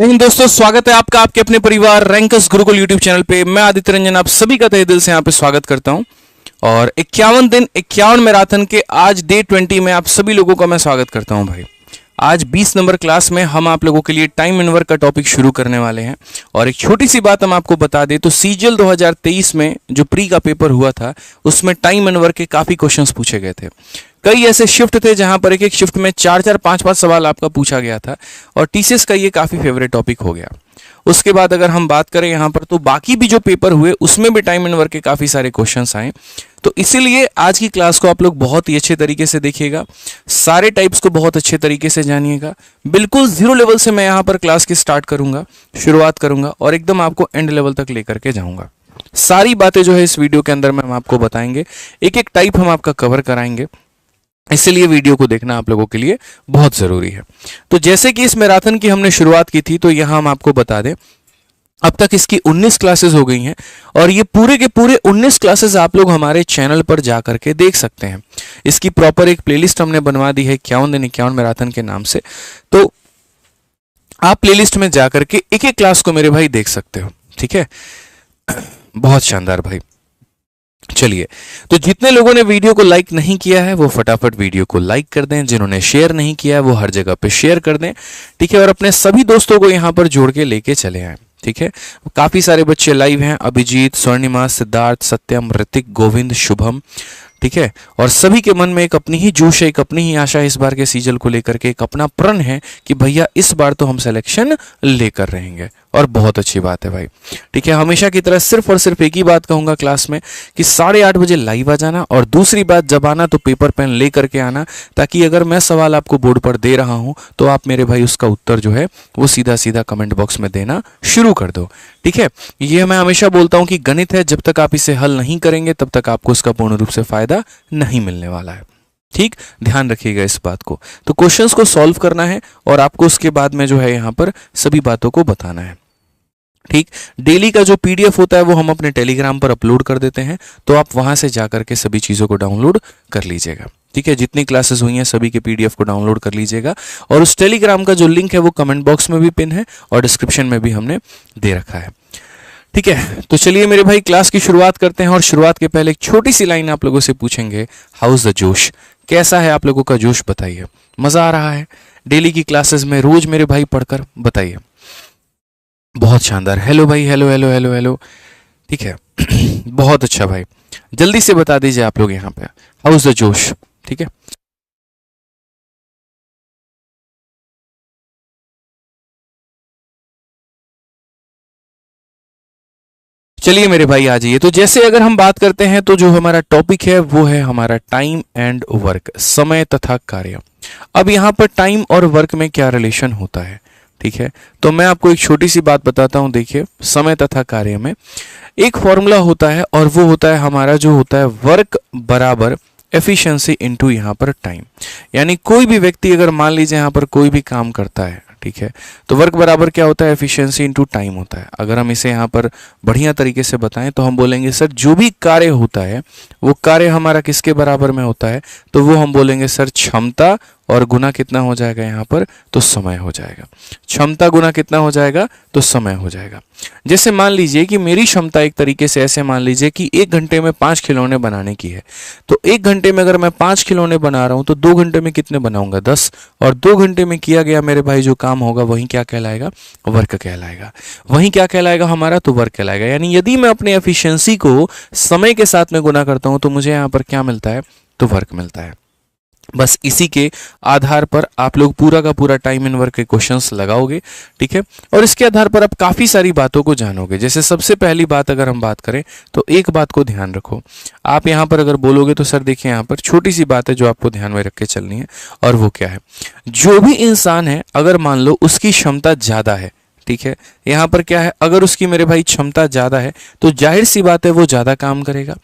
लेकिन दोस्तों, स्वागत है आपका आपके अपने परिवार रैंकर्स गुरुकुल यूट्यूब चैनल पे। मैं आदित्य रंजन आप सभी का तहे दिल से यहाँ पे स्वागत करता हूँ। और 51 दिन 51 मैराथन के आज डे 20 में आप सभी लोगों का मैं स्वागत करता हूँ भाई। आज 20 नंबर क्लास में हम आप लोगों के लिए टाइम एंड वर्क का टॉपिक शुरू करने वाले हैं। और एक छोटी सी बात हम आपको बता दें तो सीजीएल 2023 में जो प्री का पेपर हुआ था उसमें टाइम एंड वर्क के काफ़ी क्वेश्चंस पूछे गए थे। कई ऐसे शिफ्ट थे जहां पर एक एक शिफ्ट में 4-4, 5-5 सवाल आपका पूछा गया था और टीसीएस का ये काफ़ी फेवरेट टॉपिक हो गया। उसके बाद अगर हम बात करें यहाँ पर तो बाकी भी जो पेपर हुए उसमें भी टाइम एंड वर्क के काफ़ी सारे क्वेश्चंस आए। तो इसीलिए आज की क्लास को आप लोग बहुत ही अच्छे तरीके से देखिएगा, सारे टाइप्स को बहुत अच्छे तरीके से जानिएगा। बिल्कुल जीरो लेवल से मैं यहाँ पर क्लास की शुरुआत करूंगा और एकदम आपको एंड लेवल तक लेकर के जाऊंगा। सारी बातें जो है इस वीडियो के अंदर में हम आपको बताएंगे, एक एक टाइप हम आपका कवर कराएंगे, इसलिए वीडियो को देखना आप लोगों के लिए बहुत ज़रूरी है। तो जैसे कि इस मैराथन की हमने शुरुआत की थी तो यहाँ हम आपको बता दें अब तक इसकी 19 क्लासेस हो गई हैं और ये पूरे के पूरे 19 क्लासेस आप लोग हमारे चैनल पर जा करके देख सकते हैं। इसकी प्रॉपर एक प्लेलिस्ट हमने बनवा दी है 51 दिन 51 मैराथन के नाम से। तो आप प्लेलिस्ट में जा करके एक एक क्लास को मेरे भाई देख सकते हो, ठीक है। बहुत शानदार भाई। चलिए, तो जितने लोगों ने वीडियो को लाइक नहीं किया है वो फटाफट वीडियो को लाइक कर दें, जिन्होंने शेयर नहीं किया है वो हर जगह पे शेयर कर दें, ठीक है। और अपने सभी दोस्तों को यहाँ पर जोड़ के लेके चले आए, ठीक है। काफ़ी सारे बच्चे लाइव हैं, अभिजीत, स्वर्णिमा, सिद्धार्थ, सत्यम, ऋतिक, गोविंद, शुभम, ठीक है। और सभी के मन में एक अपनी ही जोश है, एक अपनी ही आशा है इस बार के सीजल को लेकर के, एक अपना प्रण है कि भैया इस बार तो हम सिलेक्शन लेकर रहेंगे और बहुत अच्छी बात है भाई, ठीक है। हमेशा की तरह सिर्फ और सिर्फ एक ही बात कहूंगा क्लास में कि 8:30 बजे लाइव आ जाना और दूसरी बात जब आना तो पेपर पेन ले करके आना, ताकि अगर मैं सवाल आपको बोर्ड पर दे रहा हूं तो आप मेरे भाई उसका उत्तर जो है वो सीधा सीधा कमेंट बॉक्स में देना शुरू कर दो, ठीक है। ये मैं हमेशा बोलता हूं कि गणित है, जब तक आप इसे हल नहीं करेंगे तब तक आपको उसका पूर्ण रूप से फायदा नहीं मिलने वाला है, ठीक। ध्यान रखिएगा इस बात को। तो क्वेश्चंस को सॉल्व करना है और आपको उसके बाद में जो है यहाँ पर सभी बातों को बताना है, ठीक। डेली का जो पीडीएफ होता है वो हम अपने टेलीग्राम पर अपलोड कर देते हैं, तो आप वहां से जाकर के सभी चीज़ों को डाउनलोड कर लीजिएगा, ठीक है। जितनी क्लासेस हुई हैं सभी के पीडीएफ को डाउनलोड कर लीजिएगा और उस टेलीग्राम का जो लिंक है वो कमेंट बॉक्स में भी पिन है और डिस्क्रिप्शन में भी हमने दे रखा है, ठीक है। तो चलिए मेरे भाई क्लास की शुरुआत करते हैं और शुरुआत के पहले एक छोटी सी लाइन आप लोगों से पूछेंगे, हाउ इज द जोश, कैसा है आप लोगों का जोश, बताइए। मजा आ रहा है डेली की क्लासेस में रोज मेरे भाई पढ़कर, बताइए। बहुत शानदार, हेलो भाई, हेलो हेलो हेलो हेलो, ठीक है। बहुत अच्छा भाई, जल्दी से बता दीजिए आप लोग यहाँ पे हाउ इज द जोश, ठीक है। चलिए मेरे भाई आ जाइए। तो जैसे अगर हम बात करते हैं तो जो हमारा टॉपिक है वो है हमारा टाइम एंड वर्क, समय तथा कार्य। अब यहाँ पर टाइम और वर्क में क्या रिलेशन होता है, ठीक है। तो मैं आपको एक छोटी सी बात बताता हूँ। देखिए, समय तथा कार्य में एक फॉर्मूला होता है और वो होता है हमारा जो होता है वर्क बराबर एफिशिएंसी इनटू यहाँ पर टाइम। यानी कोई भी व्यक्ति अगर मान लीजिए यहाँ पर कोई भी काम करता है, ठीक है, तो वर्क बराबर क्या होता है, एफिशिएंसी इनटू टाइम होता है। अगर हम इसे यहाँ पर बढ़िया तरीके से बताएं तो हम बोलेंगे सर जो भी कार्य होता है वो कार्य हमारा किसके बराबर में होता है, तो वो हम बोलेंगे सर क्षमता और गुना कितना हो जाएगा यहाँ पर, तो समय हो जाएगा। क्षमता गुना कितना हो जाएगा, तो समय हो जाएगा। जैसे मान लीजिए कि मेरी क्षमता एक तरीके से ऐसे मान लीजिए कि 1 घंटे में 5 खिलौने बनाने की है, तो 1 घंटे में अगर मैं 5 खिलौने बना रहा हूं तो 2 घंटे में कितने बनाऊंगा, 10। और 2 घंटे में किया गया मेरे भाई जो काम होगा वही क्या कहलाएगा, वर्क कहलाएगा। वही क्या कहलाएगा हमारा, तो वर्क कहलाएगा। यानी यदि मैं अपने एफिशिएंसी को समय के साथ में गुना करता हूं तो मुझे यहाँ पर क्या मिलता है, तो वर्क मिलता है। बस इसी के आधार पर आप लोग पूरा का पूरा टाइम एंड वर्क के क्वेश्चंस लगाओगे, ठीक है। और इसके आधार पर आप काफ़ी सारी बातों को जानोगे। जैसे सबसे पहली बात अगर हम बात करें तो एक बात को ध्यान रखो, आप यहाँ पर अगर बोलोगे तो सर देखिए यहाँ पर छोटी सी बात है जो आपको ध्यान में रख के चलनी है, और वो क्या है, जो भी इंसान है अगर मान लो उसकी क्षमता ज़्यादा है, ठीक है, यहाँ पर क्या है, अगर उसकी मेरे भाई क्षमता ज़्यादा है तो जाहिर सी बात है वो ज़्यादा काम करेगा।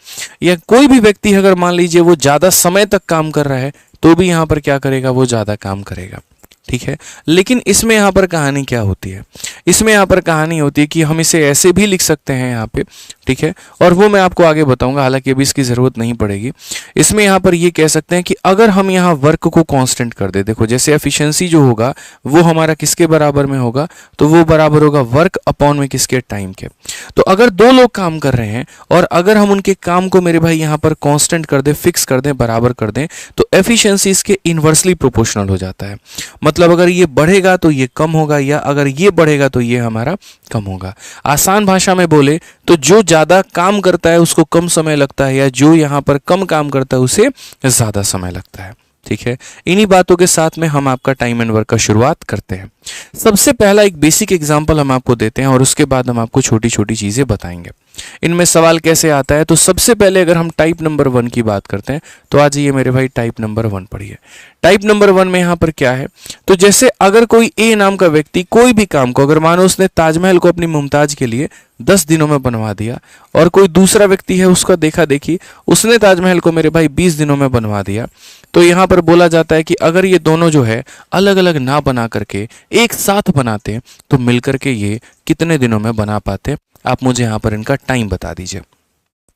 या कोई भी व्यक्ति अगर मान लीजिए वो ज़्यादा समय तक काम कर रहा है तो भी यहाँ पर क्या करेगा, वो ज़्यादा काम करेगा, ठीक है। लेकिन इसमें यहाँ पर कहानी क्या होती है, इसमें यहाँ पर कहानी होती है कि हम इसे ऐसे भी लिख सकते हैं यहाँ पे ठीक है, और वो मैं आपको आगे बताऊंगा, हालांकि अभी इसकी ज़रूरत नहीं पड़ेगी। इसमें यहाँ पर ये कह सकते हैं कि अगर हम यहाँ वर्क को कांस्टेंट कर दे, देखो जैसे एफिशिएंसी जो होगा वो हमारा किसके बराबर में होगा, तो वो बराबर होगा वर्क अपॉन में किसके, टाइम के। तो अगर दो लोग काम कर रहे हैं और अगर हम उनके काम को मेरे भाई यहाँ पर कांस्टेंट कर दें, फिक्स कर दें, बराबर कर दें, तो एफिशिएंसी इसके इन्वर्सली प्रोपोर्शनल हो जाता है। मतलब अगर ये बढ़ेगा तो ये कम होगा, या अगर ये बढ़ेगा तो ये हमारा कम होगा। आसान भाषा में बोले तो जो ज़्यादा काम करता है उसको कम समय लगता है, या जो यहाँ पर कम काम करता है उसे ज़्यादा समय लगता है। ठीक है, इन्हीं बातों के साथ में हम आपका टाइम एंड वर्क का शुरुआत करते हैं। सबसे पहला एक बेसिक एग्जांपल हम आपको देते हैं और उसके बाद हम आपको छोटी छोटी चीज़ें बताएंगे। इनमें सवाल कैसे आता है, तो सबसे पहले अगर हम टाइप नंबर 1 की बात करते हैं तो आज ये मेरे भाई टाइप नंबर 1 पढ़िए। टाइप नंबर 1 में यहाँ पर क्या है, तो जैसे अगर कोई ए नाम का व्यक्ति कोई भी काम को, अगर मानो उसने ताजमहल को अपनी मुमताज के लिए 10 दिनों में बनवा दिया, और कोई दूसरा व्यक्ति है उसका देखा देखी, उसने ताजमहल को मेरे भाई 20 दिनों में बनवा दिया, तो यहाँ पर बोला जाता है कि अगर ये दोनों जो है अलग अलग ना बना करके एक साथ बनाते तो मिलकर के ये कितने दिनों में बना पाते, आप मुझे यहाँ पर इनका टाइम बता दीजिए।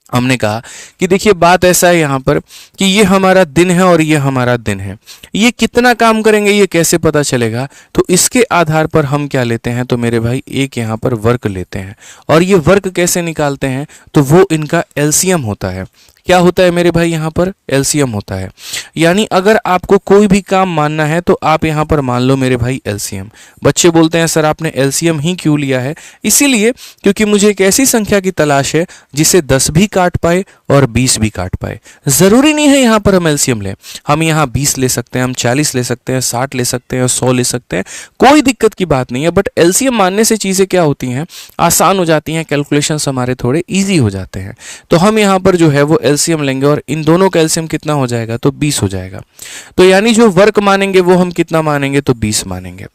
हमने कहा कि देखिए बात ऐसा है यहाँ पर कि ये हमारा दिन है और ये हमारा दिन है, ये कितना काम करेंगे ये कैसे पता चलेगा, तो इसके आधार पर हम क्या लेते हैं, तो मेरे भाई एक यहाँ पर वर्क लेते हैं, और ये वर्क कैसे निकालते हैं, तो वो इनका एलसीएम होता है। क्या होता है मेरे भाई, यहाँ पर एलसीएम होता है। यानी अगर आपको कोई भी काम मानना है तो आप यहाँ पर मान लो मेरे भाई एलसीएम। बच्चे बोलते हैं सर आपने एलसीएम ही क्यों लिया है, इसीलिए क्योंकि मुझे एक ऐसी संख्या की तलाश है जिसे 10 भी काट पाए और 20 भी काट पाए। जरूरी नहीं है यहाँ पर हम एलसीएम लें, हम यहाँ 20 ले सकते हैं, हम 40 ले सकते हैं, 60 ले सकते हैं, 100 ले सकते हैं, कोई दिक्कत की बात नहीं है। बट एलसीएम मानने से चीज़ें क्या होती हैं, आसान हो जाती हैं, कैलकुलेशंस हमारे थोड़े ईजी हो जाते हैं। तो हम यहाँ पर जो है वो एलसीएम लेंगे और इन दोनों का एलसीएम कितना हो जाएगा, तो 20 हो जाएगा। तो यानी जो वर्क मानेंगे वो हम कितना मानेंगे, तो 20 मानेंगे।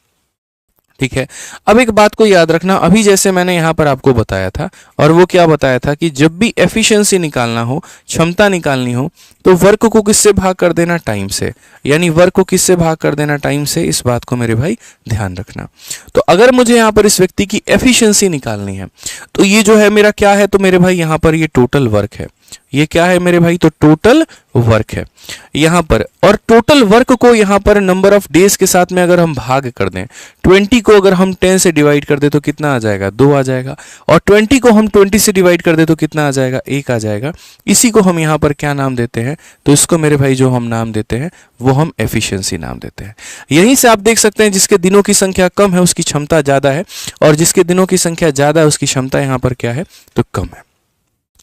ठीक है, अब एक बात को याद रखना, अभी जैसे मैंने यहाँ पर आपको बताया था, और वो क्या बताया था कि जब भी एफिशिएंसी निकालना हो, क्षमता निकालनी हो, तो वर्क को किससे भाग कर देना, टाइम से। यानी वर्क को किससे भाग कर देना, टाइम से। इस बात को मेरे भाई ध्यान रखना। तो अगर मुझे यहाँ पर इस व्यक्ति की एफिशिएंसी निकालनी है, तो ये जो है मेरा क्या है, तो मेरे भाई यहाँ पर ये टोटल वर्क है। ये क्या है मेरे भाई, तो टोटल वर्क है यहाँ पर। और टोटल वर्क को यहाँ पर नंबर ऑफ डेज के साथ में अगर हम भाग कर दें, 20 को अगर हम 10 से डिवाइड कर दे तो कितना आ जाएगा, 2 आ जाएगा। और 20 को हम 20 से डिवाइड कर दे तो कितना आ जाएगा, 1 आ जाएगा। इसी को हम यहाँ पर क्या नाम देते हैं, तो इसको मेरे भाई जो हम नाम देते हैं वो हम एफिशिएंसी नाम देते हैं। यहीं से आप देख सकते हैं जिसके दिनों की संख्या कम है उसकी क्षमता ज़्यादा है, और जिसके दिनों की संख्या ज़्यादा है उसकी क्षमता यहाँ पर क्या है, तो कम है।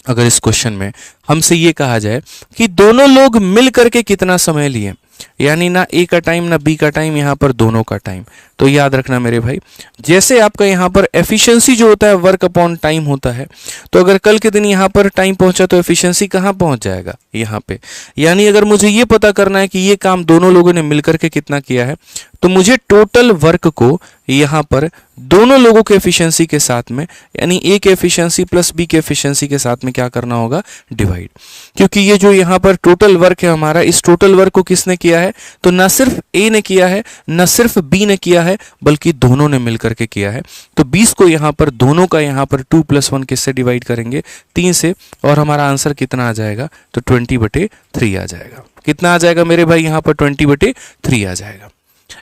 अगर इस क्वेश्चन में हमसे ये कहा जाए कि दोनों लोग मिल करके कितना समय लिए, यानी ना ए का टाइम ना बी का टाइम, यहाँ पर दोनों का टाइम, तो याद रखना मेरे भाई, जैसे आपका यहाँ पर एफिशिएंसी जो होता है वर्क अपॉन टाइम होता है, तो अगर कल के दिन यहाँ पर टाइम पहुंचा तो एफिशिएंसी कहाँ पहुंच जाएगा, यहाँ पे। यानी अगर मुझे ये पता करना है कि ये काम दोनों लोगों ने मिलकर के कितना किया है, तो मुझे टोटल वर्क को यहाँ पर दोनों लोगों के एफिशिएंसी के साथ में, यानी ए के एफिशिएंसी प्लस बी के एफिशिएंसी के साथ में क्या करना होगा, डिवाइड। क्योंकि ये जो यहाँ पर टोटल वर्क है हमारा, इस टोटल वर्क को किसने किया है, तो ना सिर्फ ए ने किया है ना सिर्फ बी ने किया है, बल्कि दोनों ने मिलकर के किया है। तो 20 को यहाँ पर दोनों का यहाँ पर 2 + 1 किससे डिवाइड करेंगे, 3 से, और हमारा आंसर कितना आ जाएगा, तो 20/3 आ जाएगा। कितना आ जाएगा मेरे भाई, यहाँ पर 20/3 आ जाएगा।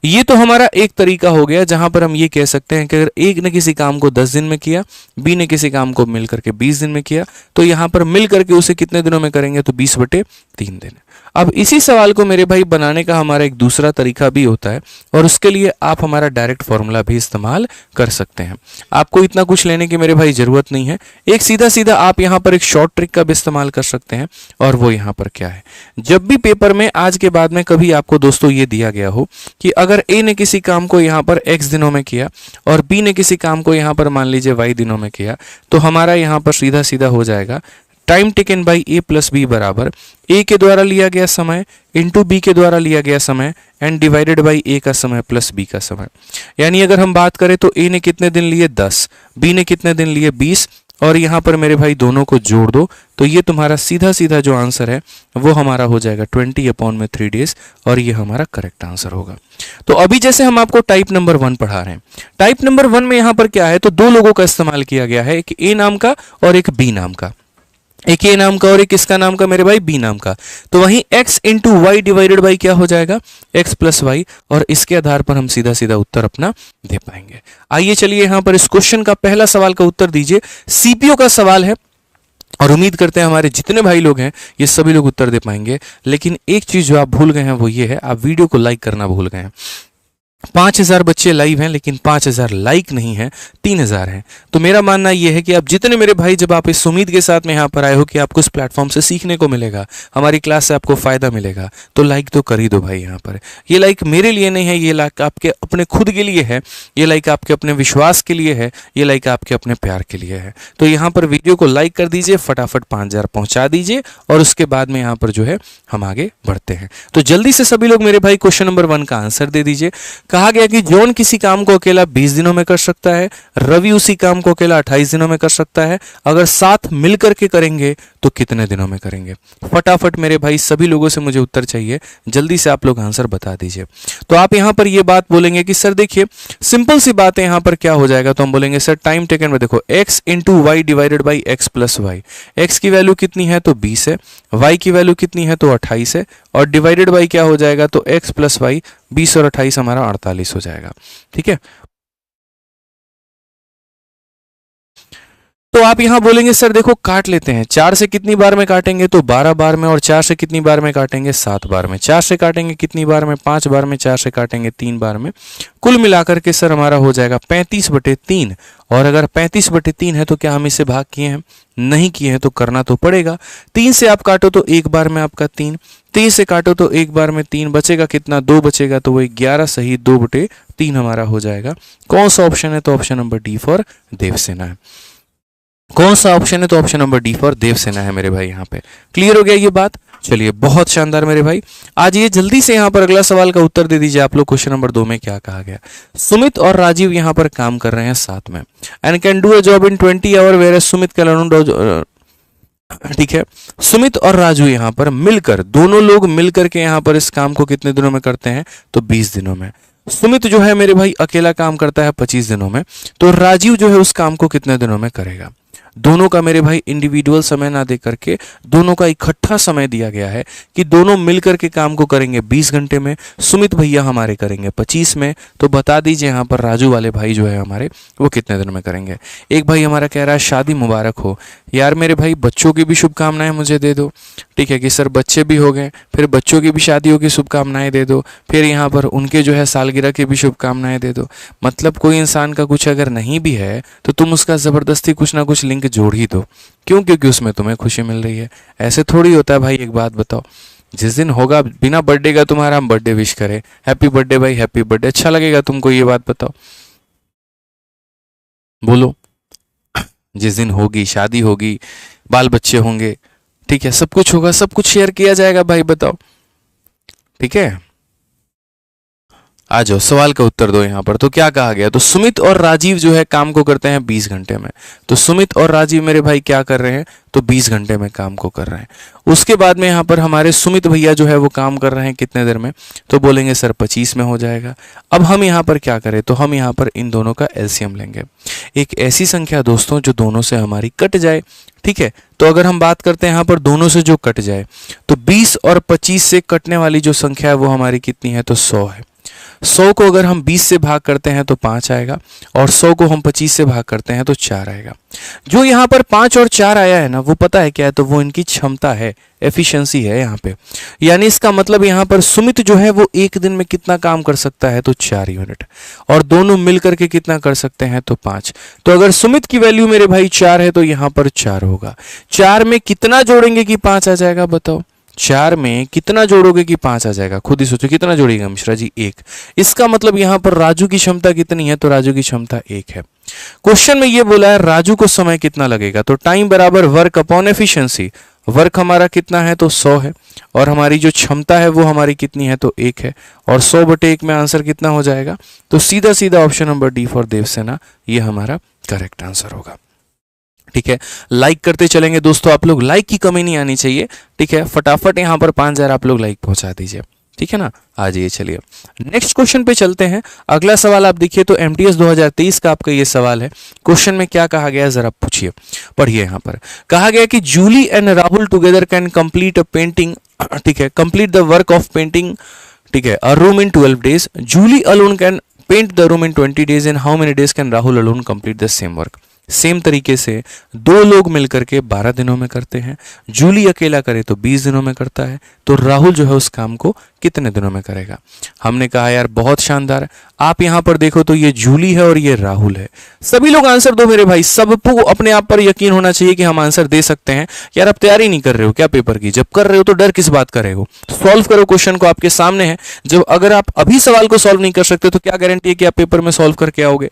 ये तो हमारा एक तरीका हो गया जहां पर हम ये कह सकते हैं कि अगर एक ने किसी काम को 10 दिन में किया, बी ने किसी काम को मिलकर के 20 दिन में किया, तो यहां पर मिलकर के उसे कितने दिनों में करेंगे, तो 20/3 दिन। अब इसी सवाल को मेरे भाई बनाने का हमारा एक दूसरा तरीका भी होता है, और उसके लिए आप हमारा डायरेक्ट फॉर्मूला भी इस्तेमाल कर सकते हैं। आपको इतना कुछ लेने की मेरे भाई जरूरत नहीं है, एक सीधा सीधा आप यहाँ पर एक शॉर्ट ट्रिक का भी इस्तेमाल कर सकते हैं। और वो यहाँ पर क्या है, जब भी पेपर में आज के बाद में कभी आपको दोस्तों ये दिया गया हो कि अगर ए ने किसी काम को यहाँ पर x दिनों में किया और बी ने किसी काम को यहाँ पर मान लीजिए y दिनों में किया, तो हमारा यहाँ पर सीधा सीधा हो जाएगा time taken by a plus b बराबर ए के द्वारा लिया गया समय इंटू बी के द्वारा लिया गया समय एंड डिवाइडेड बाई ए का समय प्लस बी का समय। यानी अगर हम बात करें तो ए ने कितने दिन लिए 10, बी ने कितने दिन लिए 20, और यहाँ पर मेरे भाई दोनों को जोड़ दो, तो ये तुम्हारा सीधा सीधा जो आंसर है वो हमारा हो जाएगा 20/3 डेज, और ये हमारा करेक्ट आंसर होगा। तो अभी जैसे हम आपको टाइप नंबर 1 पढ़ा रहे हैं, टाइप नंबर 1 में यहाँ पर क्या है, तो दो लोगों का इस्तेमाल किया गया है, एक ए नाम का और एक बी नाम का, एक ए नाम का और एक किसका नाम का मेरे भाई, बी नाम का। तो वहीं x into y divided by क्या हो जाएगा, x प्लस वाई, और इसके आधार पर हम सीधा सीधा उत्तर अपना दे पाएंगे। आइए चलिए यहां पर इस क्वेश्चन का पहला सवाल का उत्तर दीजिए। सीपीओ का सवाल है और उम्मीद करते हैं हमारे जितने भाई लोग हैं ये सभी लोग उत्तर दे पाएंगे। लेकिन एक चीज जो आप भूल गए हैं वो ये है, आप वीडियो को लाइक करना भूल गए हैं। 5000 बच्चे लाइव हैं लेकिन 5000 लाइक नहीं है, 3000 हैं। तो मेरा मानना यह है कि आप जितने मेरे भाई, जब आप इस उम्मीद के साथ में यहाँ पर आए हो कि आपको इस प्लेटफॉर्म से सीखने को मिलेगा, हमारी क्लास से आपको फायदा मिलेगा, तो लाइक तो कर ही दो भाई। यहाँ पर ये लाइक मेरे लिए नहीं है, ये लाइक आपके अपने खुद के लिए है, ये लाइक आपके अपने विश्वास के लिए है, ये लाइक आपके अपने प्यार के लिए है। तो यहाँ पर वीडियो को लाइक कर दीजिए, फटाफट 5000 पहुंचा दीजिए, और उसके बाद में यहाँ पर जो है हम आगे बढ़ते हैं। तो जल्दी से सभी लोग मेरे भाई क्वेश्चन नंबर 1 का आंसर दे दीजिए। कहा गया कि जॉन किसी काम को अकेला 20 दिनों में कर सकता है, रवि उसी काम को अकेला 28 दिनों में कर सकता है, अगर साथ मिलकर के करेंगे तो कितने दिनों में करेंगे। फटाफट मेरे भाई सभी लोगों से मुझे उत्तर चाहिए, जल्दी से आप लोग आंसर बता दीजिए। तो आप यहां पर ये बात बोलेंगे कि सर देखिए सिंपल सी बात है, यहां पर क्या हो जाएगा, तो हम बोलेंगे सर टाइम टेकन में देखो x into y divided by x plus y, x की वैल्यू कितनी है तो 20 है, y की वैल्यू कितनी है तो 28 है, और डिवाइडेड बाई क्या हो जाएगा तो x प्लस वाई, 20 और 28 हमारा 48 हो जाएगा। ठीक है, तो आप यहां बोलेंगे सर देखो काट लेते हैं, 4 से कितनी बार में काटेंगे तो 12 बार में, और 4 से कितनी बार में काटेंगे 7 बार में, 4 से काटेंगे कितनी बार में 5 बार में, 4 से काटेंगे 3 बार में, कुल मिलाकर के सर हमारा हो जाएगा 35/3। और अगर 35/3 है तो क्या हम इसे भाग किए हैं, नहीं किए हैं, तो करना तो पड़ेगा। 3 से आप काटो तो एक बार में आपका 3, 3 से काटो तो एक बार में 3, बचेगा कितना 2 बचेगा, तो वो 11 सही 2/3 हमारा हो जाएगा। कौन सा ऑप्शन है, तो option number D for Devsena है। कौन सा ऑप्शन है, तो option number D for Devsena है मेरे भाई। यहाँ पे क्लियर हो गया ये बात, चलिए बहुत शानदार मेरे भाई। आज ये जल्दी से यहाँ पर अगला सवाल का उत्तर दे दीजिए आप लोग। क्वेश्चन नंबर 2 में क्या कहा गया, सुमित और राजीव यहाँ पर काम कर रहे हैं साथ में, and can do a job in 20 hour, where Sumit can, ठीक है, सुमित और राजू यहाँ पर मिलकर, दोनों लोग मिलकर के यहाँ पर इस काम को कितने दिनों में करते हैं, तो 20 दिनों में। सुमित जो है मेरे भाई अकेला काम करता है 25 दिनों में, तो राजीव जो है उस काम को कितने दिनों में करेगा। दोनों का मेरे भाई इंडिविजुअल समय ना दे करके दोनों का इकट्ठा समय दिया गया है कि दोनों मिलकर के काम को करेंगे 20 घंटे में, सुमित भैया हमारे करेंगे 25 में। तो बता दीजिए यहाँ पर राजू वाले भाई जो है हमारे वो कितने दिन में करेंगे। एक भाई हमारा कह रहा है शादी मुबारक हो। यार मेरे भाई बच्चों की भी शुभकामनाएं मुझे दे दो। ठीक है कि सर बच्चे भी हो गए, फिर बच्चों की भी शादियों की शुभकामनाएं दे दो, फिर यहाँ पर उनके जो है सालगिरह की भी शुभकामनाएं दे दो। मतलब कोई इंसान का कुछ अगर नहीं भी है तो तुम उसका जबरदस्ती कुछ ना कुछ लिंक जोड़ ही दो। क्यों, क्योंकि उसमें तुम्हें खुशी मिल रही है। ऐसे थोड़ी होता है भाई। एक बात बताओ, जिस दिन होगा बिना बर्थडे का तुम्हारा, हम बर्थडे विश करें, हैप्पी बर्थडे भाई, हैप्पी बर्थडे, अच्छा लगेगा तुमको? ये बात बताओ, बोलो। जिस दिन होगी, शादी होगी, बाल बच्चे होंगे, ठीक है, सब कुछ होगा, सब कुछ शेयर किया जाएगा भाई, बताओ। ठीक है, आ जाओ सवाल का उत्तर दो यहाँ पर। तो क्या कहा गया, तो सुमित और राजीव जो है काम को करते हैं 20 घंटे में। तो सुमित और राजीव मेरे भाई क्या कर रहे हैं, तो 20 घंटे में काम को कर रहे हैं। उसके बाद में यहाँ पर हमारे सुमित भैया जो है वो काम कर रहे हैं कितने देर में, तो बोलेंगे सर 25 में हो जाएगा। अब हम यहाँ पर क्या करें, तो हम यहाँ पर इन दोनों का एलसीएम लेंगे। एक ऐसी संख्या दोस्तों जो दोनों से हमारी कट जाए। ठीक है, तो अगर हम बात करते हैं यहाँ पर दोनों से जो कट जाए, तो 20 और 25 से कटने वाली जो संख्या है वो हमारी कितनी है, तो 100 है। 100 को अगर हम 20 से भाग करते हैं तो 5 आएगा, और 100 को हम 25 से भाग करते हैं तो 4 आएगा। जो यहाँ पर 5 और 4 आया है ना, वो पता है क्या है, तो वो इनकी क्षमता है, एफिशिएंसी है यहाँ पे। यानी इसका मतलब यहाँ पर सुमित जो है वो एक दिन में कितना काम कर सकता है, तो 4 यूनिट, और दोनों मिलकर के कितना कर सकते हैं, तो 5। तो अगर सुमित की वैल्यू मेरे भाई 4 है तो यहाँ पर 4 होगा। 4 में कितना जोड़ेंगे कि 5 आ जाएगा, बताओ। 4 में कितना जोड़ोगे कि 5 आ जाएगा, खुद ही सोचो कितना जोड़ेगा मिश्रा जी, 1। इसका मतलब यहाँ पर राजू की क्षमता कितनी है, तो राजू की क्षमता 1 है। क्वेश्चन में ये बोला है राजू को समय कितना लगेगा, तो टाइम बराबर वर्क अपॉन एफिशिएंसी। वर्क हमारा कितना है, तो 100 है, और हमारी जो क्षमता है वो हमारी कितनी है, तो 1 है, और 100/1 में आंसर कितना हो जाएगा, तो सीधा सीधा option number D for Devsena ये हमारा करेक्ट आंसर होगा। ठीक है, लाइक करते चलेंगे दोस्तों, आप लोग लाइक की कमी नहीं आनी चाहिए। ठीक है, फटाफट यहाँ पर 5000 आप लोग लाइक पहुंचा दीजिए। ठीक है ना, आ जाइए, चलिए नेक्स्ट क्वेश्चन पे चलते हैं। अगला सवाल आप देखिए तो एमटीएस 2023 का आपका ये सवाल है। क्वेश्चन में क्या कहा गया है जरा पूछिए, पढ़िए। यहाँ पर कहा गया कि Julie and Rahul together can complete a painting, ठीक है, complete the work of painting, ठीक है, a room in 12 days। Julie alone can paint the room in 20 days and how many days can Rahul alone complete the same work. Same तरीके से दो लोग मिलकर के 12 दिनों में करते हैं, जूली अकेला करे तो 20 दिनों में करता है, तो राहुल जो है उस काम को कितने दिनों में करेगा। हमने कहा यार बहुत शानदार, आप यहां पर देखो तो ये जूली है और ये राहुल है। सभी लोग आंसर दो मेरे भाई, सबको अपने आप पर यकीन होना चाहिए कि हम आंसर दे सकते हैं। यार आप तैयारी नहीं कर रहे हो क्या पेपर की? जब कर रहे हो तो डर किस बात का रहे हो? सॉल्व करो, क्वेश्चन को आपके सामने है। जब अगर आप अभी सवाल को सॉल्व नहीं कर सकते तो क्या गारंटी है कि आप पेपर में सॉल्व करके आओगे?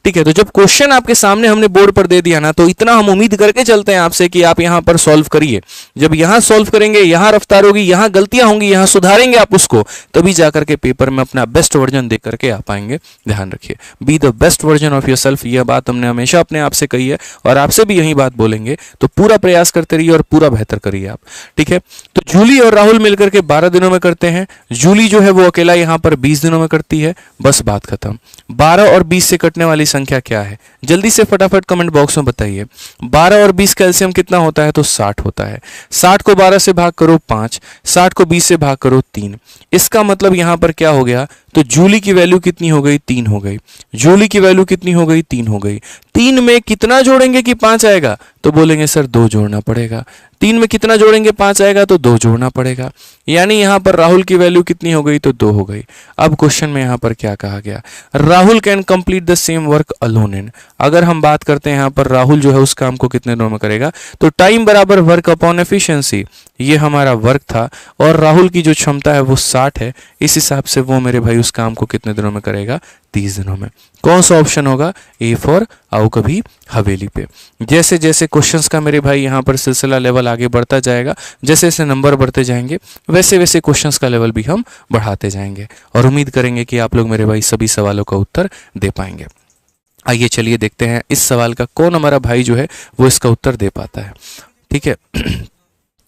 ठीक है, तो जब क्वेश्चन आपके सामने हमने बोर्ड पर दे दिया ना, तो इतना हम उम्मीद करके चलते हैं आपसे कि आप यहां पर सॉल्व करिए। जब यहां सॉल्व करेंगे, यहां रफ्तार होगी, यहां गलतियां होंगी, यहां सुधारेंगे आप उसको, तभी जाकर के पेपर में अपना बेस्ट वर्जन दे करके आ पाएंगे। ध्यान रखिए, be the best version of yourself, यह बात हमने हमेशा अपने आप से कही है और आपसे भी यही बात बोलेंगे। तो पूरा प्रयास करते रहिए और पूरा बेहतर करिए आप। ठीक है, तो जूली और राहुल मिलकर के 12 दिनों में करते हैं। जूली जो है वो अकेला यहां पर 20 दिनों में करती है। बस बात खत्म। 12 और 20 से कटने वाली संख्या क्या है? जल्दी से फटाफट कमेंट बॉक्स में बताइए। 12 और 20 का एलसीएम कितना होता है? तो 60 होता है। 60 को 12 से भाग करो 5, 60 को 20 से भाग करो 3। इसका मतलब यहां पर क्या हो गया? तो जूली की वैल्यू कितनी हो गई? 3 हो गई। जूली की वैल्यू कितनी हो गई? 3 हो गई। 3 में कितना जोड़ेंगे कि 5 आएगा? तो बोलेंगे सर 2 जोड़ना पड़ेगा। 3 में कितना जोड़ेंगे? 5 आएगा, तो 2 जोड़ना पड़ेगा। यानी यहां पर राहुल की वैल्यू कितनी हो गई? तो 2 हो गई। अब क्वेश्चन में यहां पर क्या कहा गया? Rahul can complete the same work alone in. अगर हम बात करते हैं यहां पर राहुल जो है उस काम को कितने दिनों में करेगा, तो टाइम बराबर वर्क अपॉन एफिशिएंसी, ये हमारा वर्क था और राहुल की जो क्षमता है वो 60 है। इस हिसाब से वो मेरे भाई उस काम को कितने दिनों में करेगा? 30 दिनों में। कौन सा ऑप्शन होगा? ए फॉर आओ कभी हवेली पे। जैसे जैसे क्वेश्चंस का मेरे भाई यहाँ पर सिलसिला लेवल आगे बढ़ता जाएगा, जैसे जैसे नंबर बढ़ते जाएंगे, वैसे वैसे क्वेश्चंस का लेवल भी हम बढ़ाते जाएंगे और उम्मीद करेंगे कि आप लोग मेरे भाई सभी सवालों का उत्तर दे पाएंगे। आइए चलिए देखते हैं इस सवाल का कौन हमारा भाई जो है वो इसका उत्तर दे पाता है। ठीक है,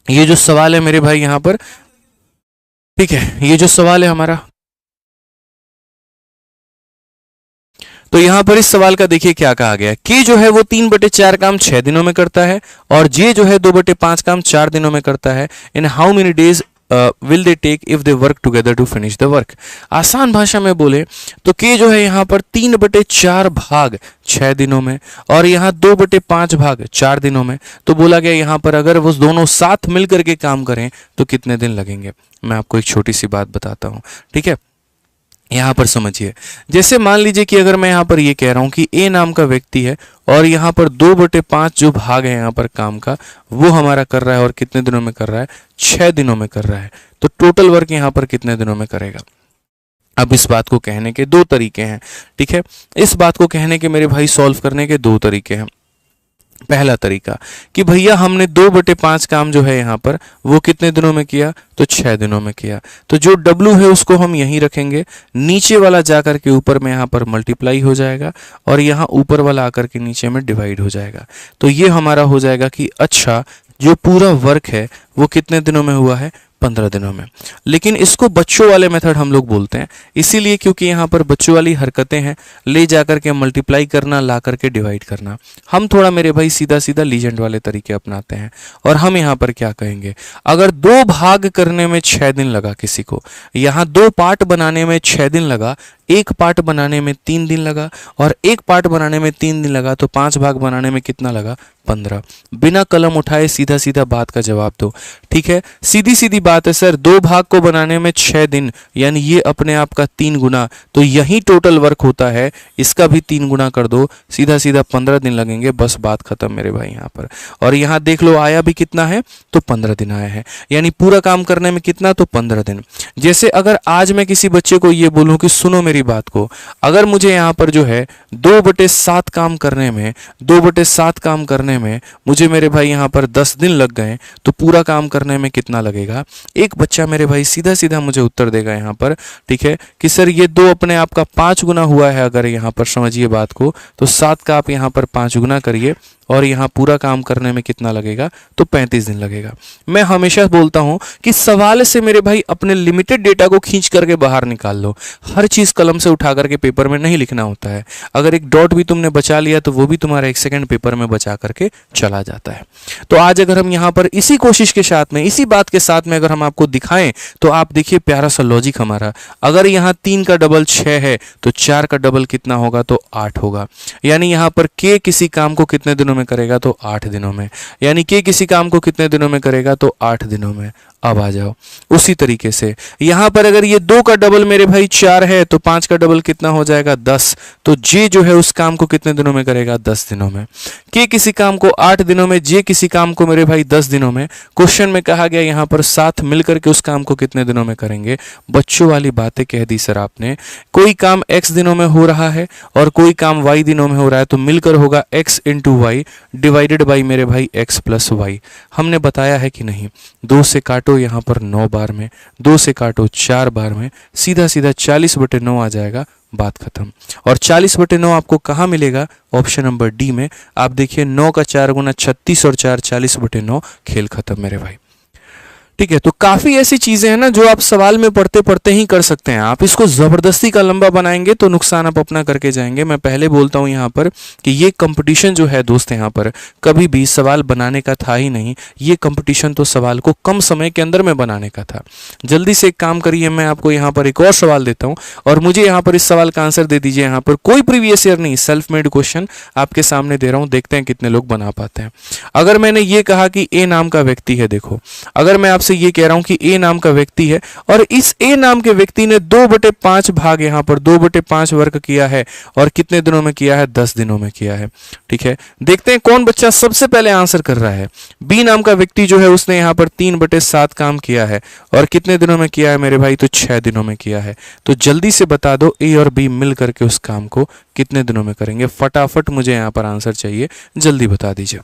ये जो सवाल है मेरे भाई यहाँ पर, ठीक है, ये जो सवाल है हमारा, तो यहां पर इस सवाल का देखिए क्या कहा गया है। के जो है वो 3/4 काम 6 दिनों में करता है और जे जो है 2/5 काम 4 दिनों में करता है। In how many days will they take if they work together to finish the work. आसान भाषा में बोले तो के जो है यहाँ पर 3/4 भाग 6 दिनों में और यहाँ 2/5 भाग 4 दिनों में। तो बोला गया यहाँ पर अगर वो दोनों साथ मिल करके काम करें तो कितने दिन लगेंगे। मैं आपको एक छोटी सी बात बताता हूँ, ठीक है, यहाँ पर समझिए। जैसे मान लीजिए कि अगर मैं यहाँ पर ये कह रहा हूँ कि ए नाम का व्यक्ति है और यहाँ पर 2/5 जो भाग है यहाँ पर काम का वो हमारा कर रहा है और कितने दिनों में कर रहा है? 6 दिनों में कर रहा है। तो टोटल वर्क यहाँ पर कितने दिनों में करेगा? अब इस बात को कहने के 2 तरीके हैं। ठीक है, इस बात को कहने के मेरे भाई सॉल्व करने के 2 तरीके हैं। पहला तरीका कि भैया हमने 2/5 काम जो है यहाँ पर वो कितने दिनों में किया? तो 6 दिनों में किया। तो जो W है उसको हम यहीं रखेंगे, नीचे वाला जाकर के ऊपर में यहाँ पर मल्टीप्लाई हो जाएगा और यहाँ ऊपर वाला आकर के नीचे में डिवाइड हो जाएगा। तो ये हमारा हो जाएगा कि अच्छा जो पूरा वर्क है वो कितने दिनों में हुआ है? 15 दिनों में। लेकिन इसको बच्चों वाले मेथड हम लोग बोलते हैं, इसीलिए क्योंकि यहाँ पर बच्चों वाली हरकतें हैं, ले जाकर के मल्टीप्लाई करना, ला करके डिवाइड करना। हम थोड़ा मेरे भाई सीधा सीधा लीजेंड वाले तरीके अपनाते हैं और हम यहाँ पर क्या कहेंगे? अगर 2 भाग करने में 6 दिन लगा किसी को, यहाँ 2 पार्ट बनाने में 6 दिन लगा, 1 पार्ट बनाने में 3 दिन लगा और 1 पार्ट बनाने में 3 दिन लगा, तो 5 भाग बनाने में कितना लगा? 15। बिना कलम उठाए सीधा सीधा बात का जवाब दो। ठीक है, सीधी सीधी बात है सर, 2 भाग को बनाने में 6 दिन, यानी ये अपने आप का 3 गुना, तो यही टोटल वर्क होता है, इसका भी 3 गुना कर दो, सीधा सीधा 15 दिन लगेंगे। बस बात खत्म मेरे भाई यहाँ पर। और यहाँ देख लो आया भी कितना है? तो 15 दिन आया है, यानी पूरा काम करने में कितना? तो 15 दिन। जैसे अगर आज मैं किसी बच्चे को ये बोलूं कि सुनो मेरी बात को, अगर मुझे यहाँ पर जो है 2/7 काम करने में, 2/7 काम करने में मुझे मेरे भाई यहाँ पर 10 दिन लग गए, तो पूरा काम करने में कितना लगेगा? एक बच्चा मेरे भाई सीधा सीधा मुझे उत्तर देगा यहाँ पर, ठीक है, कि सर ये 2 अपने आप का 5 गुना हुआ है। अगर यहाँ पर समझिए बात को, तो 7 का आप यहाँ पर 5 गुना करिए और यहाँ पूरा काम करने में कितना लगेगा, तो 35 दिन लगेगा। मैं हमेशा बोलता हूँ कि सवाल से मेरे भाई अपने लिमिटेड डेटा को खींच करके बाहर निकाल लो। हर चीज़ कलम से उठा करके पेपर में नहीं लिखना होता है। अगर एक डॉट भी तुमने बचा लिया तो वो भी तुम्हारा 1 सेकंड पेपर में बचा करके चला जाता है। तो आज अगर हम यहाँ पर इसी कोशिश के साथ में, इसी बात के साथ में अगर हम आपको दिखाएं तो आप देखिए प्यारा सा लॉजिक हमारा। अगर यहाँ 3 का डबल 6 है तो 4 का डबल कितना होगा, तो 8 होगा। यानी यहाँ पर के किसी काम को कितने दिनों में करेगा, तो 8 दिनों में। यानी के किसी काम को कितने दिनों में करेगा, तो 8 दिनों में। अब आ जाओ उसी तरीके से यहां पर अगर ये 2 का डबल मेरे भाई 4 है तो 5 का डबल कितना हो जाएगा, 10। तो जे जो है उस काम को कितने दिनों में करेगा, 10 दिनों में। के किसी काम को 8 दिनों में, जे किसी काम को मेरे भाई 10 दिनों में। क्वेश्चन में कहा गया यहां पर साथ मिलकर के उस काम को कितने दिनों में करेंगे। बच्चों वाली बातें कह दी सर आपने। कोई काम x दिनों में हो रहा है और कोई काम y दिनों में हो रहा है तो मिलकर होगा x into y divided by मेरे भाई x प्लस वाई। हमने बताया है कि नहीं। 2 से काटो यहाँ पर 9 बार में, 2 से काटो 4 बार में, सीधा सीधा 40/9 आ जाएगा, बात खत्म। और 40/9 आपको कहाँ मिलेगा, ऑप्शन नंबर डी में। आप देखिए 9 का 4 गुना 36 और 4 40/9, खेल खत्म मेरे भाई। ठीक है, तो काफी ऐसी चीजें हैं ना जो आप सवाल में पढ़ते पढ़ते ही कर सकते हैं। आप इसको जबरदस्ती का लंबा बनाएंगे तो नुकसान आप अपना करके जाएंगे। मैं पहले बोलता हूं यहाँ पर कि ये कंपटीशन जो है दोस्त, यहाँ पर कभी भी सवाल बनाने का था ही नहीं। ये कंपटीशन तो सवाल को कम समय के अंदर में बनाने का था। जल्दी से एक काम करिए, मैं आपको यहाँ पर एक और सवाल देता हूँ और मुझे यहाँ पर इस सवाल का आंसर दे दीजिए। यहाँ पर कोई प्रीवियस ईयर नहीं, सेल्फ मेड क्वेश्चन आपके सामने दे रहा हूँ, देखते हैं कितने लोग बना पाते हैं। अगर मैंने ये कहा कि ए नाम का व्यक्ति है, देखो अगर मैं से ये कह रहा हूं कि ए नाम का व्यक्ति है और इस ए नाम के व्यक्ति ने 2/5 भाग यहां पर 2/5 वर्ग किया है और कितने दिनों में किया है, 10 दिनों में किया है। ठीक है, देखते हैं कौन बच्चा सबसे पहले आंसर कर रहा है। बी नाम का व्यक्ति जो है उसने यहां पर 3/7 काम किया है और कितने दिनों में किया है मेरे भाई, तो 6 दिनों में किया है। तो जल्दी से बता दो ए और बी मिल करके उस काम को कितने दिनों में करेंगे। फटाफट मुझे यहां पर आंसर चाहिए, जल्दी बता दीजिए।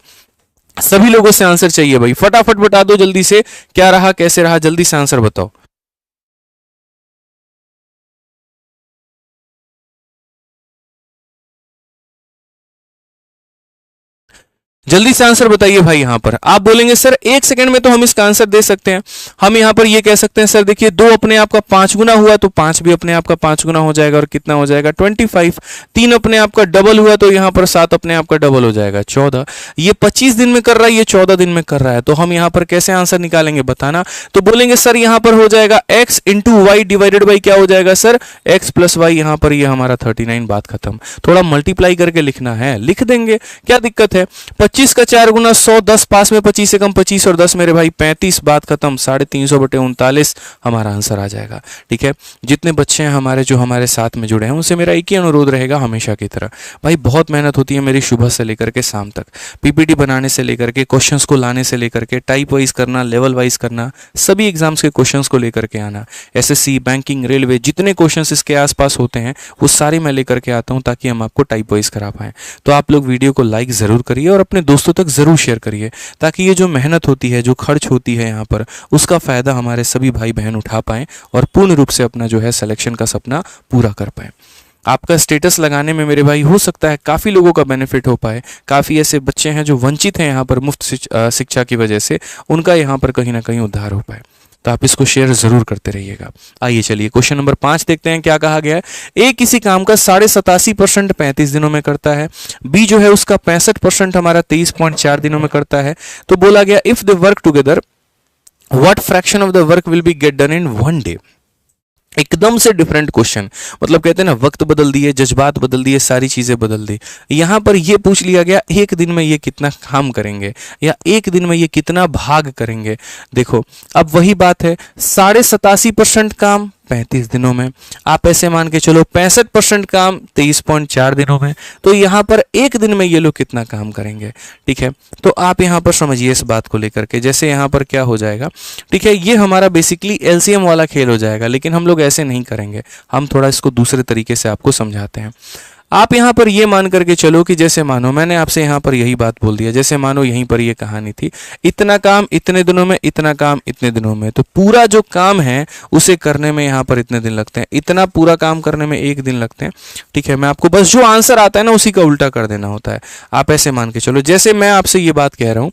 सभी लोगों से आंसर चाहिए भाई, फटाफट बता दो जल्दी से, क्या रहा कैसे रहा, जल्दी से आंसर बताओ। जल्दी से आंसर बताइए भाई। यहां पर आप बोलेंगे सर 1 सेकंड में तो हम इसका आंसर दे सकते हैं। हम यहां पर ये कह सकते हैं सर देखिए 2 अपने आप का 5 गुना हुआ तो 5 भी अपने आप का 5 गुना हो जाएगा और कितना हो जाएगा, 25। 3 अपने आप का डबल हुआ तो यहां पर 7 अपने आप का डबल हो जाएगा, 14। ये 25 दिन में कर रहा है, ये 14 दिन में कर रहा है। तो हम यहां पर कैसे आंसर निकालेंगे बताना। तो बोलेंगे सर यहां पर हो जाएगा x into y divided by क्या हो जाएगा सर, x प्लस वाई। यहां पर ये हमारा 39, बात खत्म। थोड़ा मल्टीप्लाई करके लिखना है, लिख देंगे, क्या दिक्कत है। 25 का 4 गुना 100, 10 पास में 25 से कम 25 और 10 मेरे भाई 35, बात खत्म। 350/39 हमारा आंसर आ जाएगा। ठीक है, जितने बच्चे हैं हमारे जो हमारे साथ में जुड़े हैं उनसे मेरा एक ही अनुरोध रहेगा हमेशा की तरह, भाई बहुत मेहनत होती है मेरी सुबह से लेकर के शाम तक, पीपीटी बनाने से लेकर के, क्वेश्चंस को लाने से लेकर के, टाइप वाइज करना, लेवल वाइज करना, सभी एग्जाम्स के क्वेश्चंस को लेकर के आना। एसएससी, बैंकिंग, रेलवे, जितने क्वेश्चंस इसके आसपास होते हैं वो सारे मैं लेकर के आता हूं ताकि हम आपको टाइप वाइज करा पाएं। तो आप लोग वीडियो को लाइक जरूर करिए और अपने दोस्तों तक जरूर शेयर करिए ताकि ये जो मेहनत होती है, जो खर्च होती है यहाँ पर, उसका फायदा हमारे सभी भाई बहन उठा पाएं और पूर्ण रूप से अपना जो है सिलेक्शन का सपना पूरा कर पाएं। आपका स्टेटस लगाने में मेरे भाई हो सकता है काफ़ी लोगों का बेनिफिट हो पाए। काफ़ी ऐसे बच्चे हैं जो वंचित हैं यहाँ पर मुफ्त शिक्षा की वजह से, उनका यहाँ पर कहीं ना कहीं उद्धार हो पाए। तो आप इसको शेयर जरूर करते रहिएगा। आइए चलिए क्वेश्चन नंबर 5 देखते हैं क्या कहा गया है। ए किसी काम का 87.5% 35 दिनों में करता है। बी जो है उसका 65% हमारा 23.4 दिनों में करता है। तो बोला गया if they work together what fraction of the work will be get done in 1 day. एकदम से डिफरेंट क्वेश्चन, मतलब कहते हैं ना वक्त बदल दिए, जज्बात बदल दिए, सारी चीजें बदल दी। यहां पर ये पूछ लिया गया एक दिन में ये कितना काम करेंगे या एक दिन में ये कितना भाग करेंगे। देखो अब वही बात है, 87.5% काम 35 दिनों में, आप ऐसे मान के चलो 65% काम 23.4 दिनों में। तो यहां पर एक दिन में ये लोग कितना काम करेंगे। ठीक है, तो आप यहां पर समझिए इस बात को लेकर के, जैसे यहां पर क्या हो जाएगा। ठीक है, ये हमारा बेसिकली एलसीएम वाला खेल हो जाएगा, लेकिन हम लोग ऐसे नहीं करेंगे, हम थोड़ा इसको दूसरे तरीके से आपको समझाते हैं। आप यहाँ पर ये मान करके चलो कि जैसे मानो मैंने आपसे यहाँ पर यही बात बोल दिया, जैसे मानो यहीं पर ये कहानी थी, इतना काम इतने दिनों में, इतना काम इतने दिनों में, तो पूरा जो काम है उसे करने में यहाँ पर इतने दिन लगते हैं, इतना पूरा काम करने में 1 दिन लगते हैं। ठीक है, मैं आपको बस जो आंसर आता है ना उसी का उल्टा कर देना होता है। आप ऐसे मान के चलो, जैसे मैं आपसे ये बात कह रहा हूं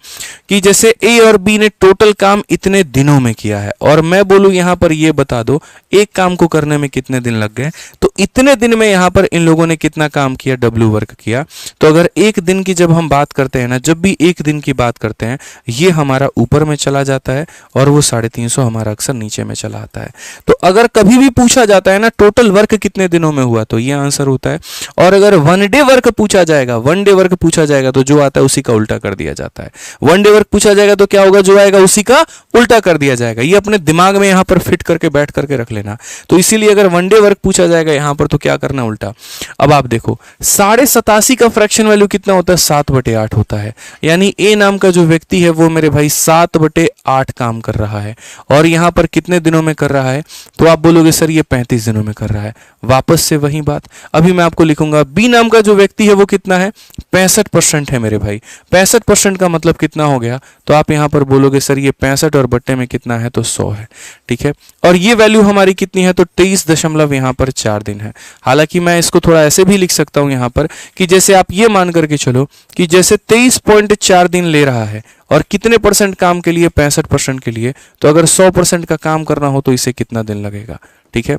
कि जैसे ए और बी ने टोटल काम इतने दिनों में किया है, और मैं बोलूं यहां पर ये बता दो एक काम को करने में कितने दिन लग गए, तो इतने दिन में यहां पर इन लोगों ने कितना काम किया, डब्ल्यू वर्क किया। तो अगर 1 दिन की जब हम बात करते हैं ना, जब भी 1 दिन की बात करते हैं, ये हमारा ऊपर में चला जाता है और वो 350 हमारा अक्सर नीचे में चला आता है। तो अगर कभी भी पूछा जाता है ना टोटल वर्क कितने दिनों में हुआ, तो ये आंसर होता है। और अगर 1 डे वर्क पूछा जाएगा, 1 डे वर्क पूछा जाएगा तो जो आता है उसी का उल्टा कर दिया जाता है। 1 डे वर्क पूछा जाएगा तो क्या होगा, जो आएगा उसी का उल्टा कर दिया जाएगा। ये अपने दिमाग में यहां पर फिट करके बैठ करके रख लेना। तो इसीलिए अगर 1 डे वर्क पूछा जाएगा यहां पर तो क्या करना, उल्टा। अब आप देखो 87.5 का फ्रैक्शन वैल्यू कितना होता है, 7/8 होता है। यानी ए नाम का जो व्यक्ति है वो मेरे भाई 7/8 काम कर रहा है। और यहां पर कितने दिनों में कर रहा है, तो आप बोलोगे सर ये 35 दिनों में कर रहा है। वापस से वही बात, अभी मैं आपको लिखूंगा बी नाम का जो व्यक्ति है वो कितना है, 65% है मेरे भाई। 65% का मतलब कितना हो गया, तो आप यहां पर बोलोगे सर ये 65 और बट्टे में कितना है, तो 100 है। ठीक है, और ये वैल्यू हमारी कितनी है, तो 23 यहां पर 4 दिन है। हालांकि मैं इसको थोड़ा ऐसे भी लिख सकता हूं यहां पर कि जैसे आप ये मान करके चलो कि जैसे 23.4 दिन ले रहा है और कितने परसेंट काम के लिए, 65% के लिए, तो अगर 100% का काम करना हो तो इसे कितना दिन लगेगा। ठीक है,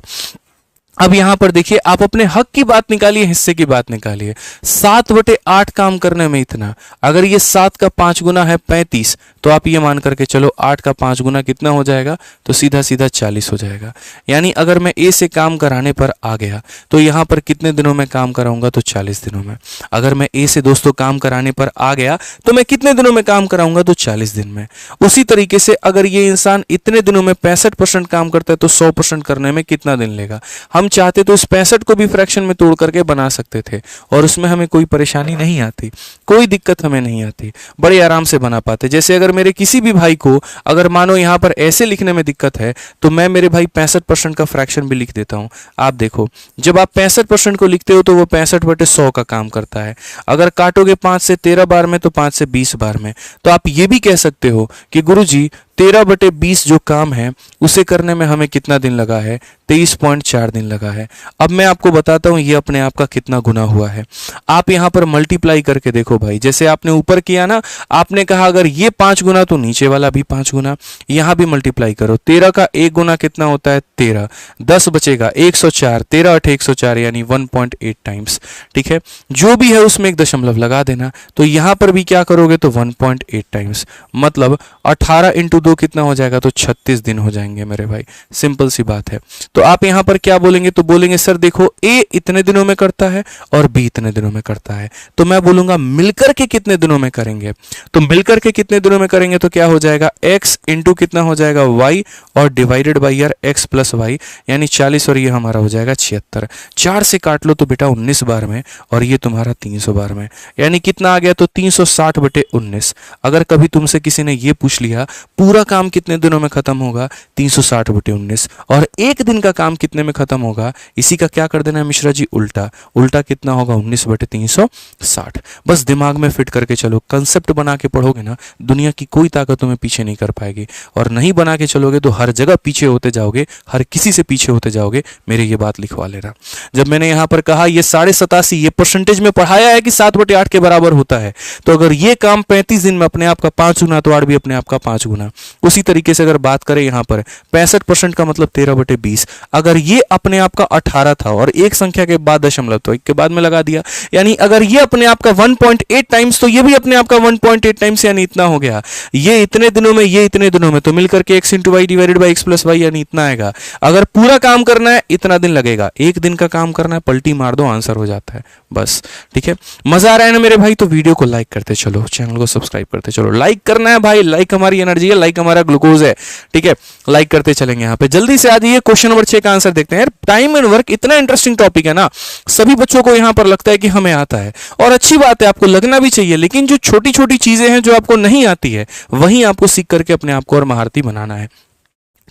अब यहां पर देखिए आप अपने हक की बात निकालिए, हिस्से की बात निकालिए। 7/8 काम करने में इतना, अगर ये 7 का 5 गुना है 35, तो आप ये मान करके चलो 8 का 5 गुना कितना हो जाएगा, तो सीधा सीधा 40 हो जाएगा। यानी अगर मैं ए से काम कराने पर आ गया तो यहां पर कितने दिनों में काम कराऊंगा, तो 40 दिनों में। अगर मैं ए से दोस्तों काम कराने पर आ गया तो मैं कितने दिनों में काम कराऊंगा, तो 40 दिन में। उसी तरीके से अगर ये इंसान इतने दिनों में 65% काम करता है तो 100% करने में कितना दिन लेगा। हम चाहते तो इस 65 को भी फ्रैक्शन में तोड़ करके बना सकते थे और उसमें हमें कोई परेशानी नहीं आती, कोई दिक्कत हमें नहीं आती, बड़े आराम से बना पाते। जैसे अगर मेरे किसी भी भाई को अगर मानो यहां पर ऐसे लिखने में दिक्कत है तो मैं मेरे भाई 65% का फ्रैक्शन भी लिख देता हूं। आप देखो जब आप 65% को लिखते हो तो वो 65/100 का काम करता है। अगर काटोगे 5 से 13 बार में तो 5 से 20 बार में, तो आप ये भी कह सकते हो कि गुरुजी 13/20 जो काम है उसे करने में हमें कितना दिन लगा है, 23.4 दिन लगा है। अब मैं आपको बताता हूं ये अपने आप का कितना गुना हुआ है। आप यहां पर मल्टीप्लाई करके देखो भाई, जैसे आपने ऊपर किया ना, आपने कहा अगर ये 5 गुना तो नीचे वाला भी 5 गुना, यहां भी मल्टीप्लाई करो। 13 का 1 गुना कितना होता है, 13, 10 बचेगा 104, 13 8 104 यानी 1.8 टाइम्स। ठीक है, जो भी है उसमें एक दशमलव लगा देना। तो यहां पर भी क्या करोगे, तो 1.8 टाइम्स, मतलब 18 × 2 कितना हो जाएगा, तो 36 दिन हो जाएंगे मेरे भाई। सिंपल सी बात है। तो आप यहां पर क्या बोलेंगे, तो बोलेंगे सर देखो ए इतने दिनों में करता है और बी इतने दिनों में करता है, तो मैं बोलूंगा मिलकर के कितने दिनों में करेंगे। तो मिलकर के कितने दिनों में करेंगे तो क्या हो जाएगा, x इंटू कितना हो जाएगा y और डिवाइडेड बाई यार x प्लस वाई, यानी 40 और ये हमारा हो जाएगा 76। 4 से काट लो तो बेटा 19 बार में और ये तुम्हारा 300 बार में, यानी कितना आ गया, तो 360/19। अगर कभी तुमसे किसी ने ये पूछ लिया पूरा काम कितने दिनों में खत्म होगा, 360/19, और 1 दिन का काम कितने में खत्म होगा, इसी का क्या कर देना है मिश्रा जी, उल्टा। उल्टा कितना होगा, 19/360। बस दिमाग में फिट करके चलो, कंसेप्ट बना के पढ़ोगे ना, दुनिया की कोई ताकत तुम्हें पीछे नहीं कर पाएगी। और नहीं बना के चलोगे तो हर जगह पीछे होते जाओगे, हर किसी से पीछे होते जाओगे। मेरे ये बात लिखवा लेना। जब मैंने यहां पर कहा ये 87.5 ये परसेंटेज में पढ़ाया है कि 7/8 के बराबर होता है, तो अगर ये काम 35 दिन में अपने आप का 5 गुना, तो 8 भी अपने आप का 5 गुना। उसी तरीके से अगर बात करें यहां पर 65% का मतलब 13/20, अगर ये अपने आप का 18 था और एक संख्या के बाद दशमलव तो एक के बाद में लगा दिया, यानी अगर ये अपने आप का 1.8 टाइम्स तो ये भी अपने आप का 1.8 टाइम्स, यानी इतना हो गया। ये इतने दिनों में, ये इतने दिनों में, तो मिलकर के x × y divided by x plus y, यानी इतना आएगा। अगर पूरा काम करना है इतना दिन लगेगा, 1 दिन का काम करना है पलटी मार दो, आंसर हो जाता है बस। ठीक है, मजा आ रहा है ना मेरे भाई, तो वीडियो को लाइक करते चलो, चैनल को सब्सक्राइब करते चलो। लाइक करना है भाई, लाइक हमारी एनर्जी है, लाइक हमारा ग्लूकोज है। ठीक है, लाइक करते चलेंगे। यहाँ पे जल्दी से आ जाइए, क्वेश्चन नंबर 6 का आंसर देखते हैं। टाइम एंड वर्क इतना इंटरेस्टिंग टॉपिक है ना, सभी बच्चों को यहाँ पर लगता है कि हमें आता है, और अच्छी बात है, आपको लगना भी चाहिए। लेकिन जो छोटी छोटी चीजें हैं जो आपको नहीं आती है, वही आपको सीख करके अपने आप को और महारती बनाना है।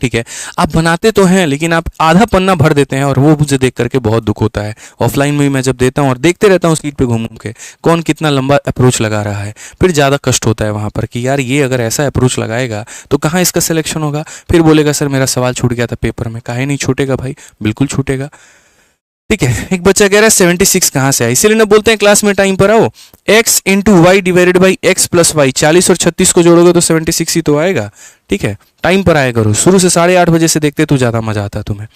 ठीक है, आप बनाते तो हैं लेकिन आप आधा पन्ना भर देते हैं और वो मुझे देख करके बहुत दुख होता है। ऑफलाइन में भी मैं जब देता हूँ और देखते रहता हूँ सीट पे घूम घूम के कौन कितना लंबा अप्रोच लगा रहा है, फिर ज़्यादा कष्ट होता है वहाँ पर कि यार ये अगर ऐसा अप्रोच लगाएगा तो कहाँ इसका सिलेक्शन होगा। फिर बोलेगा सर मेरा सवाल छूट गया था पेपर में। काहे नहीं छूटेगा भाई, बिल्कुल छूटेगा। ठीक है, एक बच्चा कह रहा है 76 कहाँ से आया, इसीलिए ना बोलते हैं क्लास में टाइम पर आओ। x into y divided by x plus y, 40 और 36 को जोड़ोगे तो 76 ही तो आएगा। ठीक है, टाइम पर आया करो, शुरू से 8:30 बजे से देखते तो ज्यादा मजा आता तुम्हें।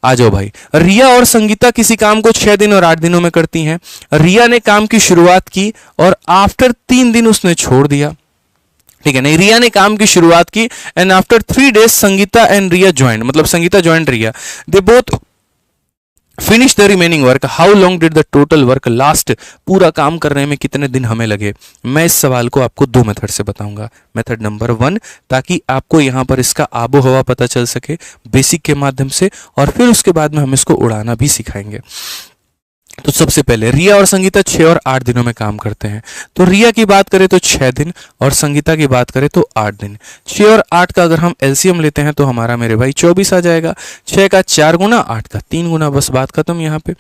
आ जाओ भाई। रिया और संगीता किसी काम को 6 दिन और 8 दिनों में करती हैं। रिया ने काम की शुरुआत की और आफ्टर 3 दिन उसने छोड़ दिया। ठीक है, नहीं, रिया ने काम की शुरुआत की and after 3 days Sangeeta and Riya joined, मतलब Sangeeta joined Riya, they both finish the remaining work. How long did the total work last, पूरा काम करने में कितने दिन हमें लगे। मैं इस सवाल को आपको 2 मेथड से बताऊंगा। मेथड नंबर 1, ताकि आपको यहां पर इसका आबो हवा पता चल सके बेसिक के माध्यम से, और फिर उसके बाद में हम इसको उड़ाना भी सिखाएंगे। तो सबसे पहले रिया और संगीता 6 और 8 दिनों में काम करते हैं। तो रिया की बात करें तो 6 दिन और संगीता की बात करें तो 8 दिन। 6 और 8 का अगर हम एलसीएम लेते हैं तो हमारा मेरे भाई 24 आ जाएगा। 6 का 4 गुना, 8 का 3 गुना, बस बात खत्म यहाँ पे।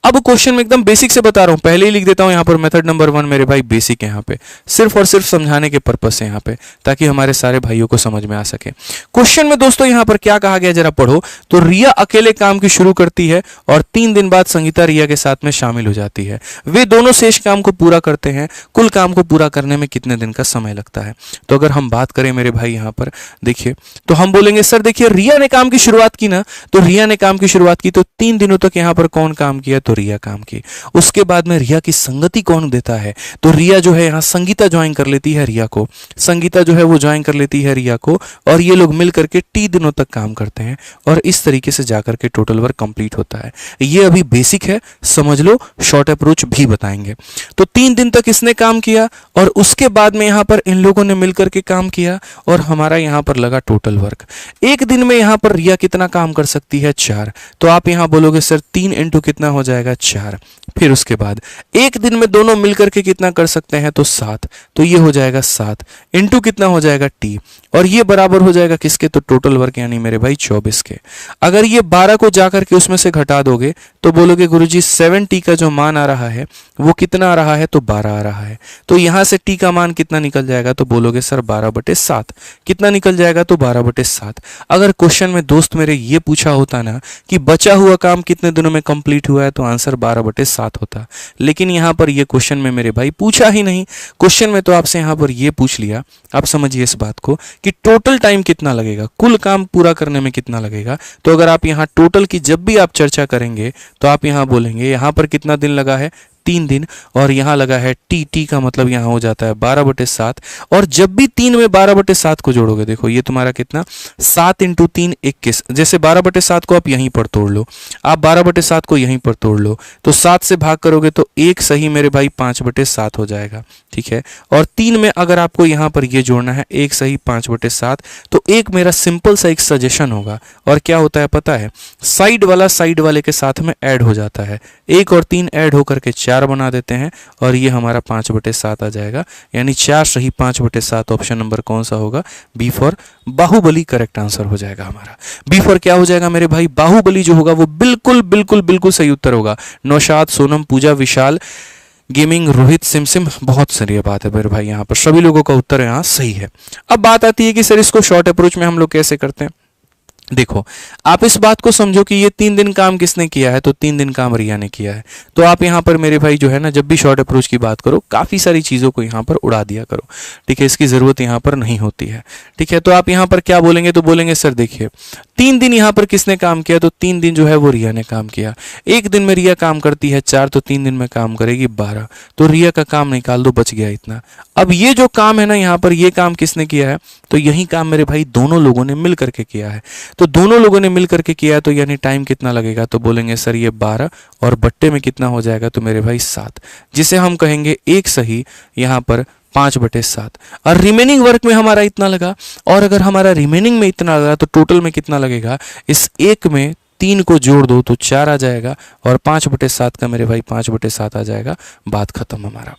अब क्वेश्चन में एकदम बेसिक से बता रहा हूँ, पहले ही लिख देता हूँ यहाँ पर मेथड नंबर 1 मेरे भाई बेसिक है यहाँ पे, सिर्फ और सिर्फ समझाने के पर्पज से यहाँ पे, ताकि हमारे सारे भाइयों को समझ में आ सके। क्वेश्चन में दोस्तों यहाँ पर क्या कहा गया जरा पढ़ो। तो रिया अकेले काम की शुरू करती है और 3 दिन बाद संगीता रिया के साथ में शामिल हो जाती है। वे दोनों शेष काम को पूरा करते हैं। कुल काम को पूरा करने में कितने दिन का समय लगता है। तो अगर हम बात करें मेरे भाई यहाँ पर देखिए, तो हम बोलेंगे सर देखिए रिया ने काम की शुरुआत की ना, तो रिया ने काम की शुरुआत की तो 3 दिनों तक यहाँ पर कौन काम किया, तो रिया काम की। उसके बाद में रिया की संगति कौन देता है, तो रिया जो है यहाँ संगीता ज्वाइन कर लेती है रिया को, संगीता जो है वो ज्वाइन कर लेती है रिया को, और ये लोग मिलकर के 3 दिनों तक काम करते हैं और इस तरीके से जाकर के टोटल वर्क कंप्लीट होता है। ये अभी बेसिक है, समझ लो, शॉर्ट अप्रोच भी बताएंगे। तो 3 दिन तक इसने काम किया और उसके बाद में यहां पर इन लोगों ने मिलकर के काम किया और हमारा यहां पर लगा टोटल वर्क। एक दिन में यहां पर रिया कितना काम कर सकती है, 4। तो आप यहां बोलोगे सर 3 इंटू कितना हो जाएगा, 4। फिर उसके बाद एक दिन में दोनों मिलकर के कितना कर सकते हैं, तो 7। तो ये हो जाएगा 7 इंटू कितना हो जाएगा, टी, और ये बराबर हो जाएगा किसके, तो टोटल वर्क यानी मेरे भाई 24 के। अगर ये 12 को जाकर के उसमें से घटा दोगे तो बोलोगे गुरुजी 7t का जो मान आ रहा है वो कितना आ रहा है, तो 12 आ रहा है। तो यहां से t का मान कितना निकल जाएगा, तो बोलोगे सर 12/7। कितना निकल जाएगा, तो 12/7। अगर क्वेश्चन में दोस्त मेरे ये पूछा होता ना कि बचा हुआ काम कितने दिनों में कंप्लीट हुआ है, तो आंसर 12/7 होता। लेकिन यहां पर ये क्वेश्चन में मेरे भाई पूछा ही नहीं। क्वेश्चन में तो आपसे यहां पर ये पूछ लिया, आप समझिए इस बात को, कि टोटल टाइम कितना लगेगा, कुल काम पूरा करने में कितना लगेगा। तो अगर आप यहां टोटल की जब भी आप चर्चा करेंगे तो आप यहां बोलेंगे यहां पर कितना दिन लगा है, 3 दिन, और यहां लगा है टी का मतलब यहां हो जाता है 12/7। और जब भी 3 में 12/7 को जोड़ोगे, देखो ये तुम्हारा कितना, 7 इंटू 3 21। जैसे 12/7 को आप यहीं पर तोड़ लो, आप 12/7 को यहीं पर तोड़ लो, तो 7 से भाग करोगे तो 1 सही मेरे भाई 5/7 हो जाएगा। ठीक है, और 3 में अगर आपको यहां पर ये जोड़ना है 1 सही 5/7, तो एक मेरा सिंपल सा एक सजेशन होगा, और क्या होता है पता है, साइड वाला साइड वाले के साथ में ऐड हो जाता है। 1 और 3 ऐड होकर के 4 बना देते हैं और ये हमारा 5/7 आ जाएगा, यानी 4 सही 5/7। ऑप्शन नंबर कौन सा होगा, B for Baahubali correct answer हो जाएगा हमारा। बी फॉर क्या हो जाएगा मेरे भाई, बाहुबली जो होगा वो बिल्कुल बिल्कुल बिल्कुल सही उत्तर होगा। नौशाद, सोनम, पूजा, विशाल, गेमिंग, रोहित, सिमसिम, बहुत सही बात है मेरे भाई, यहाँ पर सभी लोगों का उत्तर यहाँ सही है। अब बात आती है कि सर इसको शॉर्ट अप्रोच में हम लोग कैसे करते हैं। देखो, आप इस बात को समझो कि ये 3 दिन काम किसने किया है, तो 3 दिन काम रिया ने किया है। तो आप यहाँ पर मेरे भाई जो है ना, जब भी शॉर्ट अप्रोच की बात करो, काफ़ी सारी चीज़ों को यहाँ पर उड़ा दिया करो। ठीक है, इसकी ज़रूरत यहाँ पर नहीं होती है। ठीक है, तो आप यहाँ पर क्या बोलेंगे, तो बोलेंगे सर देखिए 3 दिन यहाँ पर किसने काम किया, तो 3 दिन जो है वो रिया ने काम किया। एक दिन में रिया काम करती है 4, तो 3 दिन में काम करेगी 12। तो रिया का काम निकाल दो, बच गया इतना। अब ये जो काम है ना यहाँ पर, ये काम किसने किया है, तो यही काम मेरे भाई दोनों लोगों ने मिल करके किया है। तो दोनों लोगों ने मिल करके किया है, तो यानी टाइम कितना लगेगा, तो बोलेंगे सर ये 12 और बट्टे में कितना हो जाएगा, तो मेरे भाई 7, जिसे हम कहेंगे एक सही यहाँ पर 5/7। और रिमेनिंग वर्क में हमारा इतना लगा, और अगर हमारा रिमेनिंग में इतना लगा तो टोटल में कितना लगेगा, इस एक में 3 को जोड़ दो तो 4 आ जाएगा, और 5/7 का मेरे भाई 5/7 आ जाएगा। बात खत्म हमारा।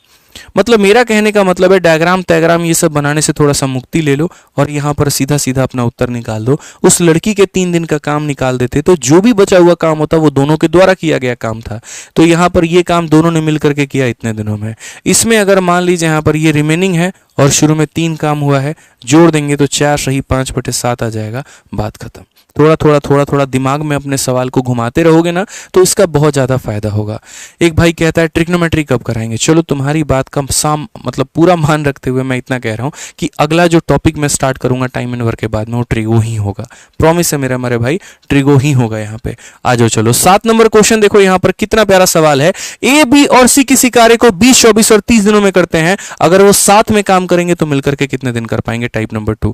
मतलब मेरा कहने का मतलब है डायग्राम तैग्राम ये सब बनाने से थोड़ा सा मुक्ति ले लो और यहाँ पर सीधा सीधा अपना उत्तर निकाल दो। उस लड़की के 3 दिन का काम निकाल देते तो जो भी बचा हुआ काम होता वो दोनों के द्वारा किया गया काम था। तो यहाँ पर ये काम दोनों ने मिल करके किया इतने दिनों में। इसमें अगर मान लीजिए यहाँ पर ये रिमेनिंग है और शुरू में 3 काम हुआ है, जोड़ देंगे तो 4 सही 5/7 आ जाएगा, बात खत्म। थोड़ा थोड़ा दिमाग में अपने सवाल को घुमाते रहोगे ना तो इसका बहुत ज़्यादा फायदा होगा। एक भाई कहता है ट्रिग्नोमेट्री कब कराएंगे। चलो तुम्हारी बात का मतलब पूरा मान रखते हुए मैं इतना कह रहा हूँ कि अगला जो टॉपिक मैं स्टार्ट करूंगा टाइम एंड वर्क के बाद में वो ट्रिगो ही होगा। प्रॉमिस है मेरा मेरे भाई, ट्रिगो ही होगा यहाँ पे। आ जाओ चलो 7 नंबर क्वेश्चन देखो यहाँ पर कितना प्यारा सवाल है। ए बी और सी किसी कार्य को 20, 24 और 30 दिनों में करते हैं। अगर वो साथ में काम करेंगे तो मिलकर के कितने दिन कर पाएंगे। टाइप नंबर 2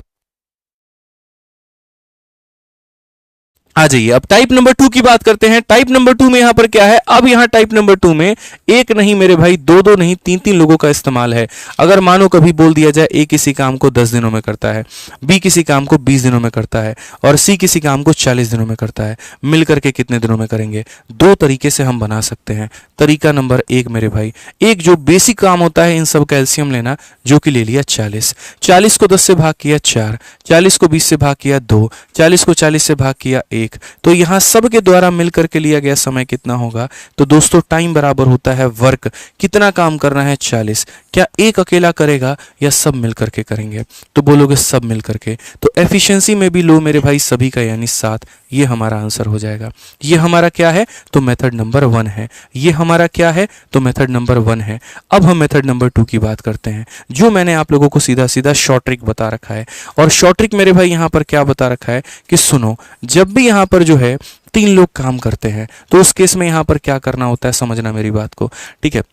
आ जाइए। अब टाइप नंबर 2 की बात करते हैं। टाइप नंबर 2 में यहां पर क्या है। अब यहां टाइप नंबर 2 में एक नहीं मेरे भाई, दो नहीं, 3 लोगों का इस्तेमाल है। अगर मानो कभी बोल दिया जाए ए किसी काम को 10 दिनों में करता है, बी किसी काम को 20 दिनों में करता है और सी किसी काम को 40 दिनों में करता है, मिलकर के कितने दिनों में करेंगे। 2 तरीके से हम बना सकते हैं। तरीका नंबर 1 मेरे भाई, एक जो बेसिक काम होता है इन सब का एलसीएम लेना, जो कि ले लिया 40। 40 को 10 से भाग किया 4, 40 को 20 से भाग किया 2, 40 को 40 से भाग किया 1। तो यहां सब के द्वारा मिलकर के लिया गया समय कितना होगा। तो दोस्तों टाइम बराबर होता है वर्क। कितना काम करना है 40। क्या एक अकेला करेगा या सब मिलकर के करेंगे। तो बोलोगे सब मिलकर के, तो एफिशिएंसी में भी लो मेरे भाई सभी का, यानी 7। ये हमारा आंसर हो जाएगा। ये हमारा क्या है तो मेथड नंबर 1 है। ये हमारा क्या है तो मेथड नंबर 1 है। अब हम मेथड नंबर 2 की बात करते हैं, जो मैंने आप लोगों को सीधा सीधा शॉर्ट ट्रिक बता रखा है। और शॉर्ट ट्रिक मेरे भाई यहां पर क्या बता रखा है कि सुनो, जब भी यहां पर जो है 3 लोग काम करते हैं तो उस केस में यहां पर क्या करना होता है, समझना मेरी बात को, ठीक है।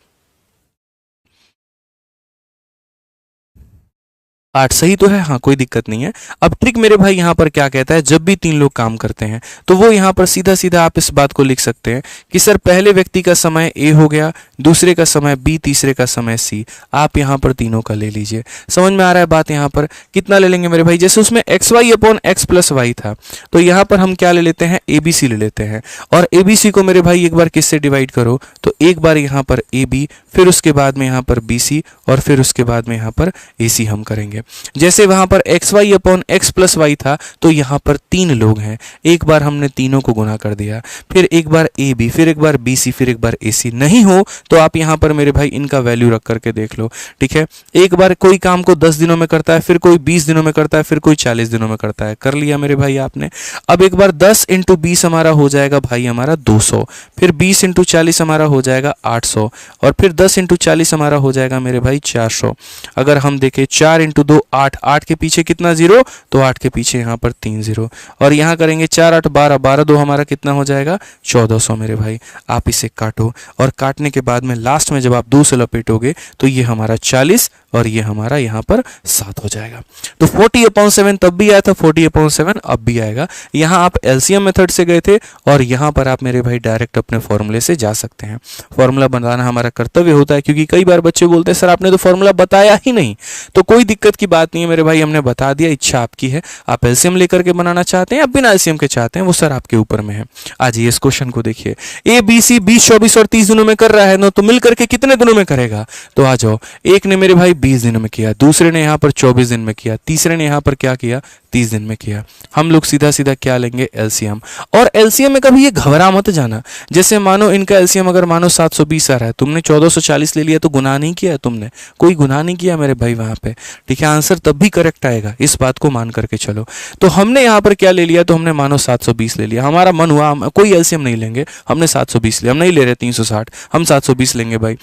8 सही तो है, हाँ कोई दिक्कत नहीं है। अब ट्रिक मेरे भाई यहाँ पर क्या कहता है, जब भी 3 लोग काम करते हैं तो वो यहाँ पर सीधा सीधा आप इस बात को लिख सकते हैं कि सर पहले व्यक्ति का समय ए हो गया, दूसरे का समय बी, तीसरे का समय सी। आप यहाँ पर तीनों का ले लीजिए। समझ में आ रहा है बात। यहाँ पर कितना ले लेंगे मेरे भाई, जैसे उसमें x y upon x plus y था, तो यहाँ पर हम क्या ले लेते हैं, ए बी सी ले लेते हैं। और ए बी सी को मेरे भाई एक बार किससे डिवाइड करो, तो एक बार यहाँ पर ए बी, फिर उसके बाद में यहाँ पर बी सी, और फिर उसके बाद में यहाँ पर ए सी हम करेंगे। जैसे वहां पर x y upon x plus y था, तो यहां पर 3 लोग हैं, एक बार हमने तीनों को गुना कर दिया, फिर एक बार ए बी, फिर एक बार बी सी, फिर एक बार ए सी। नहीं हो तो आप यहां पर मेरे भाई इनका वैल्यू रख करके देख लो, ठीक है। एक बार कोई काम को 10 दिनों में करता है, फिर कोई 20 दिनों में करता है, फिर कोई 40 दिनों में करता है। कर लिया मेरे भाई आपने। अब एक बार 10 × 20 हमारा हो जाएगा भाई हमारा 200, फिर 20 × 40 हमारा हो जाएगा 800, और फिर 10 × 40 हमारा हो जाएगा मेरे भाई 400। अगर हम देखें 4 × 2 8, 8 के पीछे कितना 0, तो 8 के पीछे यहाँ पर 3 0, और यहाँ करेंगे 4 8 12, 12 2 हमारा कितना हो जाएगा 1400 मेरे भाई। आप इसे काटो, और काटने के बाद में लास्ट में जब आप 2 से लपेटोगे तो ये हमारा 40 और ये हमारा यहाँ पर 7 हो जाएगा। तो 40/7 तब भी आया था, 40/7 अब भी आएगा। यहाँ आप एलसीएम मेथड से गए थे और यहाँ पर आप मेरे भाई डायरेक्ट अपने फॉर्मूले से जा सकते हैं। फॉर्मूला बनाना हमारा कर्तव्य होता है, क्योंकि कई बार बच्चे बोलते हैं सर आपने तो फॉर्मूला बताया ही नहीं। तो कोई दिक्कत की बात नहीं है मेरे भाई, हमने बता दिया। इच्छा आपकी है, आप एलसीएम लेकर के बनाना चाहते हैं या बिना एलसीएम के चाहते हैं, वो सर आपके ऊपर में है। आज इस क्वेश्चन को देखिए, ए बी सी 20 24 और 30 दिनों में कर रहा है ना, तो मिलकर के कितने दिनों में करेगा। तो आ जाओ, एक ने मेरे भाई 20 दिनों में किया, दूसरे ने यहाँ पर 24 दिन में किया, तीसरे ने यहाँ पर क्या किया 30 दिन में किया। हम लोग सीधा सीधा क्या लेंगे एलसीएम। और एलसीएम में कभी ये घबरा मत जाना। जैसे मानो इनका एलसीएम अगर मानो 720 आ रहा है, तुमने 1440 ले लिया तो गुनाह नहीं किया, तुमने कोई गुनाह नहीं किया मेरे भाई वहां पे, ठीक है। आंसर तब भी करेक्ट आएगा, इस बात को मान करके चलो। तो हमने यहाँ पर क्या ले लिया, तो हमने मानो 720 ले लिया। हमारा मन हुआ हम कोई एलसीएम नहीं लेंगे, हमने 720 लिया, हम नहीं ले रहे 360, हम 720 लेंगे भाई,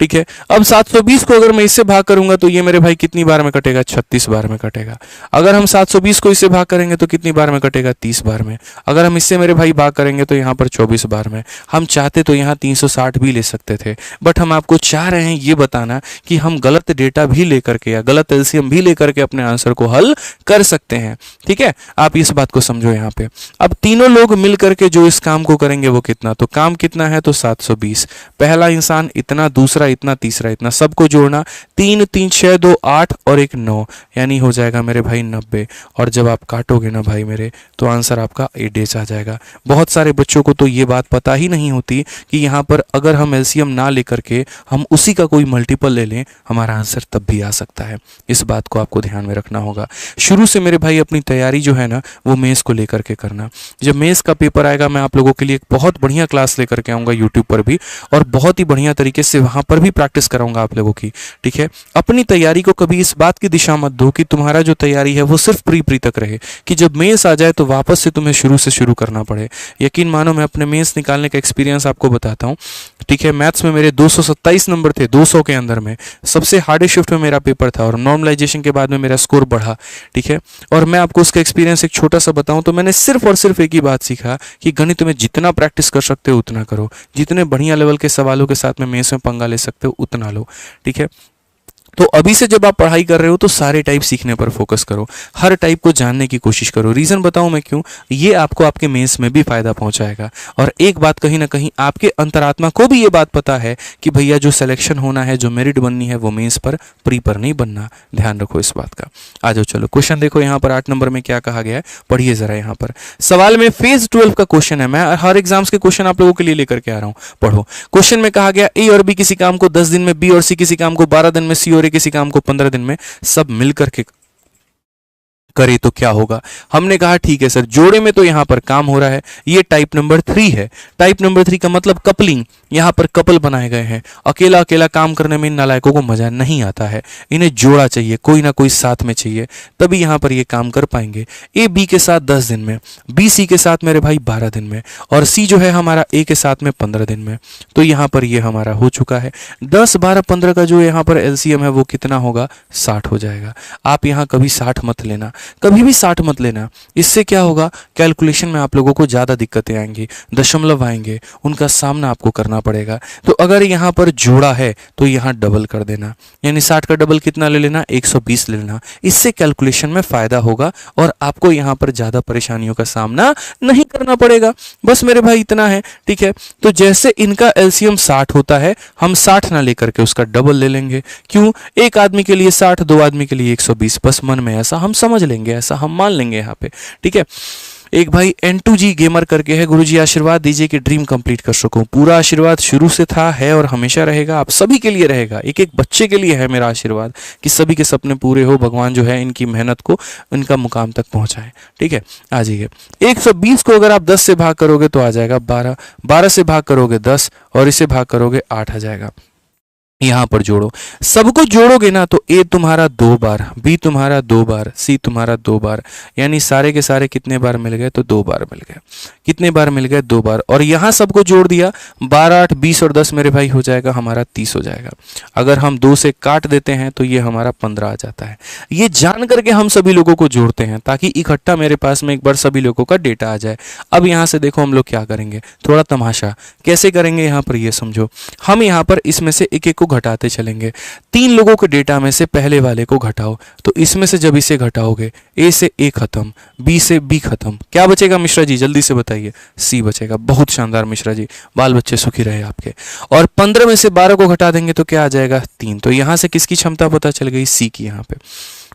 ठीक है। अब 720 को अगर मैं इससे भाग करूंगा तो ये मेरे भाई कितनी बार में कटेगा, 36 बार में कटेगा। अगर हम 720 को इससे भाग करेंगे तो कितनी बार में कटेगा, 30 बार में। अगर हम इससे मेरे भाई भाग करेंगे तो यहाँ पर 24 बार में। हम चाहते तो यहाँ 360 भी ले सकते थे, बट हम आपको चाह रहे हैं ये बताना कि हम गलत डेटा भी लेकर के या गलत एलसीएम भी लेकर के अपने आंसर को हल कर सकते हैं, ठीक है। आप इस बात को समझो यहाँ पे। अब तीनों लोग मिल करके जो इस काम को करेंगे वो कितना, तो काम कितना है तो 720। पहला इंसान इतना, दूसरा इतना, तीसरा इतना, सबको जोड़ना, 3 3 6 2 8 और 1 9, यानी हो जाएगा मेरे भाई 90। और जब आप काटोगे ना भाई मेरे, तो आंसर आपका 8 डेज आ जाएगा। बहुत सारे बच्चों को तो ये बात पता ही नहीं होती कि यहाँ पर अगर हम एलसीएम ना लेकर के हम उसी का कोई मल्टीपल ले लें, हमारा आंसर तब भी आ सकता है। इस बात को आपको ध्यान में रखना होगा। शुरू से मेरे भाई अपनी तैयारी जो है ना वो मेंस को लेकर के करना। जब मेंस का पेपर आएगा मैं आप लोगों के लिए एक बहुत बढ़िया क्लास लेकर के आऊँगा यूट्यूब पर भी, और बहुत ही बढ़िया तरीके से वहाँ पर भी प्रैक्टिस कराऊंगा आप लोगों की। ठीक है, अपनी तैयारी को कभी इस बात की दिशा मत दो कि तुम्हारा जो तैयारी है वो सिर्फ प्री तक रहे, कि जब मेंस आ जाए तो वापस से तुम्हें शुरू से शुरू करना पड़े। यकीन मानो, मैं अपने मेंस निकालने का एक्सपीरियंस आपको बताता हूँ। ठीक है, मैथ्स में मेरे 227 नंबर थे 200 के अंदर में, सबसे हार्डेस्ट शिफ्ट में मेरा पेपर था, और नॉर्मलाइजेशन के बाद में मेरा स्कोर बढ़ा। ठीक है, और मैं आपको उसका एक्सपीरियंस एक छोटा सा बताऊं तो मैंने सिर्फ और सिर्फ एक ही बात सीखा कि गणित में जितना प्रैक्टिस कर सकते हो उतना करो, जितने बढ़िया लेवल के सवालों के साथ में मेंस में पंगा ले सकते हो उतना लो। ठीक है, तो अभी से जब आप पढ़ाई कर रहे हो तो सारे टाइप सीखने पर फोकस करो, हर टाइप को जानने की कोशिश करो। रीज़न बताऊं मैं क्यों, ये आपको आपके मेंस में भी फायदा पहुंचाएगा। और एक बात कहीं ना कहीं आपके अंतरात्मा को भी ये बात पता है कि भैया जो सिलेक्शन होना है, जो मेरिट बननी है, वो मेंस पर प्री पर नहीं बनना। ध्यान रखो इस बात का। आ जाओ, चलो क्वेश्चन देखो यहाँ पर 8 नंबर में क्या कहा गया है, पढ़िए जरा। यहाँ पर सवाल में फेज 12 का क्वेश्चन है, मैं हर एग्जाम्स के क्वेश्चन आप लोगों के लिए लेकर के आ रहा हूँ, पढ़ो। क्वेश्चन में कहा गया ए और बी किसी काम को 10 दिन में, बी और सी किसी काम को 12 दिन में, सी और ए किसी काम को 15 दिन में, सब मिलकर के करे तो क्या होगा। हमने कहा ठीक है सर, जोड़े में तो यहां पर काम हो रहा है, ये टाइप नंबर 3 है। टाइप नंबर 3 का मतलब कपलिंग, यहां पर कपल बनाए गए हैं। अकेला अकेला काम करने में इन नालायकों को मजा नहीं आता है, इन्हें जोड़ा चाहिए, कोई ना कोई साथ में चाहिए, तभी यहां पर ये काम कर पाएंगे। ए बी के साथ 10 दिन में, बी सी के साथ मेरे भाई 12 दिन में, और सी जो है हमारा ए के साथ में 15 दिन में। तो यहां पर ये हमारा हो चुका है। 10 12 15 का जो यहां पर एलसीएम है वो कितना होगा, 60 हो जाएगा। आप यहां कभी 60 मत लेना, कभी भी 60 मत लेना। इससे क्या होगा, कैलकुलेशन में आप लोगों को ज्यादा दिक्कतें आएंगी, दशमलव आएंगे, उनका सामना आपको करना पड़ेगा। तो अगर यहां पर जोड़ा है तो यहां डबल कर देना, यानी 60 का डबल कितना ले लेना, 120 ले लेना। इससे कैलकुलेशन में फायदा होगा और आपको यहां पर ज्यादा परेशानियों का सामना नहीं करना पड़ेगा। बस मेरे भाई इतना है। ठीक है, तो जैसे इनका एलसीएम 60 होता है, हम 60 ना लेकर के उसका डबल ले लेंगे। क्यों, एक आदमी के लिए 60, दो आदमी के लिए 120, बस मन में ऐसा हम समझ लेंगे, ऐसा हम मान लेंगे यहाँ पे। ठीक है, एक भाई N2G गेमर करके है, गुरुजी आशीर्वाद दीजिए कि ड्रीम कंप्लीट कर सकूं। पूरा आशीर्वाद शुरू से था, है और हमेशा रहेगा, आप सभी के लिए रहेगा। एक एक बच्चे के लिए है मेरा आशीर्वाद कि सभी के सपने पूरे हो, भगवान जो है इनकी मेहनत को इनका मुकाम तक पहुंचाए। ठीक है, आ जाइए। 120 को अगर आप 10 से भाग करोगे तो आ जाएगा 12, 12 से भाग करोगे 10, और इसे भाग करोगे 8 आ जाएगा। यहां पर जोड़ो, सबको जोड़ोगे ना तो ए तुम्हारा 2 बार, बी तुम्हारा 2 बार, सी तुम्हारा 2 बार, यानी सारे के सारे कितने बार मिल गए, तो 2 बार मिल गए। कितने बार मिल गए, 2 बार। और यहां सबको जोड़ दिया, 12 8 20 और 10 मेरे भाई हो जाएगा हमारा 30 हो जाएगा। अगर हम 2 से काट देते हैं तो ये हमारा 15 आ जाता है। ये जान करके हम सभी लोगों को जोड़ते हैं ताकि इकट्ठा मेरे पास में एक बार सभी लोगों का डेटा आ जाए। अब यहां से देखो हम लोग क्या करेंगे, थोड़ा तमाशा कैसे करेंगे यहां पर ये समझो। हम यहां पर इसमें से एक एक को घटाते चलेंगे। 3 लोगों के डेटा में से पहले वाले को घटाओ, तो इसमें से जब इसे घटाओगे, ए से ए खत्म, बी से बी खत्म, क्या बचेगा मिश्रा जी, जल्दी से बताइए, सी बचेगा। बहुत शानदार मिश्रा जी, बाल बच्चे सुखी रहे आपके। और 15 में से 12 को घटा देंगे तो क्या आ जाएगा, 3। तो यहां से किसकी क्षमता पता चल गई, सी की यहां पे।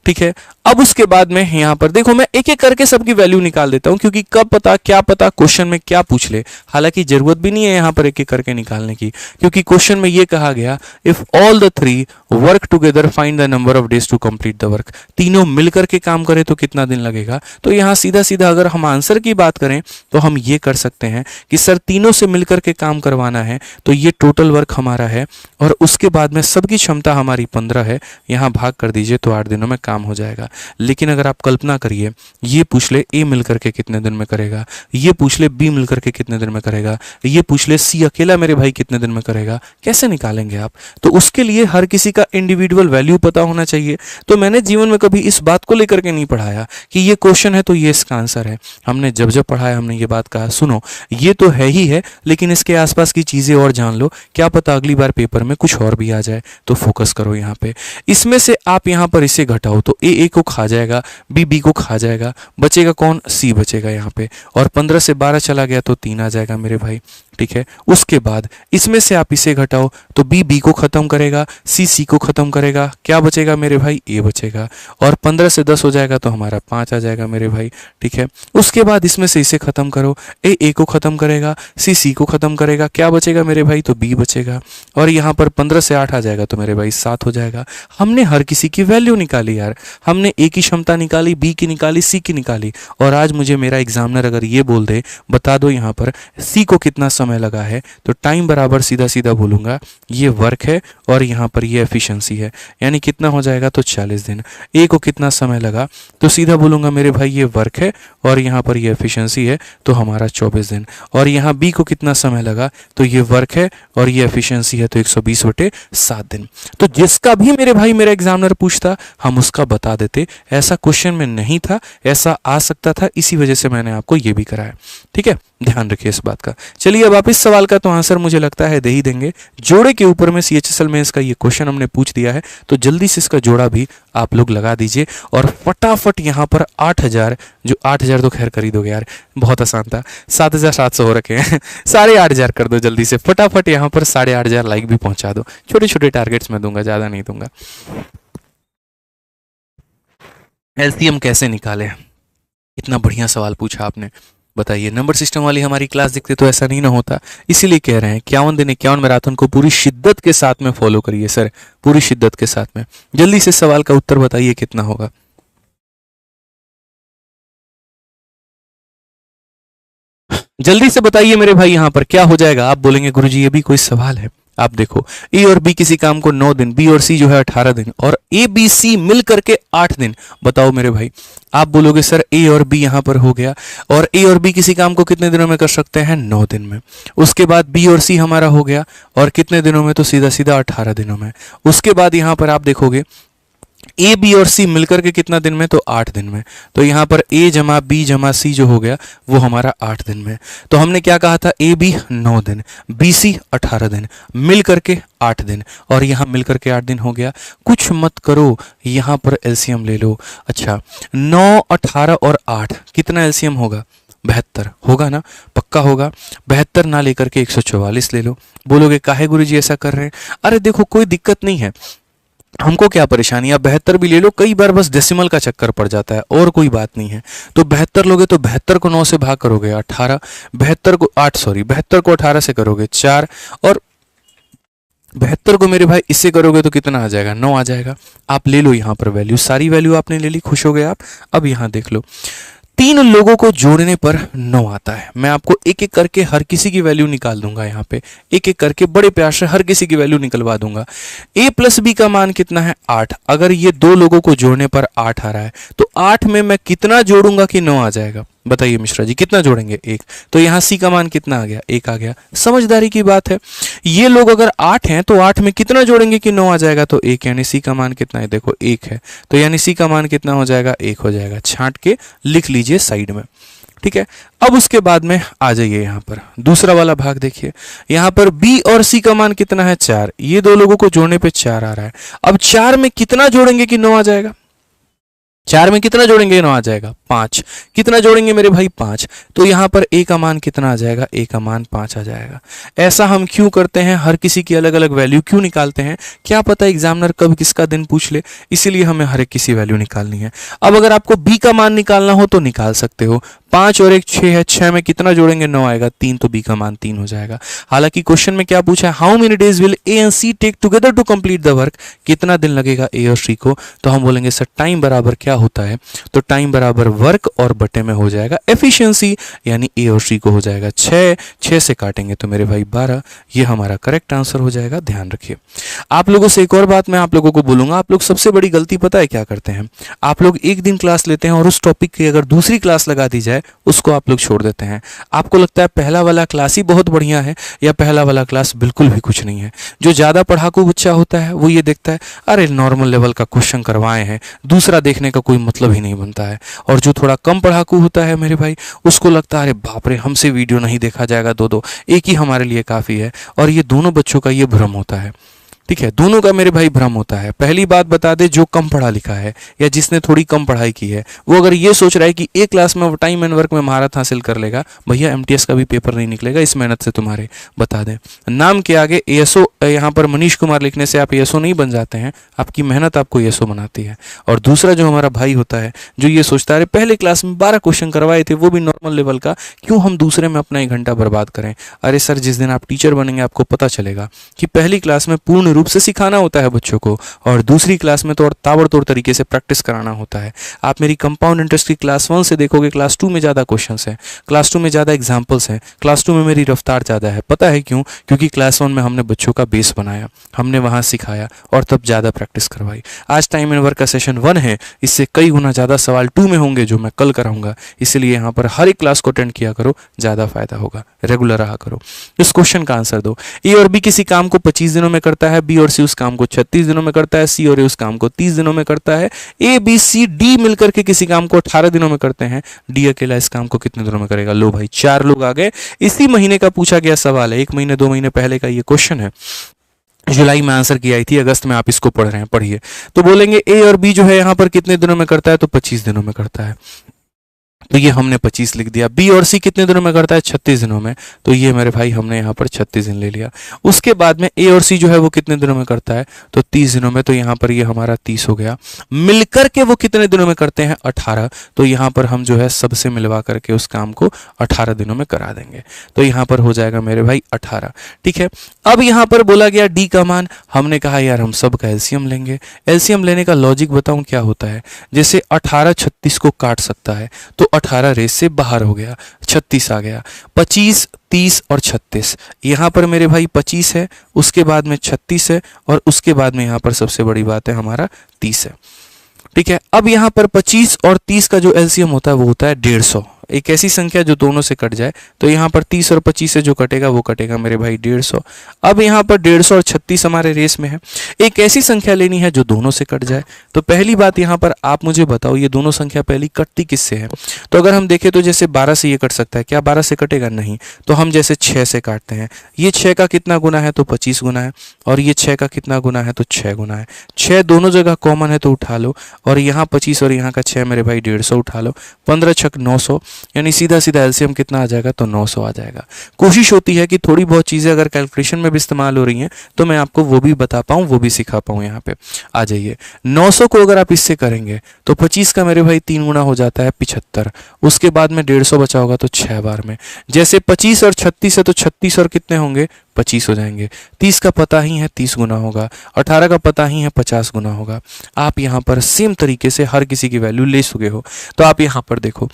ठीक है, अब उसके बाद में यहां पर देखो मैं एक एक करके सबकी वैल्यू निकाल देता हूं, क्योंकि कब पता क्या पता क्वेश्चन में क्या पूछ ले। हालांकि जरूरत भी नहीं है यहां पर एक एक करके निकालने की, क्योंकि क्वेश्चन में ये कहा गया if all the 3 work together find the number of days to complete the work. तीनों मिलकर के काम करें तो कितना दिन लगेगा। तो यहां सीधा सीधा अगर हम आंसर की बात करें तो हम ये कर सकते हैं कि सर तीनों से मिलकर के काम करवाना है, तो ये टोटल वर्क हमारा है, और उसके बाद में सबकी क्षमता हमारी 15 है, यहां भाग कर दीजिए तो 8 दिनों में काम हो जाएगा। लेकिन अगर आप कल्पना करिए, ये पूछ ले ए मिलकर के कितने दिन में करेगा, ये पूछ ले बी मिलकर के कितने दिन में करेगा, ये पूछ ले सी अकेला मेरे भाई कितने दिन में करेगा, कैसे निकालेंगे आप। तो उसके लिए हर किसी का इंडिविजुअल वैल्यू पता होना चाहिए। तो मैंने जीवन में कभी इस बात को लेकर के नहीं पढ़ाया कि ये क्वेश्चन है तो ये इसका आंसर है। हमने जब जब पढ़ाया हमने ये बात कहा, सुनो ये तो है ही है, लेकिन इसके आसपास की चीजें और जान लो, क्या पता अगली बार पेपर में कुछ और भी आ जाए। तो फोकस करो यहाँ पे। इसमें से आप यहाँ पर इसे घटाओ, तो ए को खा जाएगा, बी को खा जाएगा, बचेगा कौन, सी बचेगा यहाँ पे। और 15 से 12 चला गया तो 3 आ जाएगा मेरे भाई, ठीक है। उसके बाद इसमें से आप इसे घटाओ तो बी को खत्म करेगा, सी को खत्म करेगा, क्या बचेगा मेरे भाई, ए बचेगा। और 15 से 10 हो जाएगा तो हमारा 5 आ जाएगा मेरे भाई, ठीक है। उसके बाद इसमें से इसे खत्म करो, ए को खत्म करेगा, सी को खत्म करेगा, क्या बचेगा मेरे भाई, तो बी बचेगा। और यहाँ पर 15 से 8 आ जाएगा तो मेरे भाई 7 हो जाएगा। हमने हर किसी की वैल्यू निकाली यार, हमने ए की क्षमता निकाली, बी की निकाली, सी की निकाली। और आज मुझे मेरा एग्जामिनर अगर ये बोल दे बता दो यहाँ पर सी को कितना समय लगा है, तो टाइम बराबर सीधा सीधा बोलूंगा ये वर्क है और यहाँ पर ये एफिशिएंसी है, यानी कितना हो जाएगा, तो 40 दिन। ए को कितना समय लगा, तो सीधा बोलूंगा मेरे भाई ये वर्क है और यहाँ पर ये एफिशिएंसी है, तो हमारा 24 दिन। और यहाँ बी को कितना समय लगा, तो ये वर्क है और ये एफिशिएंसी है, तो 120/7 दिन। तो जिसका भी मेरे भाई मेरा एग्जामिनर पूछता हम उसका बता देते। ऐसा क्वेश्चन में नहीं था, ऐसा आ सकता था, इसी वजह से मैंने आपको ये भी कराया, ठीक है। ध्यान रखिए इस बात का। चलिए अब आप इस सवाल का तो आंसर मुझे लगता है दे ही देंगे। जोड़े के ऊपर में CHSL में इसका ये क्वेश्चन हमने पूछ दिया है, तो जल्दी से इसका जोड़ा भी आप लोग लगा दीजिए और फटाफट यहाँ पर 8000, जो 8000 तो खैर कर ही दोगे यार, बहुत आसान था, 7700 हो रखे हैं 8500 कर दो जल्दी से फटाफट, यहाँ पर 8500 लाइक भी पहुंचा दो। छोटे छोटे टारगेट्स में दूंगा, ज्यादा नहीं दूंगा। LCM कैसे निकाले, इतना बढ़िया सवाल पूछा आपने, बताइए। नंबर सिस्टम वाली हमारी क्लास दिखते तो ऐसा नहीं ना होता, इसीलिए कह रहे हैं 51 दिन 51 मैराथन को पूरी शिद्दत के साथ में फॉलो करिए सर, पूरी शिद्दत के साथ में। जल्दी से सवाल का उत्तर बताइए कितना होगा। जल्दी से बताइए मेरे भाई, यहाँ पर क्या हो जाएगा। आप बोलेंगे गुरुजी ये भी कोई सवाल है। आप देखो ए और बी किसी काम को 9 दिन, बी और सी जो है 18 दिन, और ए बी सी मिल करके 8 दिन। बताओ मेरे भाई, आप बोलोगे सर ए और बी यहां पर हो गया, और ए और बी किसी काम को कितने दिनों में कर सकते हैं, 9 दिन में। उसके बाद बी और सी हमारा हो गया, और कितने दिनों में, तो सीधा सीधा 18 दिनों में। उसके बाद यहां पर आप देखोगे ए बी और सी मिलकर के कितना दिन में, तो 8 दिन में। तो यहाँ पर ए जमा बी जमा सी जो हो गया वो हमारा 8 दिन में। तो हमने क्या कहा था, ए बी 9 दिन, बी सी 18 दिन, मिल करके 8 दिन, और यहाँ मिल करके 8 दिन हो गया। कुछ मत करो, यहाँ पर एलसीएम ले लो। अच्छा 9, 18 और 8 कितना एलसीएम होगा, 72 होगा ना, पक्का होगा। 72 ना लेकर के 144 ले लो। बोलोगे काहे गुरुजी ऐसा कर रहे हैं, अरे देखो कोई दिक्कत नहीं है, हमको क्या परेशानी, आप 72 भी ले लो, कई बार बस डेसिमल का चक्कर पड़ जाता है, और कोई बात नहीं है। तो 72 लोगे तो 72 को 9 से भाग करोगे 18, 72 को 18 से करोगे 4, और 72 को मेरे भाई इससे करोगे तो कितना आ जाएगा, 9 आ जाएगा। आप ले लो यहाँ पर वैल्यू, सारी वैल्यू आपने ले ली, खुश हो गए आप। अब यहाँ देख लो 3 लोगों को जोड़ने पर 9 आता है। मैं आपको एक एक करके हर किसी की वैल्यू निकाल दूंगा, यहाँ पे एक एक करके बड़े प्यार से हर किसी की वैल्यू निकलवा दूंगा। a प्लस बी का मान कितना है, 8। अगर ये 2 लोगों को जोड़ने पर 8 आ रहा है, तो 8 में मैं कितना जोड़ूंगा कि 9 आ जाएगा, बताइए मिश्रा जी कितना जोड़ेंगे, 1। तो यहाँ सी का मान कितना आ गया, 1 आ गया। समझदारी की बात है, ये लोग अगर 8 हैं तो 8 में कितना जोड़ेंगे कि 9 आ जाएगा, तो 1, यानी सी का मान कितना है, देखो 1 है, तो यानी सी का मान कितना हो जाएगा, 1 हो जाएगा। छांट के लिख लीजिए साइड में, ठीक है। अब उसके बाद में आ जाइए यहाँ पर दूसरा वाला भाग देखिए, यहाँ पर बी और सी का मान कितना है, 4। ये 2 लोगों को जोड़ने पे 4 आ रहा है। अब 4 में कितना जोड़ेंगे कि 9 आ जाएगा, 4 में कितना जोड़ेंगे, 9 आ जाएगा। 5 कितना जोड़ेंगे मेरे भाई, 5। तो यहाँ पर a का मान कितना आ जाएगा, a का मान 5 आ जाएगा। ऐसा हम क्यों करते हैं, हर किसी की अलग अलग वैल्यू क्यों निकालते हैं, क्या पता एग्जामिनर कब किसका दिन पूछ ले, इसीलिए हमें हर एक किसी वैल्यू निकालनी है। अब अगर आपको b का मान निकालना हो तो निकाल सकते हो, 5 और 1 6 है, 6 में कितना जोड़ेंगे, 9 आएगा। 3 तो b का मान 3 हो जाएगा। हालांकि क्वेश्चन में क्या पूछा है, how many days will a and c take together to complete the work, कितना दिन लगेगा a और c को। तो हम बोलेंगे सर टाइम बराबर क्या होता है, तो टाइम बराबर वर्क और बटे में हो जाएगा एफिशिएंसी, यानी ए और सी को हो जाएगा 6 से काटेंगे तो मेरे भाई 12। ये हमारा करेक्ट आंसर हो जाएगा। ध्यान रखिए। आप लोगों से एक और बात मैं आप लोगों को बोलूंगा, आप लोग सबसे बड़ी गलती पता है क्या करते हैं, आप लोग एक दिन क्लास लेते हैं और उस टॉपिक की अगर दूसरी क्लास लगा दी जाए उसको आप लोग छोड़ देते हैं। आपको लगता है पहला वाला क्लास ही बहुत बढ़िया है, या पहला वाला क्लास बिल्कुल भी कुछ नहीं है। जो ज्यादा पढ़ाकू बच्चा होता है वो ये देखता है अरे नॉर्मल लेवल का क्वेश्चन करवाए हैं, दूसरा देखने का कोई मतलब ही नहीं बनता है। और जो थोड़ा कम पढ़ाकू होता है मेरे भाई, उसको लगता है अरे बाप रे हमसे वीडियो नहीं देखा जाएगा, 2 एक ही हमारे लिए काफी है। और ये दोनों बच्चों का ये भ्रम होता है। ठीक है, दोनों का मेरे भाई भ्रम होता है। पहली बात बता दे, जो कम पढ़ा लिखा है या जिसने थोड़ी कम पढ़ाई की है, वो अगर ये सोच रहा है कि एक क्लास में वो टाइम एंड वर्क में महारत हासिल कर लेगा, भैया एमटीएस का भी पेपर नहीं निकलेगा इस मेहनत से तुम्हारे। बता दें, नाम के आगे एएसओ यहाँ पर मनीष कुमार लिखने से आप एएसओ नहीं बन जाते हैं, आपकी मेहनत आपको एएसओ बनाती है। और दूसरा जो हमारा भाई होता है, जो ये सोचता है पहले क्लास में 12 क्वेश्चन करवाए थे, वो भी नॉर्मल लेवल का, क्यों हम दूसरे में अपना 1 घंटा बर्बाद करें। अरे सर, जिस दिन आप टीचर बनेंगे आपको पता चलेगा कि पहली क्लास में पूर्ण रूप से सिखाना होता है बच्चों को, और दूसरी क्लास में तो और ताबड़तोड़ तरीके से प्रैक्टिस कराना होता है। आप मेरी कंपाउंड इंटरेस्ट की क्लास 1 से देखोगे, क्लास 2 में ज़्यादा क्वेश्चंस हैं, क्लास 2 में ज़्यादा एग्जाम्पल्स हैं, क्लास 2 में मेरी रफ्तार ज़्यादा है। पता है क्यों? क्योंकि क्लास 1 में हमने बच्चों का बेस बनाया, हमने वहाँ सिखाया और तब ज़्यादा प्रैक्टिस करवाई। आज टाइम एंड वर्क का सेशन 1 है, इससे कई गुना ज़्यादा सवाल 2 में होंगे जो मैं कल कराऊंगा। इसलिए यहाँ पर हर एक क्लास को अटेंड किया करो, ज़्यादा फायदा होगा, रेगुलर रहा करो। इस क्वेश्चन का आंसर दो। ए और बी किसी काम को 25 दिनों में करता है, बी और सी उस काम को 36 दिनों में करता है, सी और ए उस काम को 30 दिनों में करता है, ए बी सी डी मिलकर के किसी काम को 18 दिनों में करते हैं, डी अकेला इस काम को कितने दिनों में करेगा। लो भाई, 4 लोग आ गए। इसी महीने का पूछा गया सवाल है, 1 महीने 2 महीने पहले का ये क्वेश्चन है। जुलाई में आंसर की आई थी, अगस्त में आप इसको पढ़ रहे हैं, पढ़िए। तो बोलेंगे ए और बी जो है यहाँ पर कितने दिनों में करता है, तो 25 दिनों में करता है, तो ये हमने 25 लिख दिया। बी और सी कितने दिनों में करता है, 36 दिनों में, तो ये मेरे भाई हमने यहाँ पर 36 दिन ले लिया। उसके बाद में ए और सी जो है वो कितने दिनों में करता है, तो 30 दिनों में, तो यहाँ पर ये हमारा 30 हो गया। मिलकर के वो कितने दिनों में करते हैं, 18, तो यहाँ पर हम जो है सबसे मिलवा करके उस काम को 18 दिनों में करा देंगे, तो यहाँ पर हो जाएगा मेरे भाई 18। ठीक है, अब यहाँ पर बोला गया डी का मान, हमने कहा यार हम सब का एलसीएम लेंगे। एलसीएम लेने का लॉजिक बताऊं क्या होता है, जैसे 18 36 को काट सकता है, तो 18 रेस से बाहर हो गया, 36 आ गया। 25 30 और 36, यहाँ पर मेरे भाई 25 है, उसके बाद में 36 है, और उसके बाद में यहाँ पर सबसे बड़ी बात है हमारा 30 है। ठीक है, अब यहाँ पर 25 और 30 का जो एलसीएम होता है वो होता है 150, एक ऐसी संख्या जो दोनों से कट जाए, तो यहाँ पर 30 और 25 से जो कटेगा वो कटेगा मेरे भाई 150। अब यहाँ पर 150 और 36 हमारे रेस में है, एक ऐसी संख्या लेनी है जो दोनों से कट जाए। तो पहली बात यहाँ पर आप मुझे बताओ, ये दोनों संख्या पहली कटती किससे है। तो अगर हम देखें तो जैसे 12 से ये कट सकता है, क्या 12 से कटेगा, नहीं। तो हम जैसे 6 से काटते हैं, ये 6 का कितना गुना है, तो 25 गुना है, और ये 6 का कितना गुना है, तो 6 गुना है। 6 दोनों जगह कॉमन है तो उठा लो, और यहाँ 25 और यहाँ का 6 मेरे भाई 150 उठा लो, 15 छक 900, यानी सीधा सीधा एलसीएम कितना आ जाएगा, तो 900 आ जाएगा। कोशिश होती है कि थोड़ी बहुत चीज़ें अगर कैलकुलेशन में भी इस्तेमाल हो रही हैं तो मैं आपको वो भी बता पाऊँ, वो भी सिखा पाऊँ। यहाँ पे आ जाइए, 900 को अगर आप इससे करेंगे तो 25 का मेरे भाई 3 गुना हो जाता है 75, उसके बाद में 150 बचा होगा तो 6 बार में, जैसे 25 और 36 है तो 36 और कितने होंगे, 25 हो जाएंगे। 30 का पता ही है 30 गुना होगा, 18 का पता ही है 50 गुना होगा। आप यहाँ पर सेम तरीके से हर किसी की वैल्यू ले चुके हो, तो आप यहाँ पर देखो,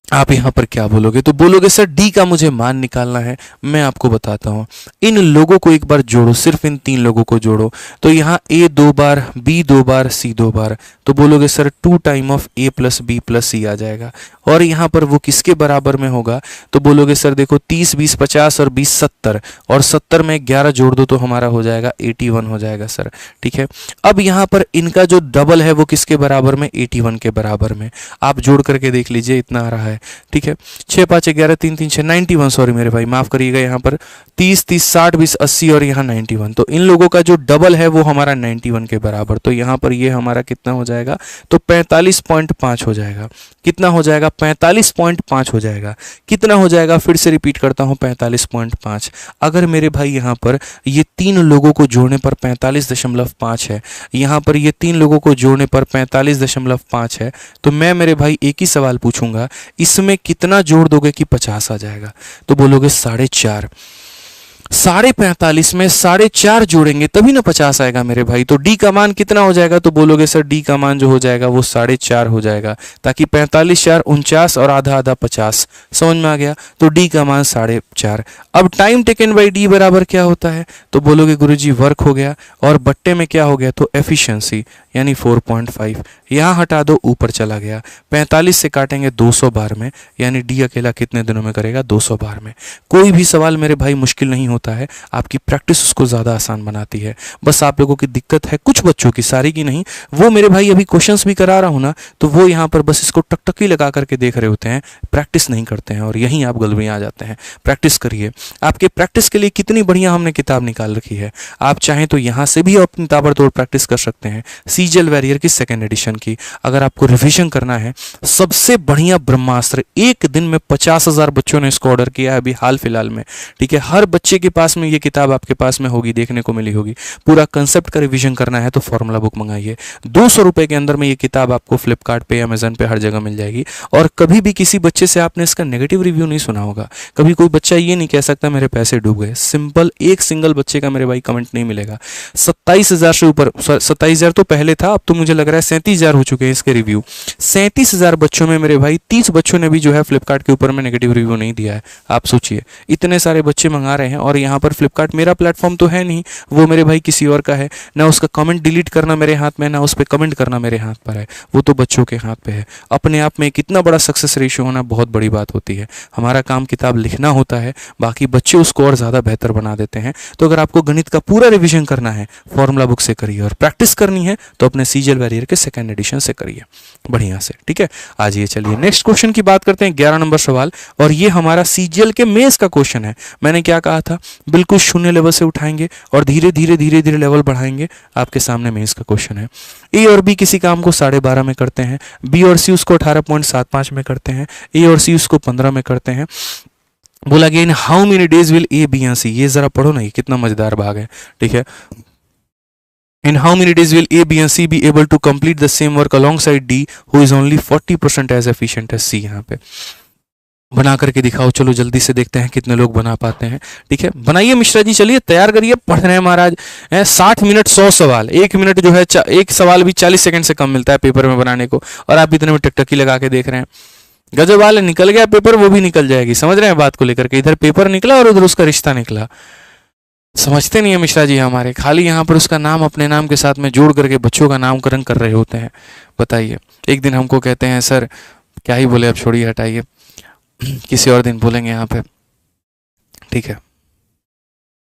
आप यहाँ पर क्या बोलोगे, तो बोलोगे सर डी का मुझे मान निकालना है। मैं आपको बताता हूँ, इन लोगों को एक बार जोड़ो, सिर्फ इन 3 लोगों को जोड़ो, तो यहाँ ए 2 बार, बी 2 बार, सी 2 बार, तो बोलोगे sir 2 time of A plus B plus C आ जाएगा। और यहाँ पर वो किसके बराबर में होगा, तो बोलोगे सर देखो 30 20 50 और 20 70, और 70 में 11 जोड़ दो तो हमारा हो जाएगा 81 हो जाएगा सर। ठीक है, अब यहाँ पर इनका जो डबल है वो किसके बराबर में, 81 के बराबर में। आप जोड़ करके देख लीजिए, इतना आ रहा है। ठीक है, 6 5 11 3 3 6 91, सॉरी मेरे भाई माफ करिएगा, यहाँ पर 30 30 60 20 80 और यहाँ 91, तो इन लोगों का जो डबल है वो हमारा 91 के बराबर, तो यहाँ पर ये हमारा कितना हो जाएगा, तो 45.5 हो जाएगा। कितना हो जाएगा, 45.5 हो जाएगा। कितना हो जाएगा, फिर से रिपीट करता हूँ, 45.5। अगर मेरे भाई यहाँ पर ये 3 लोगों को जोड़ने पर 45.5 है, यहाँ पर ये 3 लोगों को जोड़ने पर 45.5 है, तो मैं मेरे भाई एक ही सवाल पूछूंगा, इसमें कितना जोड़ दोगे कि 50 आ जाएगा, तो बोलोगे 4.5। 45.5 में 4.5 जोड़ेंगे तभी ना 50 आएगा मेरे भाई। तो डी का मान कितना हो जाएगा, तो बोलोगे सर डी का मान जो हो जाएगा वो 4.5 हो जाएगा, ताकि 45 4 49 और आधा आधा 50, समझ में आ गया। तो डी का मान 4.5। अब टाइम टेकन बाई डी बराबर क्या होता है, तो बोलोगे गुरुजी वर्क हो गया, और बट्टे में क्या हो गया, तो एफिशिएंसी यानी 4.5, यहाँ हटा दो ऊपर चला गया। 45 से काटेंगे 200 बार में, यानी डी अकेला कितने दिनों में करेगा, 200 बार में। कोई भी सवाल मेरे भाई मुश्किल नहीं होता है, आपकी प्रैक्टिस उसको ज़्यादा आसान बनाती है। बस आप लोगों की दिक्कत है कुछ बच्चों की, सारी की नहीं। वो मेरे भाई अभी क्वेश्चंस भी करा रहा हूँ ना, तो वो यहाँ पर बस इसको टकटकी लगा करके देख रहे होते हैं, प्रैक्टिस नहीं करते हैं, और यहीं आप गलतियाँ आ जाते हैं। प्रैक्टिस करिए। आपके प्रैक्टिस के लिए कितनी बढ़िया हमने किताब निकाल रखी है, आप चाहें तो यहाँ से भी अपनी ताबड़तोड़ प्रैक्टिस कर सकते हैं। सीजीएल वॉरियर की 2nd एडिशन की अगर आपको रिवीजन करना है, सबसे बढ़िया ब्रह्मास्त्र। एक दिन में 50,000 बच्चों ने इसको ऑर्डर किया है अभी हाल फिलहाल में, ठीक है। हर बच्चे के पास में ये किताब आपके पास में होगी, देखने को मिली होगी। पूरा कंसेप्ट का रिवीजन करना है तो फॉर्मूला बुक मंगाइए। 200 रुपए के अंदर में ये किताब आपको फ्लिपकार्ट पे, अमेजन पे, हर जगह मिल जाएगी। और कभी भी किसी बच्चे से आपने इसका नेगेटिव रिव्यू नहीं सुना होगा। कभी कोई बच्चा ये नहीं कह सकता मेरे पैसे डूब गए। सिंपल, एक सिंगल बच्चे का मेरे भाई कमेंट नहीं मिलेगा। 27,000 से ऊपर, 27,000 तो पहले था, अब तो मुझे लग रहा है 37,000 हो चुके हैं इसके रिव्यू। 37,000 बच्चों में मेरे भाई 30 बच्चों ने भी जो है फ्लिपकार्ट के ऊपर में नेगेटिव रिव्यू नहीं दिया है। आप सोचिए, इतने सारे बच्चे मंगा रहे हैं, और यहाँ पर फ्लिपकार्ट मेरा प्लेटफॉर्म तो है नहीं, वो मेरे भाई किसी और का है। ना उसका कमेंट डिलीट करना मेरे हाथ में, ना उस पर कमेंट करना मेरे हाथ पर है, वो तो बच्चों के हाथ पे है। अपने आप में कितना बड़ा सक्सेस रेशियो होना बहुत बड़ी बात होती है। हमारा काम किताब लिखना होता है, बाकी बच्चे उसको और ज़्यादा बेहतर बना देते हैं। तो अगर आपको गणित का पूरा रिवीजन करना है, फॉर्मूला बुक से करिए, और प्रैक्टिस करनी है तो अपने सीजीएल वॉरियर के 2nd एडिशन से करिए बढ़िया से, ठीक है। आज ये चलिए नेक्स्ट क्वेश्चन की बात करते हैं। 11 नंबर सवाल, और ये हमारा सीजीएल के मेंस का क्वेश्चन है। मैंने क्या कहा था, बिल्कुल शून्य लेवल से उठाएंगे और धीरे धीरे धीरे धीरे लेवल बढ़ाएंगे। आपके सामने मेंस का क्वेश्चन है। ए और बी किसी काम को 12.5 में करते हैं, बी और सी उसको 18.75 में करते हैं, ए और सी उसको 15 में करते हैं। बोला गया in how many days will A B and C, ये जरा पढ़ो ना, ये कितना मजेदार भाग है, ठीक है। In how many days will A, B and C be able to complete the same work alongside D, who is only 40% as efficient as C? यहाँ पे बना करके दिखाओ। चलो जल्दी से देखते हैं कितने लोग बना पाते हैं, ठीक है। बनाइए मिश्रा जी, चलिए तैयार करिए, पढ़ रहे हैं महाराज। 60 मिनट 100 सवाल, 1 मिनट जो है एक सवाल भी 40 सेकंड से कम मिलता है पेपर में बनाने को, और आप इतने में टकटकी लगा के देख रहे हैं। गजब वाले, निकल गया पेपर, वो भी निकल जाएगी। समझ रहे हैं बात को लेकर के, इधर पेपर निकला और उधर उसका रिश्ता निकला। समझते नहीं है मिश्रा जी हमारे, खाली यहाँ पर उसका नाम अपने नाम के साथ में जोड़ करके बच्चों का नामकरण कर रहे होते हैं। बताइए, एक दिन हमको कहते हैं सर, क्या ही बोले, अब छोड़िए हटाइए, किसी और दिन बोलेंगे यहाँ पे, ठीक है।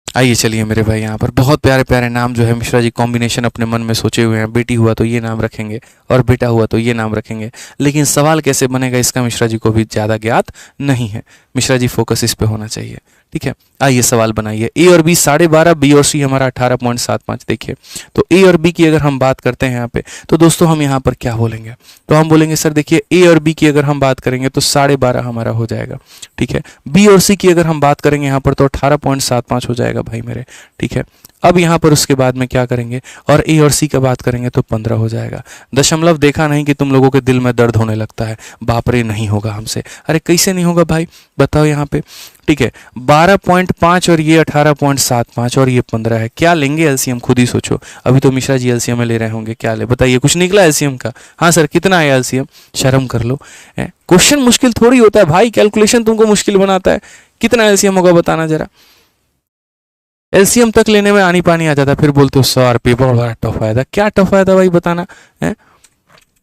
आइए चलिए मेरे भाई, यहाँ पर बहुत प्यारे प्यारे नाम जो है मिश्रा जी कॉम्बिनेशन अपने मन में सोचे हुए हैं। बेटी हुआ तो ये नाम रखेंगे, और बेटा हुआ तो ये नाम रखेंगे, लेकिन सवाल कैसे बनेगा इसका मिश्रा जी को भी ज़्यादा ज्ञात नहीं है। मिश्रा जी फोकस इस पे होना चाहिए, ठीक है। आइए सवाल बनाइए। ए और बी 12.5, बी और सी हमारा 18.75। देखिए, तो ए और बी की अगर हम बात करते हैं यहाँ पे, तो दोस्तों हम यहाँ पर क्या बोलेंगे, तो हम बोलेंगे सर देखिए, ए और बी की अगर हम बात करेंगे तो 12.5 हमारा हो जाएगा, ठीक है। बी और सी की अगर हम बात करेंगे यहाँ पर तो 18.75 हो जाएगा भाई मेरे, ठीक है। अब यहाँ पर उसके बाद में क्या करेंगे, और ए और सी का बात करेंगे तो 15 हो जाएगा। दशमलव देखा नहीं कि तुम लोगों के दिल में दर्द होने लगता है, बाप रे नहीं होगा हमसे। अरे कैसे नहीं होगा भाई, बताओ यहाँ पे, ठीक है। 12.5 और ये 18.75 और ये 15 है। क्या लेंगे एलसीएम, खुद ही सोचो। अभी तो मिश्रा जी एलसीएम में ले रहे होंगे, क्या ले बताइए, कुछ निकला एलसीएम का? हाँ सर, कितना आया एलसीएम? शर्म कर लो, क्वेश्चन मुश्किल थोड़ी होता है भाई, कैलकुलेशन तुमको मुश्किल बनाता है। कितना एलसीएम होगा बताना जरा। एलसीएम तक लेने में आनी पानी आ जाता, फिर बोलते हो सर पेपर बड़ा टफ आया था। क्या टफ आया था भाई बताना है?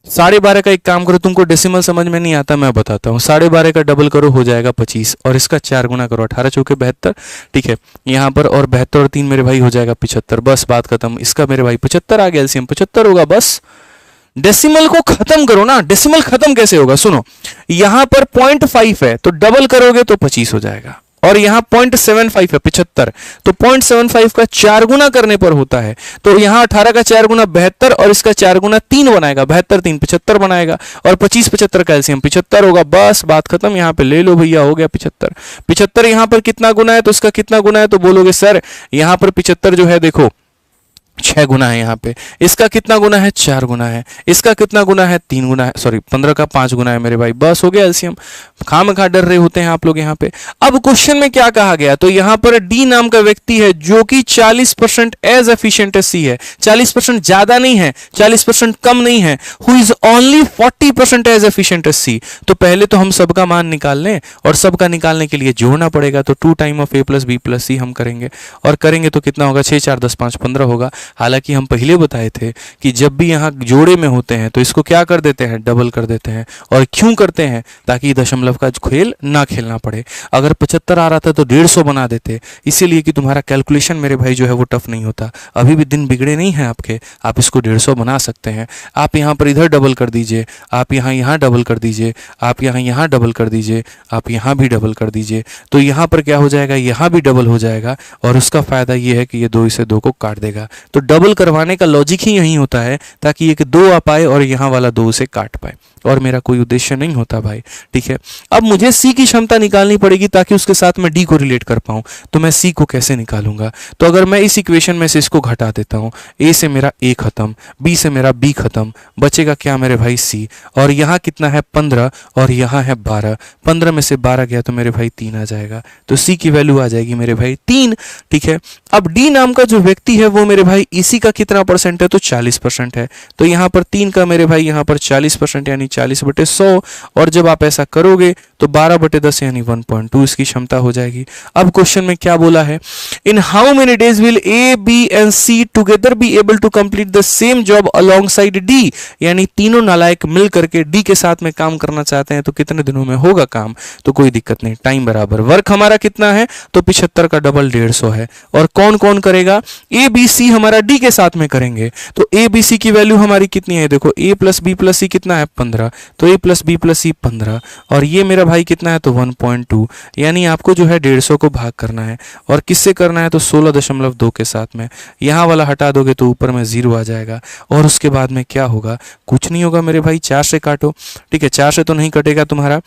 12.5 का एक काम करो, तुमको डेसिमल समझ में नहीं आता, मैं बताता हूँ। 12.5 का डबल करो हो जाएगा 25, और इसका 4 गुना करो, 18 चौके 72, ठीक है। यहाँ पर और 72 और 3 मेरे भाई हो जाएगा 75, बस बात खत्म। इसका मेरे भाई 75 आ गया, एलसीएम 75 होगा बस। डेसिमल को खत्म करो ना, डेसिमल खत्म कैसे होगा? सुनो, यहां पर 0.5 है तो डबल करोगे तो 25 हो जाएगा, और यहां 0.75 है 75, तो 0.75 का 4 गुना करने पर होता है। तो यहां 18 का 4 गुना 72, और इसका 4 गुना 3 बनाएगा, 72 3 75 बनाएगा, और 25 75 का एलसीएम 75 होगा, बस बात खत्म। यहां पे ले लो भैया, हो गया 75। 75 यहां पर कितना गुना है तो उसका कितना गुना है, तो बोलोगे सर यहां पर 75 जो है देखो 6 गुना है, यहाँ पे इसका कितना गुना है? 4 गुना है। इसका कितना गुना है? 3 गुना है, सॉरी 15 का 5 गुना है मेरे भाई, बस हो गया एलसीएम। खामखा डर रहे होते हैं आप लोग यहाँ पे। अब क्वेश्चन में क्या कहा गया, तो यहाँ पर डी नाम का व्यक्ति है जो कि 40% एज एफिशिएंट एज सी है। 40% ज्यादा नहीं है, 40% कम नहीं है, who is only 40% as efficient as C. तो पहले तो हम सबका मान निकाल लें, और सबका निकालने के लिए जोड़ना पड़ेगा, तो 2 time of A plus B plus C हम करेंगे, और करेंगे तो कितना होगा? 6 4 10 5 15 होगा। हालांकि हम पहले बताए थे कि जब भी यहाँ जोड़े में होते हैं तो इसको क्या कर देते हैं, डबल कर देते हैं। और क्यों करते हैं, ताकि दशमलव का खेल ना खेलना पड़े। अगर 75 आ रहा था तो 150 बना देते, इसीलिए कि तुम्हारा कैलकुलेशन मेरे भाई जो है वो टफ नहीं होता। अभी भी दिन बिगड़े नहीं हैं आपके, आप इसको 150 बना सकते हैं। आप यहाँ पर इधर डबल कर दीजिए, आप यहाँ डबल कर दीजिए, आप यहाँ डबल कर दीजिए, आप यहाँ भी डबल कर दीजिए, तो यहाँ पर क्या हो जाएगा, यहाँ भी डबल हो जाएगा। और उसका फायदा ये है कि ये 2 इसे 2 को काट देगा। तो डबल करवाने का लॉजिक ही यही होता है, ताकि ये 2 आ पाए और यहाँ वाला 2 उसे काट पाए, और मेरा कोई उद्देश्य नहीं होता भाई। ठीक है, अब मुझे सी की क्षमता निकालनी पड़ेगी ताकि उसके साथ मैं डी को रिलेट कर पाऊं। तो मैं सी को कैसे निकालूंगा, तो अगर मैं इस इक्वेशन में से इसको घटा देता हूं, ए से मेरा ए खत्म, बी से मेरा बी खत्म, बचेगा क्या मेरे भाई सी। और यहाँ कितना है 15 और यहाँ है 12, 15 में से 12 गया तो मेरे भाई 3 आ जाएगा। तो सी की वैल्यू आ जाएगी मेरे भाई 3। ठीक है, अब डी नाम का जो व्यक्ति है वो मेरे भाई इसी का कितना परसेंट है, तो 40% है। तो यहाँ पर 3 का मेरे भाई यहाँ पर 40% यानी 40/100। और जब आप ऐसा करोगे तो 12/10 यानी 1.2 इसकी क्षमता हो जाएगी। अब क्वेश्चन में क्या बोला है, in how many days will A B and C together be able to complete the same job alongside D, यानी तीनों नालायक मिल करके डी के साथ में काम करना चाहते हैं तो कितने दिनों में होगा काम। तो कोई दिक्कत नहीं, टाइम बराबर वर्क हमारा कितना है, तो 75 का डबल 150 है। और कौन कौन करेगा, ए बी सी हमारा डी के साथ में करेंगे। तो ए बी सी की वैल्यू हमारी कितनी है, देखो ए प्लस बी प्लस सी कितना है 15, तो ए प्लस बी प्लस सी 15, और ये मेरा भाई कितना है तो 1.2, यानी आपको जो है 150 को भाग करना है। और किससे करना है, तो 16.2 के साथ में। यहाँ वाला हटा दोगे तो ऊपर में 0 आ जाएगा। और उसके बाद में क्या होगा, कुछ नहीं होगा मेरे भाई, 4 से काटो। ठीक है, 4 से तो नहीं कटेगा तुम्हारा,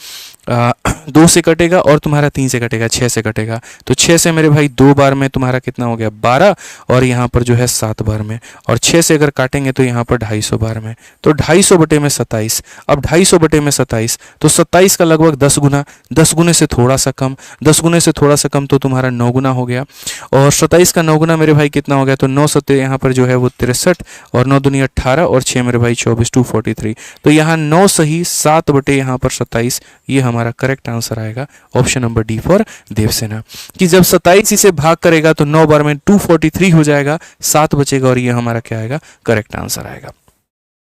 2 से कटेगा, और तुम्हारा 3 से कटेगा, 6 से कटेगा। तो 6 से मेरे भाई 2 बार में तुम्हारा कितना हो गया 12, और यहाँ पर जो है 7 बार में। और 6 से अगर काटेंगे तो यहाँ पर 250 बार में, तो 250 बटे में 27। अब 250 बटे में 27, तो 27 का लगभग 10 गुना, 10 गुने से थोड़ा सा कम, 10 गुने से थोड़ा सा कम, तो तुम्हारा 9 गुना हो गया। और 27 का 9 गुना मेरे भाई कितना हो गया, तो 9 सत्ते यहाँ पर जो है वो 63, और 9 दूनी 18, और 6 मेरे भाई 24, 243। तो यहाँ 9 सही 7 बटे यहाँ पर 27, ये हमारा करेक्ट आंसर आएगा। Option number D for Devsena, कि जब 27 इसे भाग करेगा तो 9 बार में 243 हो जाएगा, 7 बचेगा, और ये हमारा क्या आएगा, करेक्ट आंसर आएगा।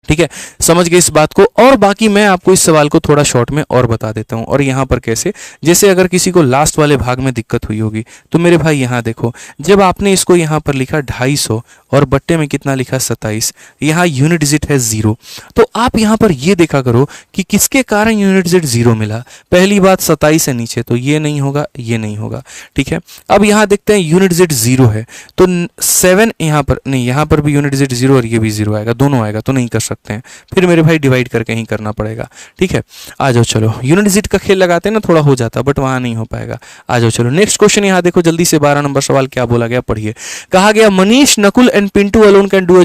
ठीक है, समझ गए इस बात को। और बाकी मैं आपको इस सवाल को थोड़ा शॉर्ट में और बता देता हूं। और यहां पर कैसे, जैसे अगर किसी को लास्ट वाले भाग में दिक्कत हुई होगी, तो मेरे भाई यहां देखो, जब आपने इसको यहां पर लिखा 250 और बट्टे में कितना लिखा 27, यहां यूनिट डिजिट है 0, तो आप यहां पर ये देखा करो कि किसके कारण यूनिट डिजिट 0 मिला। पहली बात 27 से नीचे, तो ये नहीं होगा, ये नहीं होगा। ठीक है, अब यहां देखते हैं यूनिट डिजिट 0 है, तो 7 यहां पर नहीं, यहां पर भी यूनिट डिजिट 0 और ये भी 0 आएगा, दोनों आएगा, तो नहीं कर सकते हैं, फिर मेरे भाई डिवाइड करके ही करना पड़ेगा। ठीक है, आ जाओ, चलो यूनिट डिजिट का खेल लगाते हैं ना, थोड़ा हो जाता, बट वहां नहीं हो पाएगा। आ जाओ चलो, नेक्स्ट क्वेश्चन यहां देखो जल्दी से, 12 नंबर सवाल क्या बोला गया, पढ़िए। कहा गया Manish, Nakul and Pintu alone can do a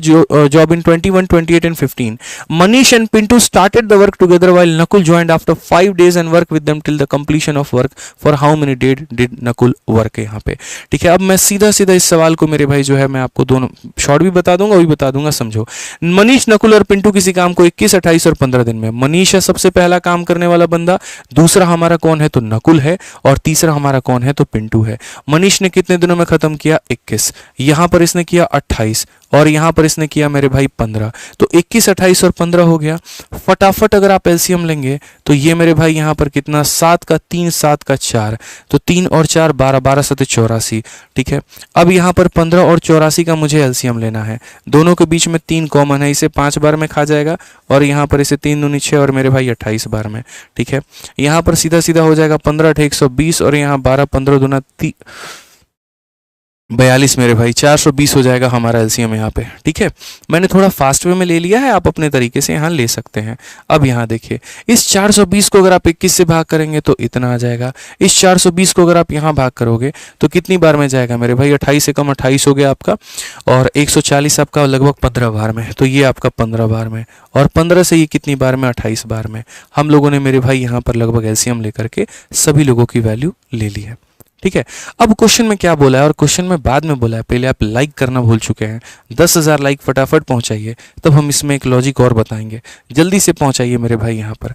job in 21, 28 and 15। Manish and Pintu started the work together while Nakul joined after 5 days and work with them till the completion of work for how many days did Nakul work, यहाँ पे। ठीक है, अब मैं सीधा सीधा इस सवाल को मेरे भाई जो है मैं आपको दोनों शॉर्ट भी बता दूंगा, वही बता दूंगा, समझो। मनीष, नकुल और पिंटू किसी काम को 21, 28 और 15 दिन में। मनीष है सबसे पहला काम करने वाला बंदा, दूसरा हमारा कौन है तो नकुल है, और तीसरा हमारा कौन है तो पिंटू है। मनीष ने कितने दिनों में खत्म किया 21, यहां पर इसने किया 28, और यहां पर इसने किया मेरे भाई 15, तो 21, 28 और 15 हो गया। फटाफट अगर आप एलसीएम लेंगे तो ये मेरे भाई यहां पर कितना, 7 का 3, 7 का 4, तो 3 और 4 12, 12 7 84। ठीक है, अब यहां पर 15 और 84 का मुझे एलसीएम लेना है। दोनों के बीच में 3 कॉमन है, इसे 5 बार में खा जाएगा, और यहाँ पर इसे 3 दूनी 6 और मेरे भाई 28 बार में। ठीक है, यहाँ पर सीधा सीधा हो जाएगा 15 8 120, और यहाँ 12 15 दूना 42 मेरे भाई 420 हो जाएगा हमारा एलसीएम यहाँ पे। ठीक है, मैंने थोड़ा फास्ट वे में ले लिया है, आप अपने तरीके से यहाँ ले सकते हैं। अब यहाँ देखिए, इस 420 को अगर आप 21 से भाग करेंगे तो इतना आ जाएगा। इस 420 को अगर आप यहाँ भाग करोगे तो कितनी बार में जाएगा मेरे भाई, 28 से कम 28 हो गया आपका, और 140 आपका लगभग 15 बार में, तो ये आपका 15 बार में, और 15 से ये कितनी बार में, 28 बार में। हम लोगों ने मेरे भाई यहाँ पर लगभग एलसीएम लेकर के सभी लोगों की वैल्यू ले ली है। ठीक है, अब क्वेश्चन में क्या बोला है, और क्वेश्चन में बाद में बोला है, पहले आप लाइक करना भूल चुके हैं। 10,000 लाइक फटाफट पहुंचाइए, तब हम इसमें एक लॉजिक और बताएंगे। जल्दी से पहुंचाइए मेरे भाई यहाँ पर।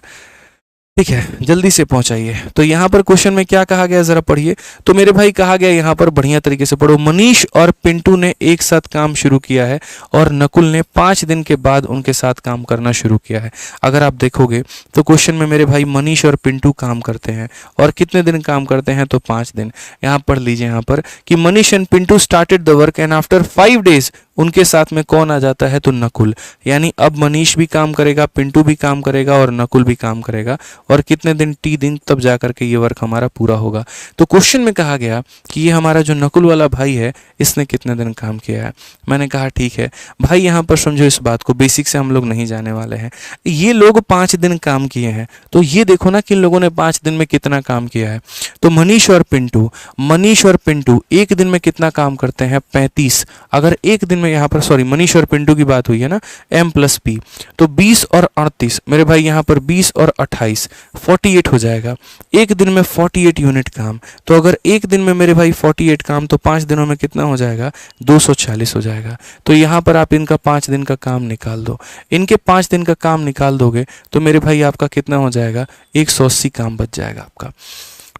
ठीक है, जल्दी से पहुंचाइए। तो यहाँ पर क्वेश्चन में क्या कहा गया, जरा पढ़िए। तो मेरे भाई कहा गया यहाँ पर, बढ़िया तरीके से पढ़ो। मनीष और पिंटू ने एक साथ काम शुरू किया है और नकुल ने 5 दिन के बाद उनके साथ काम करना शुरू किया है। अगर आप देखोगे तो क्वेश्चन में मेरे भाई मनीष और पिंटू काम करते हैं और कितने दिन काम करते हैं, तो 5 दिन। यहाँ पढ़ लीजिए यहाँ पर कि Manish and Pintu started the work and after 5 days उनके साथ में कौन आ जाता है, तो नकुल। यानी अब मनीष भी काम करेगा, पिंटू भी काम करेगा और नकुल भी काम करेगा। और कितने दिन, T दिन, तब जा करके ये वर्क हमारा पूरा होगा। तो क्वेश्चन में कहा गया कि ये हमारा जो नकुल वाला भाई है, इसने कितने दिन काम किया है। मैंने कहा ठीक है भाई, यहाँ पर समझो इस बात को, बेसिक से हम लोग नहीं जाने वाले हैं। ये लोग 5 दिन काम किए हैं, तो ये देखो ना कि इन लोगों ने 5 दिन में कितना काम किया है। तो मनीष और पिंटू एक दिन में कितना काम करते हैं, 35। अगर एक दिन में, यहाँ पर सॉरी, मनीष और पिंटू की बात हुई है ना, M+P, तो 20 और 38 मेरे भाई, यहाँ पर 20 और 28 48 हो जाएगा। एक दिन में 48 यूनिट काम। तो अगर एक दिन में मेरे भाई 48 काम, तो 5 दिनों में कितना हो जाएगा, 240 हो जाएगा। तो यहाँ पर आप इनका 5 दिन का काम निकाल दो। इनके 5 दिन का काम निकाल दोगे तो मेरे भाई आपका कितना हो जाएगा, 180 काम बच जाएगा आपका।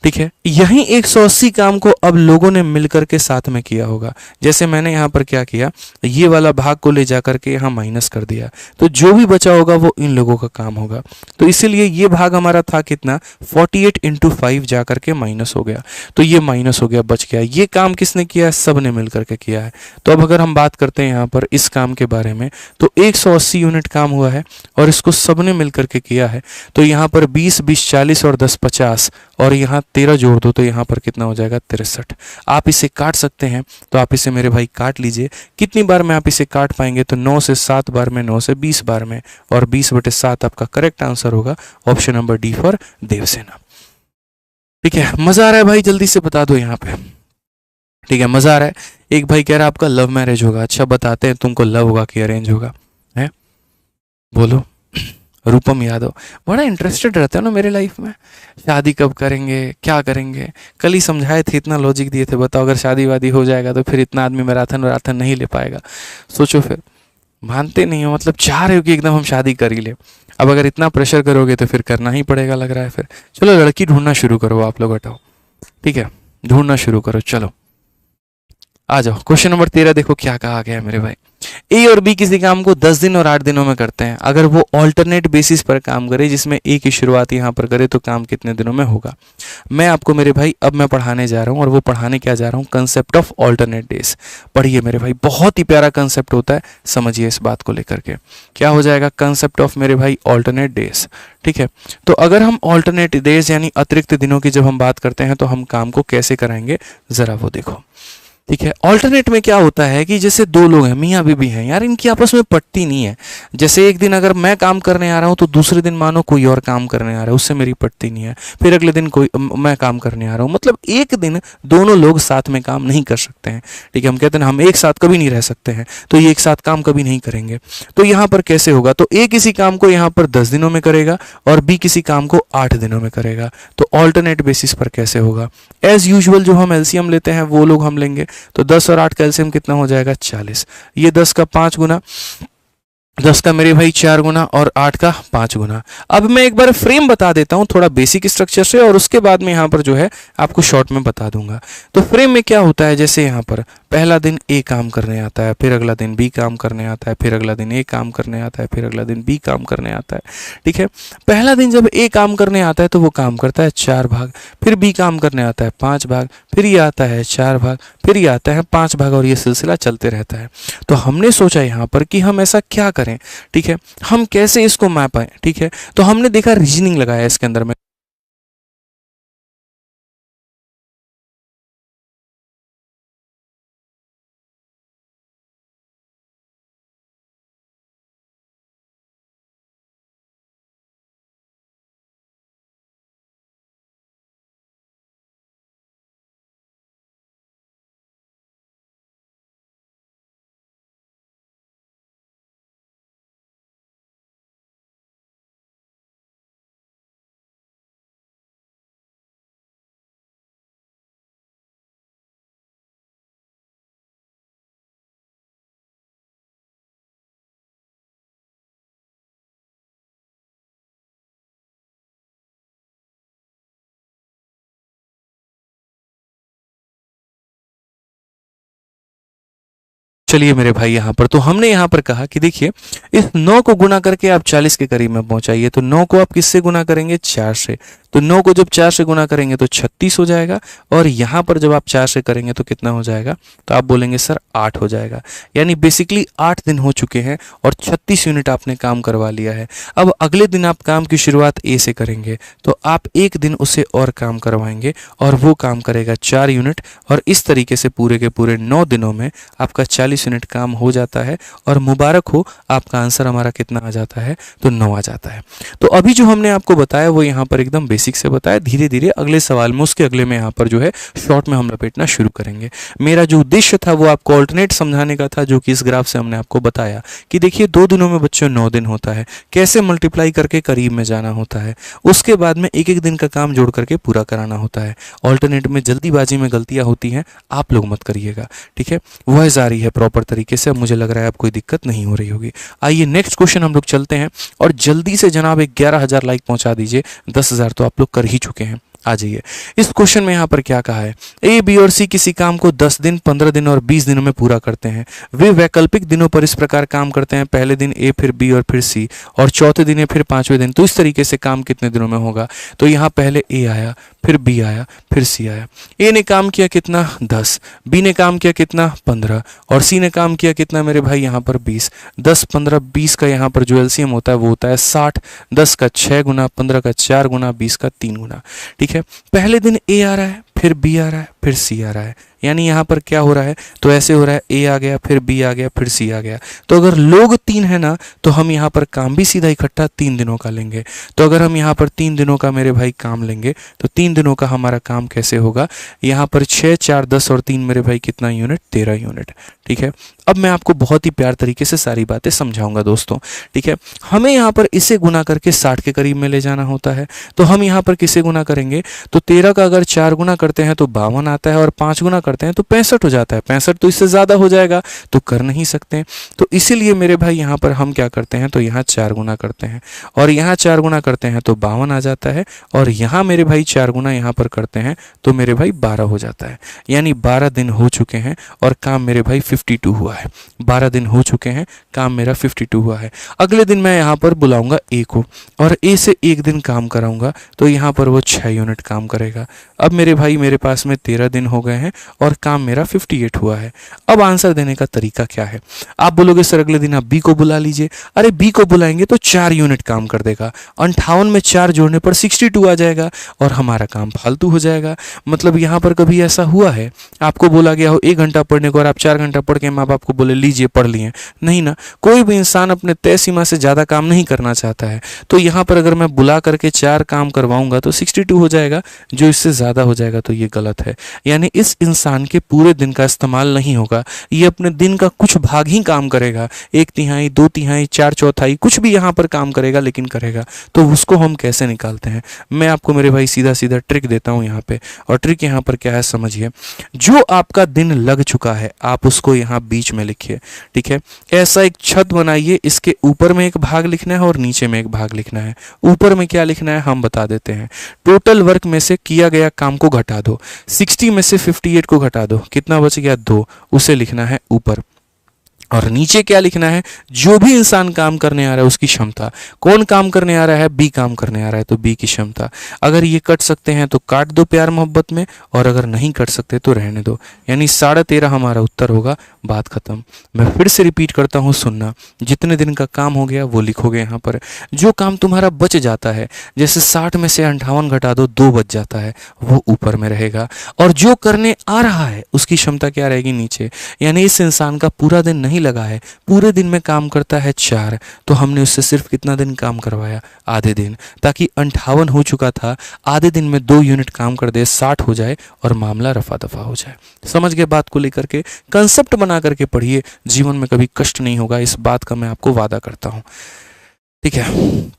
ठीक है, यही 180 काम को अब लोगों ने मिलकर के साथ में किया होगा। जैसे मैंने यहाँ पर क्या किया, ये वाला भाग को ले जा करके यहाँ माइनस कर दिया, तो जो भी बचा होगा वो इन लोगों का काम होगा। तो इसीलिए ये भाग हमारा था कितना, 48 इंटू 5 जा करके माइनस हो गया। तो ये माइनस हो गया, बच गया। ये काम किसने किया है, सब ने मिल करके किया है। तो अब अगर हम बात करते हैं यहाँ पर इस काम के बारे में, तो 180 यूनिट काम हुआ है और इसको सब ने मिल करके किया है। तो यहाँ पर 20 20 40 और 10 50 और यहाँ 13 जोड़ दो, तो यहाँ पर कितना हो जाएगा, 63। आप इसे काट सकते हैं, तो आप इसे मेरे भाई काट लीजिए। कितनी बार में आप इसे काट पाएंगे, तो 9 से 7 बार में, 9 से 20 बार में, और 20/7 आपका करेक्ट आंसर होगा, option number D for Devsena. ठीक है, मजा आ रहा है भाई, जल्दी से बता दो यहाँ पे। ठीक है, मजा आ रहा है। एक भाई कह रहा है आपका लव मैरिज होगा। अच्छा, बताते हैं तुमको लव होगा कि अरेंज होगा, है बोलो। रूपम यादव बड़ा इंटरेस्टेड रहता है ना मेरे लाइफ में, शादी कब करेंगे, क्या करेंगे। कल ही समझाए थे, इतना लॉजिक दिए थे। बताओ अगर शादी वादी हो जाएगा तो फिर इतना आदमी मैराथन वैराथन नहीं ले पाएगा। सोचो फिर, मानते नहीं हो, मतलब चाह रहे हो कि एकदम हम शादी कर ही ले। अब अगर इतना प्रेशर करोगे तो फिर करना ही पड़ेगा लग रहा है। फिर चलो लड़की ढूंढना शुरू करो आप लोग, हटाओ। ठीक है, ढूंढना शुरू करो, चलो आ जाओ। क्वेश्चन नंबर 13 देखो क्या कहा गया है मेरे भाई। ए और बी किसी काम को 10 दिन और 8 दिनों में करते हैं। अगर वो ऑल्टरनेट बेसिस पर काम करे, जिसमें ए की शुरुआत यहाँ पर करे, तो काम कितने दिनों में होगा। मैं आपको मेरे भाई, अब मैं पढ़ाने जा रहा हूँ, और वो पढ़ाने क्या जा रहा हूँ, कंसेप्ट ऑफ ऑल्टरनेट डेज। पढ़िए मेरे भाई, बहुत ही प्यारा कंसेप्ट होता है, समझिए इस बात को लेकर के। क्या हो जाएगा, कंसेप्ट ऑफ मेरे भाई ऑल्टरनेट डेज। ठीक है, तो अगर हम ऑल्टरनेट डेज यानी अतिरिक्त दिनों की जब हम बात करते हैं, तो हम काम को कैसे कराएंगे, जरा वो देखो। ठीक है, ऑल्टरनेट में क्या होता है कि जैसे दो लोग हैं, मियाँ बीबी हैं यार, इनकी आपस में पटती नहीं है। जैसे एक दिन अगर मैं काम करने आ रहा हूँ, तो दूसरे दिन मानो कोई और काम करने आ रहा है, उससे मेरी पटती नहीं है। फिर अगले दिन कोई मैं काम करने आ रहा हूँ, मतलब एक दिन दोनों लोग साथ में काम नहीं कर सकते हैं। ठीक है, हम कहते हैं हम एक साथ कभी नहीं रह सकते हैं, तो ये एक साथ काम कभी नहीं करेंगे। तो यहाँ पर कैसे होगा, तो ए किसी काम को यहाँ पर 10 दिनों में करेगा और बी किसी काम को 8 दिनों में करेगा। तो ऑल्टरनेट बेसिस पर कैसे होगा, एज यूजुअल जो हम एलसीएम लेते हैं वो लोग हम लेंगे। तो 10 और 8 का एलसीएम कितना हो जाएगा, 40। ये 10 का 5 गुना, 10 का मेरे भाई 4 गुना, और 8 का 5 गुना। अब मैं एक बार फ्रेम बता देता हूँ थोड़ा बेसिक स्ट्रक्चर से, और उसके बाद में यहाँ पर जो है आपको शॉर्ट में बता दूंगा। तो फ्रेम में क्या होता है, जैसे यहाँ पर पहला दिन ए काम करने आता है, फिर अगला दिन बी काम करने आता है, फिर अगला दिन ए काम करने आता है, फिर अगला दिन बी काम करने आता है। ठीक है, पहला दिन जब ए काम करने आता है तो वो काम करता है 4 भाग, फिर बी काम करने आता है 5 भाग, फिर ये आता है 4 भाग, फिर ये आता है 5 भाग, और ये सिलसिला चलते रहता है। तो हमने सोचा यहाँ पर कि हम ऐसा क्या करें। ठीक है, हम कैसे इसको मैप आए। ठीक है, तो हमने देखा रीजनिंग लगाया इसके अंदर में। चलिए मेरे भाई यहाँ पर तो हमने यहाँ पर कहा कि देखिए इस 9 को गुना करके आप 40 के करीब में पहुंचाइए। तो 9 को आप किससे गुना करेंगे? 4 से। तो 9 को जब 4 से गुना करेंगे तो 36 हो जाएगा, और यहाँ पर जब आप 4 से करेंगे तो कितना हो जाएगा? तो आप बोलेंगे सर 8 हो जाएगा। यानी बेसिकली 8 दिन हो चुके हैं और 36 यूनिट आपने काम करवा लिया है। अब अगले दिन आप काम की शुरुआत ए से करेंगे, तो आप एक दिन उसे और काम करवाएंगे और वो काम करेगा 4 यूनिट, और इस तरीके से पूरे के पूरे 9 दिनों में आपका 40 यूनिट काम हो जाता है। और मुबारक हो, आपका आंसर हमारा कितना आ जाता है? तो 9 आ जाता है। तो अभी जो हमने आपको बताया वो यहाँ पर एकदम बेसिक से बताया। धीरे धीरे अगले सवाल में, उसके अगले में यहाँ पर जो है शॉर्ट में हम लपेटना शुरू करेंगे। मेरा जो उद्देश्य था वो आपको ऑल्टरनेट समझाने का था, जो कि इस ग्राफ से हमने आपको बताया कि देखिए 2 दिनों में बच्चों 9 दिन होता है, कैसे मल्टीप्लाई करके करीब में जाना होता है, उसके बाद में एक एक दिन का काम जोड़ करके पूरा कराना होता है। ऑल्टरनेट में जल्दीबाजी में गलतियां होती हैं, आप लोग मत करिएगा, ठीक है। वह जारी है प्रॉपर तरीके से। अब मुझे लग रहा है अब कोई दिक्कत नहीं हो रही होगी। आइए नेक्स्ट क्वेश्चन हम लोग चलते हैं, और जल्दी से जनाब 11,000 लाइक पहुंचा दीजिए। 10,000 तो आप लोग कर ही चुके हैं। आ जाइए, इस क्वेश्चन में यहाँ पर क्या कहा है? ए, बी और सी किसी काम को 10 दिन, 15 दिन और 20 दिनों में पूरा करते हैं। वे वैकल्पिक दिनों पर इस प्रकार काम करते हैं, पहले दिन ए, फिर बी और फिर सी, और चौथे दिन ए, फिर 5वें दिन। तो इस तरीके से काम कितने दिनों में होगा? तो यहाँ पहले ए आया, फिर बी आया, फिर सी आया। ए ने काम किया कितना? 10, बी ने काम किया कितना? 15, और सी ने काम किया कितना मेरे भाई? यहाँ पर 20। 10, 15, 20 का यहाँ पर जो एलसीएम होता है वो होता है 60। 10 का 6 गुना, 15 का 4 गुना, 20 का 3 गुना, ठीक है। पहले दिन ए आ रहा है, फिर बी आ रहा है, फिर सी आ रहा है। यानी यहाँ पर क्या हो रहा है? तो ऐसे हो रहा है, ए आ गया, फिर बी आ गया, फिर सी आ गया। तो अगर लोग 3 है ना, तो हम यहाँ पर काम भी सीधा इकट्ठा 3 दिनों का लेंगे। तो अगर हम यहाँ पर 3 दिनों का मेरे भाई काम लेंगे, तो 3 दिनों का हमारा काम कैसे होगा? यहाँ पर 6, 4, 10 और 3 मेरे भाई कितना यूनिट? 13 यूनिट, ठीक है। अब मैं आपको बहुत ही प्यार तरीके से सारी बातें समझाऊंगा दोस्तों, ठीक है। हमें यहाँ पर इसे गुना करके 60 के करीब में ले जाना होता है। तो हम यहाँ पर किसे गुना करेंगे? तो 13 का अगर 4 गुना करते हैं तो 52 आता है, और 5 गुना करते हैं तो 65 हो जाता है। 65 तो इससे ज़्यादा हो जाएगा, तो कर नहीं सकते। तो इसीलिए मेरे भाई यहाँ पर हम क्या करते हैं? तो यहाँ 4 गुना करते हैं, और यहाँ 4 गुना करते हैं तो 52 आ जाता है, और यहाँ मेरे भाई 4 गुना यहाँ पर करते हैं तो मेरे भाई 12 हो जाता है। यानी 12 दिन हो चुके हैं और काम मेरे भाई 52 हुआ है। 12 दिन हो चुके हैं, काम मेरा 52 हुआ है। अगले दिन मैं यहाँ पर बुलाऊंगा ए को, और ए से एक दिन काम कराऊंगा, तो यहाँ पर वो 6 यूनिट काम करेगा। अब मेरे भाई मेरे पास में 13 दिन हो गए हैं और काम मेरा 58 हुआ है। अब आंसर देने का तरीका क्या है? आप बोलोगे सर अगले दिन आप बी को बुला लीजिए। अरे बी को बुलाएंगे तो 4 यूनिट काम कर देगा। 58 में 4 जोड़ने पर 62 आ जाएगा, और हमारा काम फालतू हो जाएगा। मतलब यहाँ पर कभी ऐसा हुआ है आपको बोला गया हो 1 घंटा पढ़ने को, और आप 4 घंटा पढ़ के माँ बाप को बोले लीजिए पढ़ लिए? नहीं ना। कोई भी इंसान अपने तय सीमा से ज़्यादा काम नहीं करना चाहता है। तो यहाँ पर अगर मैं बुला करके 4 काम करवाऊंगा तो 62 हो जाएगा, जो इससे ज़्यादा हो जाएगा तो ये गलत है। यानी इस इंसान के पूरे दिन का इस्तेमाल नहीं होगा, ये अपने दिन का कुछ भाग ही काम करेगा। 1/3, 2/3, 4/4 कुछ भी यहाँ पर काम करेगा, लेकिन करेगा। तो उसको हम कैसे निकालते हैं? मैं आपको मेरे भाई सीधा सीधा ट्रिक देता हूँ यहाँ पे, और ट्रिक यहाँ पर क्या है समझिए। जो आपका दिन लग चुका है आप उसको यहाँ बीच में लिखिए, ठीक है। ऐसा एक छत बनाइए, इसके ऊपर में एक भाग लिखना है और नीचे में एक भाग लिखना है। ऊपर में क्या लिखना है हम बता देते हैं। टोटल वर्क में से किया गया काम को घटा दो, 60 में से 58 को घटा दो, कितना बच गया? 2, उसे लिखना है ऊपर। और नीचे क्या लिखना है? जो भी इंसान काम करने आ रहा है उसकी क्षमता। कौन काम करने आ रहा है? बी काम करने आ रहा है, तो बी की क्षमता। अगर ये कट सकते हैं तो काट दो प्यार मोहब्बत में, और अगर नहीं कट सकते तो रहने दो। यानी 13.5 हमारा उत्तर होगा। बात खत्म। मैं फिर से रिपीट करता हूँ, सुनना। जितने दिन का काम हो गया वो लिखोगे यहाँ पर। जो काम तुम्हारा बच जाता है, जैसे 60 में से 58 घटा दो, 2 बच जाता है, वो ऊपर में रहेगा। और जो करने आ रहा है उसकी क्षमता क्या रहेगी? नीचे। यानी इस इंसान का पूरा दिन नहीं लगा है, पूरे दिन में काम करता है 4, तो हमने उससे सिर्फ कितना दिन काम करवाया? आधे दिन। ताकि 58 हो चुका था, आधे दिन में 2 यूनिट काम कर दे, 60 हो जाए और मामला रफा दफा हो जाए। समझ गए बात को लेकर के? कंसेप्ट बना करके पढ़िए, जीवन में कभी कष्ट नहीं होगा, इस बात का मैं आपको वादा करता हूं, ठीक है।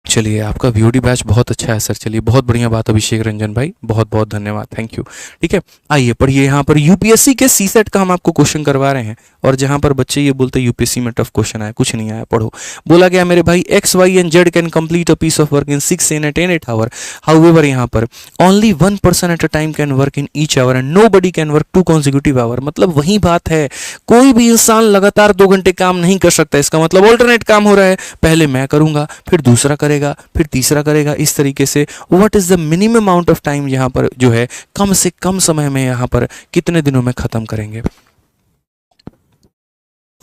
चलिए, आपका वीओडी बैच बहुत अच्छा है सर। चलिए, बहुत बढ़िया बात अभिषेक रंजन भाई, बहुत बहुत धन्यवाद, थैंक यू। ठीक है, आइए पढ़िए। यहाँ पर यूपीएससी के सी सेट का हम आपको क्वेश्चन करवा रहे हैं, और जहाँ पर बच्चे ये बोलते हैं यूपीएससी में टफ क्वेश्चन आया, कुछ नहीं आया, पढ़ो। बोला गया मेरे भाई x y and z can complete a piece of work in 6 and 10 hour, however यहाँ पर only 1 person at a time can work in each hour and nobody can work 2 consecutive hour. मतलब वही बात है, कोई भी इंसान लगातार 2 घंटे काम नहीं कर सकता। इसका मतलब ऑल्टरनेट काम हो रहा है, पहले मैं करूंगा, फिर दूसरा करेगा, फिर तीसरा करेगा, इस तरीके से। What is the minimum amount of time, यहाँ पर जो है कम से कम समय में यहाँ पर कितने दिनों में खत्म करेंगे।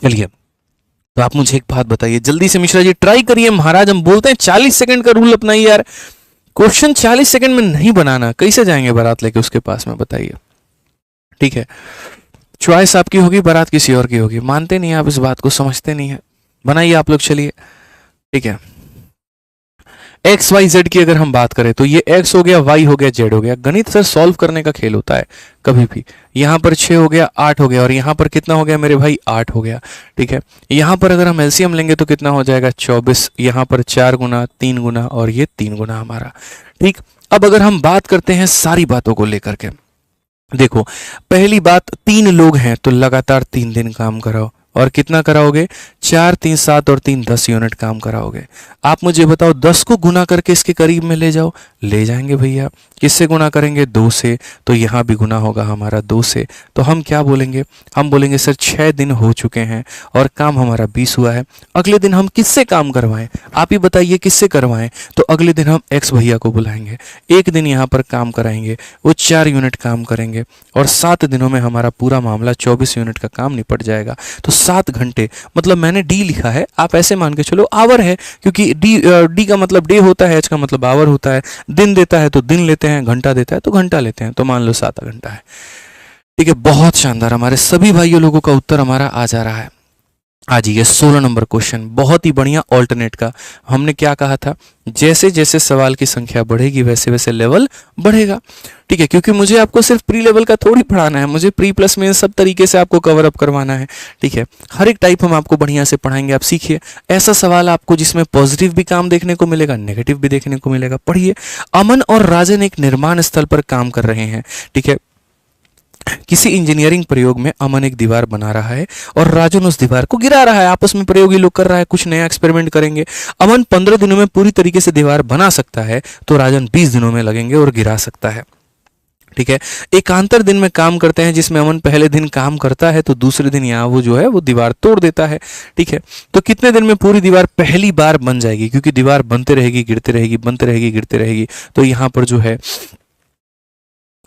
चलिए, तो आप मुझे एक बात बताइए जल्दी से, मिश्रा जी ट्राई करिए। महाराज हम बोलते हैं 40 सेकंड का रूल अपनाइए यार, क्वेश्चन 40 सेकंड में नहीं बनाना, कैसे जाएंगे बारात लेके उसके पास में, बताइए। ठीक है, चॉइस आपकी होगी, बारात किसी और की होगी। मानते नहीं आप, इस बात को समझते नहीं है। बनाइए आप लोग, चलिए। ठीक है, एक्स वाई जेड की अगर हम बात करें तो ये एक्स हो गया, वाई हो गया, जेड हो गया। गणित सर सॉल्व करने का खेल होता है कभी भी। यहाँ पर 6 हो गया, 8 हो गया, और यहाँ पर कितना हो गया मेरे भाई, 8 हो गया। ठीक है, यहाँ पर अगर हम एलसीएम लेंगे तो कितना हो जाएगा, 24। यहाँ पर 4 गुना, 3 गुना, और ये 3 गुना हमारा। ठीक, अब अगर हम बात करते हैं सारी बातों को लेकर के, देखो पहली बात, 3 लोग हैं तो लगातार 3 दिन काम कराओ, और कितना कराओगे, 4 3 7 और 3 10 यूनिट काम कराओगे। आप मुझे बताओ 10 को गुना करके इसके करीब में ले जाओ, ले जाएंगे भैया। किससे गुना करेंगे, 2 से, तो यहाँ भी गुना होगा हमारा 2 से। तो हम क्या बोलेंगे, हम बोलेंगे सर 6 दिन हो चुके हैं और काम हमारा 20 हुआ है। अगले दिन हम किससे काम करवाएं, आप ही बताइए किससे करवाएं। तो अगले दिन हम एक्स भैया को बुलाएंगे, एक दिन यहाँ पर काम कराएंगे, वो 4 यूनिट काम करेंगे, और 7 दिनों में हमारा पूरा मामला 24 यूनिट का काम निपट जाएगा। तो 7 घंटे, मतलब मैंने डी लिखा है, आप ऐसे मान के चलो आवर है, क्योंकि डी का मतलब डे होता है, एच का मतलब आवर होता है। दिन देता है तो दिन लेते हैं, घंटा देता है तो घंटा लेते हैं, तो मान लो 7 घंटा है। ठीक है, बहुत शानदार, हमारे सभी भाइयों लोगों का उत्तर हमारा आ जा रहा है। आज ये 16 नंबर क्वेश्चन बहुत ही बढ़िया ऑल्टरनेट का। हमने क्या कहा था, जैसे जैसे सवाल की संख्या बढ़ेगी वैसे वैसे लेवल बढ़ेगा। ठीक है, क्योंकि मुझे आपको सिर्फ प्री लेवल का थोड़ी पढ़ाना है, मुझे प्री प्लस में सब तरीके से आपको कवर अप करवाना है। ठीक है, हर एक टाइप हम आपको बढ़िया से पढ़ाएंगे, आप सीखिए। ऐसा सवाल आपको जिसमें पॉजिटिव भी काम देखने को मिलेगा, नेगेटिव भी देखने को मिलेगा, पढ़िए। अमन और राजन एक निर्माण स्थल पर काम कर रहे हैं। ठीक है, किसी इंजीनियरिंग प्रयोग में अमन एक दीवार बना रहा है और राजन उस दीवार को गिरा रहा है। आपस में प्रयोग ये लोग कर रहा है, कुछ नया एक्सपेरिमेंट करेंगे। अमन 15 दिनों में पूरी तरीके से दीवार बना सकता है, तो राजन 20 दिनों में लगेंगे और गिरा सकता है। ठीक है, एकांतर दिन में काम करते हैं, जिसमें अमन पहले दिन काम करता है तो दूसरे दिन यहाँ वो जो है वो दीवार तोड़ देता है। ठीक है, तो कितने दिन में पूरी दीवार पहली बार बन जाएगी, क्योंकि दीवार बनते रहेगी गिरते रहेगी, बनते रहेगी गिरते रहेगी, तो यहाँ पर जो है,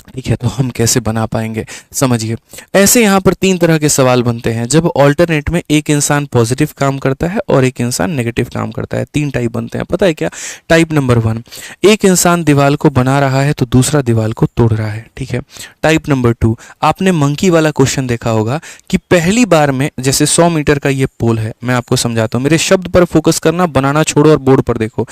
ठीक है, तो हम कैसे बना पाएंगे, समझिए। ऐसे यहाँ पर 3 तरह के सवाल बनते हैं जब ऑल्टरनेट में एक इंसान पॉजिटिव काम करता है और एक इंसान नेगेटिव काम करता है। 3 टाइप बनते हैं, पता है क्या। टाइप नंबर 1, एक इंसान दीवार को बना रहा है तो दूसरा दीवार को तोड़ रहा है। ठीक है, टाइप नंबर 2, आपने मंकी वाला क्वेश्चन देखा होगा कि पहली बार में, जैसे 100 मीटर का ये पोल है, मैं आपको समझाता हूँ, मेरे शब्द पर फोकस करना, बनाना छोड़ो और बोर्ड पर देखो।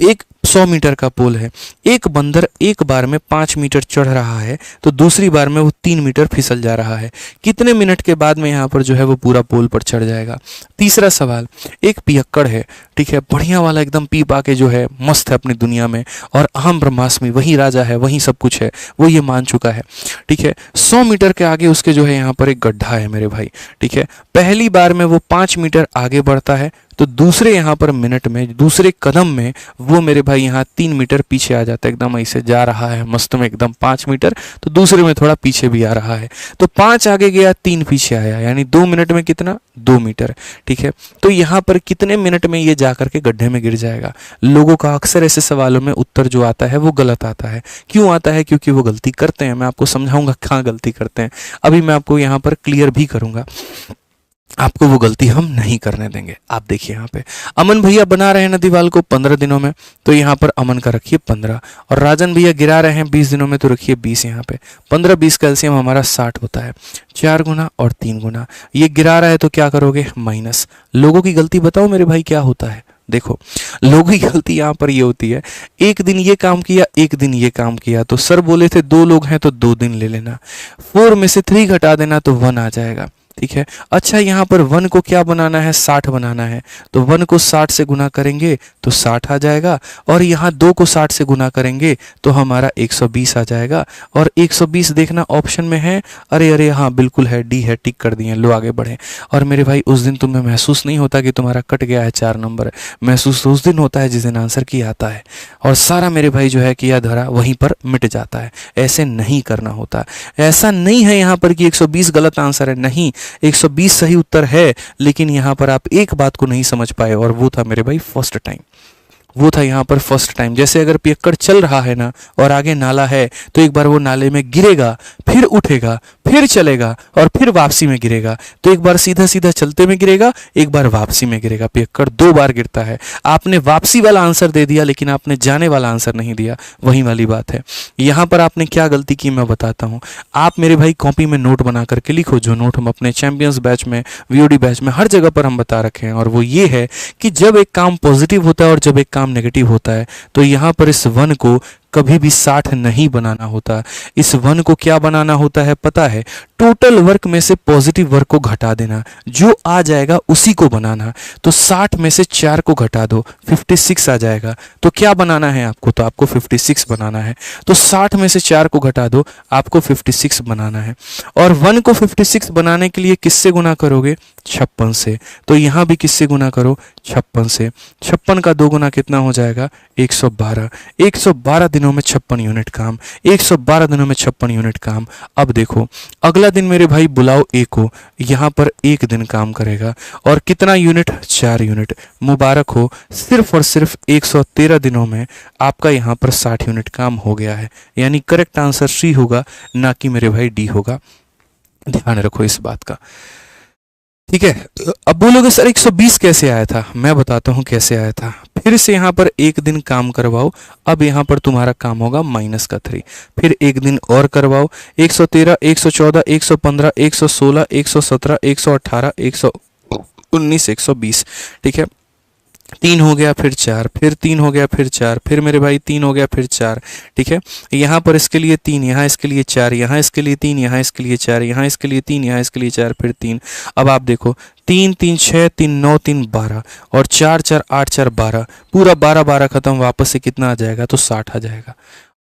एक 100 मीटर का पोल है, एक बंदर एक बार में 5 मीटर चढ़ रहा है तो दूसरी बार में वो 3 मीटर फिसल जा रहा है। कितने मिनट के बाद में यहाँ पर जो है वो पूरा पोल पर चढ़ जाएगा। तीसरा सवाल, एक पियक्कड़ है, ठीक है, बढ़िया वाला एकदम पी पा के जो है मस्त है अपनी दुनिया में, और अहम ब्रह्मास्मि वही राजा है, वही सब कुछ है, वो ये मान चुका है। ठीक है, 100 मीटर के आगे उसके जो है यहाँ पर एक गड्ढा है मेरे भाई। ठीक है, पहली बार में वो 5 मीटर आगे बढ़ता है तो दूसरे यहाँ पर मिनट में, दूसरे कदम में वो मेरे भाई यहाँ 3 मीटर पीछे आ जाता है, एकदम ऐसे जा रहा है मस्त में एकदम 5 मीटर, तो दूसरे में थोड़ा पीछे भी आ रहा है, तो 5 आगे गया 3 पीछे आया, यानी 2 मिनट में कितना, 2 मीटर। ठीक है, तो यहाँ पर कितने मिनट में ये जा करके गड्ढे में गिर जाएगा। लोगों का अक्सर ऐसे सवालों में उत्तर जो आता है वो गलत आता है। क्यों आता है, क्योंकि वो गलती करते हैं। मैं आपको समझाऊंगा कहाँ गलती करते हैं, अभी मैं आपको यहाँ पर क्लियर भी करूंगा, आपको वो गलती हम नहीं करने देंगे। आप देखिए यहाँ पे अमन भैया बना रहे हैं ना दीवार को 15 दिनों में, तो यहाँ पर अमन का रखिए 15, और राजन भैया गिरा रहे हैं 20 दिनों में, तो रखिए 20 यहाँ पे। 15-20 का एलसीएम हमारा 60 होता है, 4 गुना और 3 गुना। ये गिरा रहा है तो क्या करोगे, माइनस। लोगों की गलती बताओ मेरे भाई क्या होता है, देखो लोगों की गलती यहाँ पर ये होती है, एक दिन ये काम किया, एक दिन ये काम किया, तो सर बोले थे 2 लोग हैं तो 2 दिन ले लेना, 4 में से 3 घटा देना तो 1 आ जाएगा। ठीक है, अच्छा यहाँ पर 1 को क्या बनाना है, 60 बनाना है, तो 1 को 60 से गुना करेंगे तो 60 आ जाएगा, और यहाँ 2 को 60 से गुना करेंगे तो हमारा 120 आ जाएगा। और 120 देखना ऑप्शन में है, अरे अरे हाँ बिल्कुल है, डी है, टिक कर दिए, लो आगे बढ़े। और मेरे भाई उस दिन तुम्हें महसूस नहीं होता कि तुम्हारा कट गया है 4 नंबर, महसूस तो उस दिन होता है जिस दिन आंसर की आता है, और सारा मेरे भाई जो है किया धरा वहीं पर मिट जाता है। ऐसे नहीं करना होता। ऐसा नहीं है यहाँ पर कि 120 गलत आंसर है, नहीं, 120 सही उत्तर है, लेकिन यहाँ पर आप एक बात को नहीं समझ पाए, और वो था मेरे भाई फर्स्ट टाइम। वो था यहाँ पर फर्स्ट टाइम। जैसे अगर पियक्कड़ चल रहा है ना और आगे नाला है, तो एक बार वो नाले में गिरेगा, फिर उठेगा, फिर चलेगा और फिर वापसी में गिरेगा। तो एक बार सीधा सीधा चलते में गिरेगा, एक बार वापसी में गिरेगा। पियक्कड़ 2 बार गिरता है। आपने वापसी वाला आंसर दे दिया, लेकिन आपने जाने वाला आंसर नहीं दिया, वही वाली बात है। यहाँ पर आपने क्या गलती की मैं बताता हूँ। आप मेरे भाई कॉपी में नोट बना करके लिखो, जो नोट हम अपने चैंपियंस बैच में, वीओडी बैच में, हर जगह पर हम बता रखे हैं। और वो ये है कि जब एक काम पॉजिटिव होता है और जब एक काम नेगेटिव होता है, तो यहाँ पर इस 1 को कभी भी 60 नहीं बनाना होता। इस 1 को क्या बनाना होता है पता है? टोटल वर्क में से पॉजिटिव वर्क को घटा देना, जो आ जाएगा उसी को बनाना। तो 60 में से 4 को घटा दो, 56 आ जाएगा। तो क्या बनाना है आपको? तो आपको 56 बनाना है। तो 60 में से 4 को घटा दो, आपको 56 बनाना है। और 1 को 56 बनाने के लिए किससे गुना करोगे? 56 से। तो यहाँ भी किससे गुना करो? 56 से। 56 का 2 गुना कितना हो जाएगा? 112। 112 दिनों में 56 यूनिट काम। 112 दिनों में 56 यूनिट काम। अब देखो, अगला दिन मेरे भाई बुलाओ ए को, यहाँ पर 1 दिन काम करेगा, और कितना यूनिट? 4 यूनिट। मुबारक हो, सिर्फ और सिर्फ 113 दिनों में आपका यहाँ पर 60 यूनिट काम हो गया है। यानी करेक्ट आंसर सी होगा, ना कि मेरे भाई डी होगा। ध्यान रखो इस बात का, ठीक है। अब बोलोगे सर 120 कैसे आया था? मैं बताता हूं कैसे आया था। फिर से यहाँ पर 1 दिन काम करवाओ। अब यहाँ पर तुम्हारा काम होगा माइनस का 3। फिर 1 दिन और करवाओ। 113, 114, 115, 116, 117, 118, 119, 120, ठीक है। 3 हो गया, फिर 4, फिर 3 हो गया, फिर 4, फिर मेरे भाई 3 हो गया, फिर 4, ठीक है। यहाँ पर इसके लिए 3, यहाँ इसके लिए 4, यहाँ इसके लिए 3, यहाँ इसके लिए 4, यहाँ इसके लिए 3, यहाँ इसके लिए 4, फिर 3। अब आप देखो, 3 3 6 3 9 3 12 और 4 4 8 4 12, पूरा 12 12 खत्म। वापस से कितना आ जाएगा? तो 60 आ जाएगा।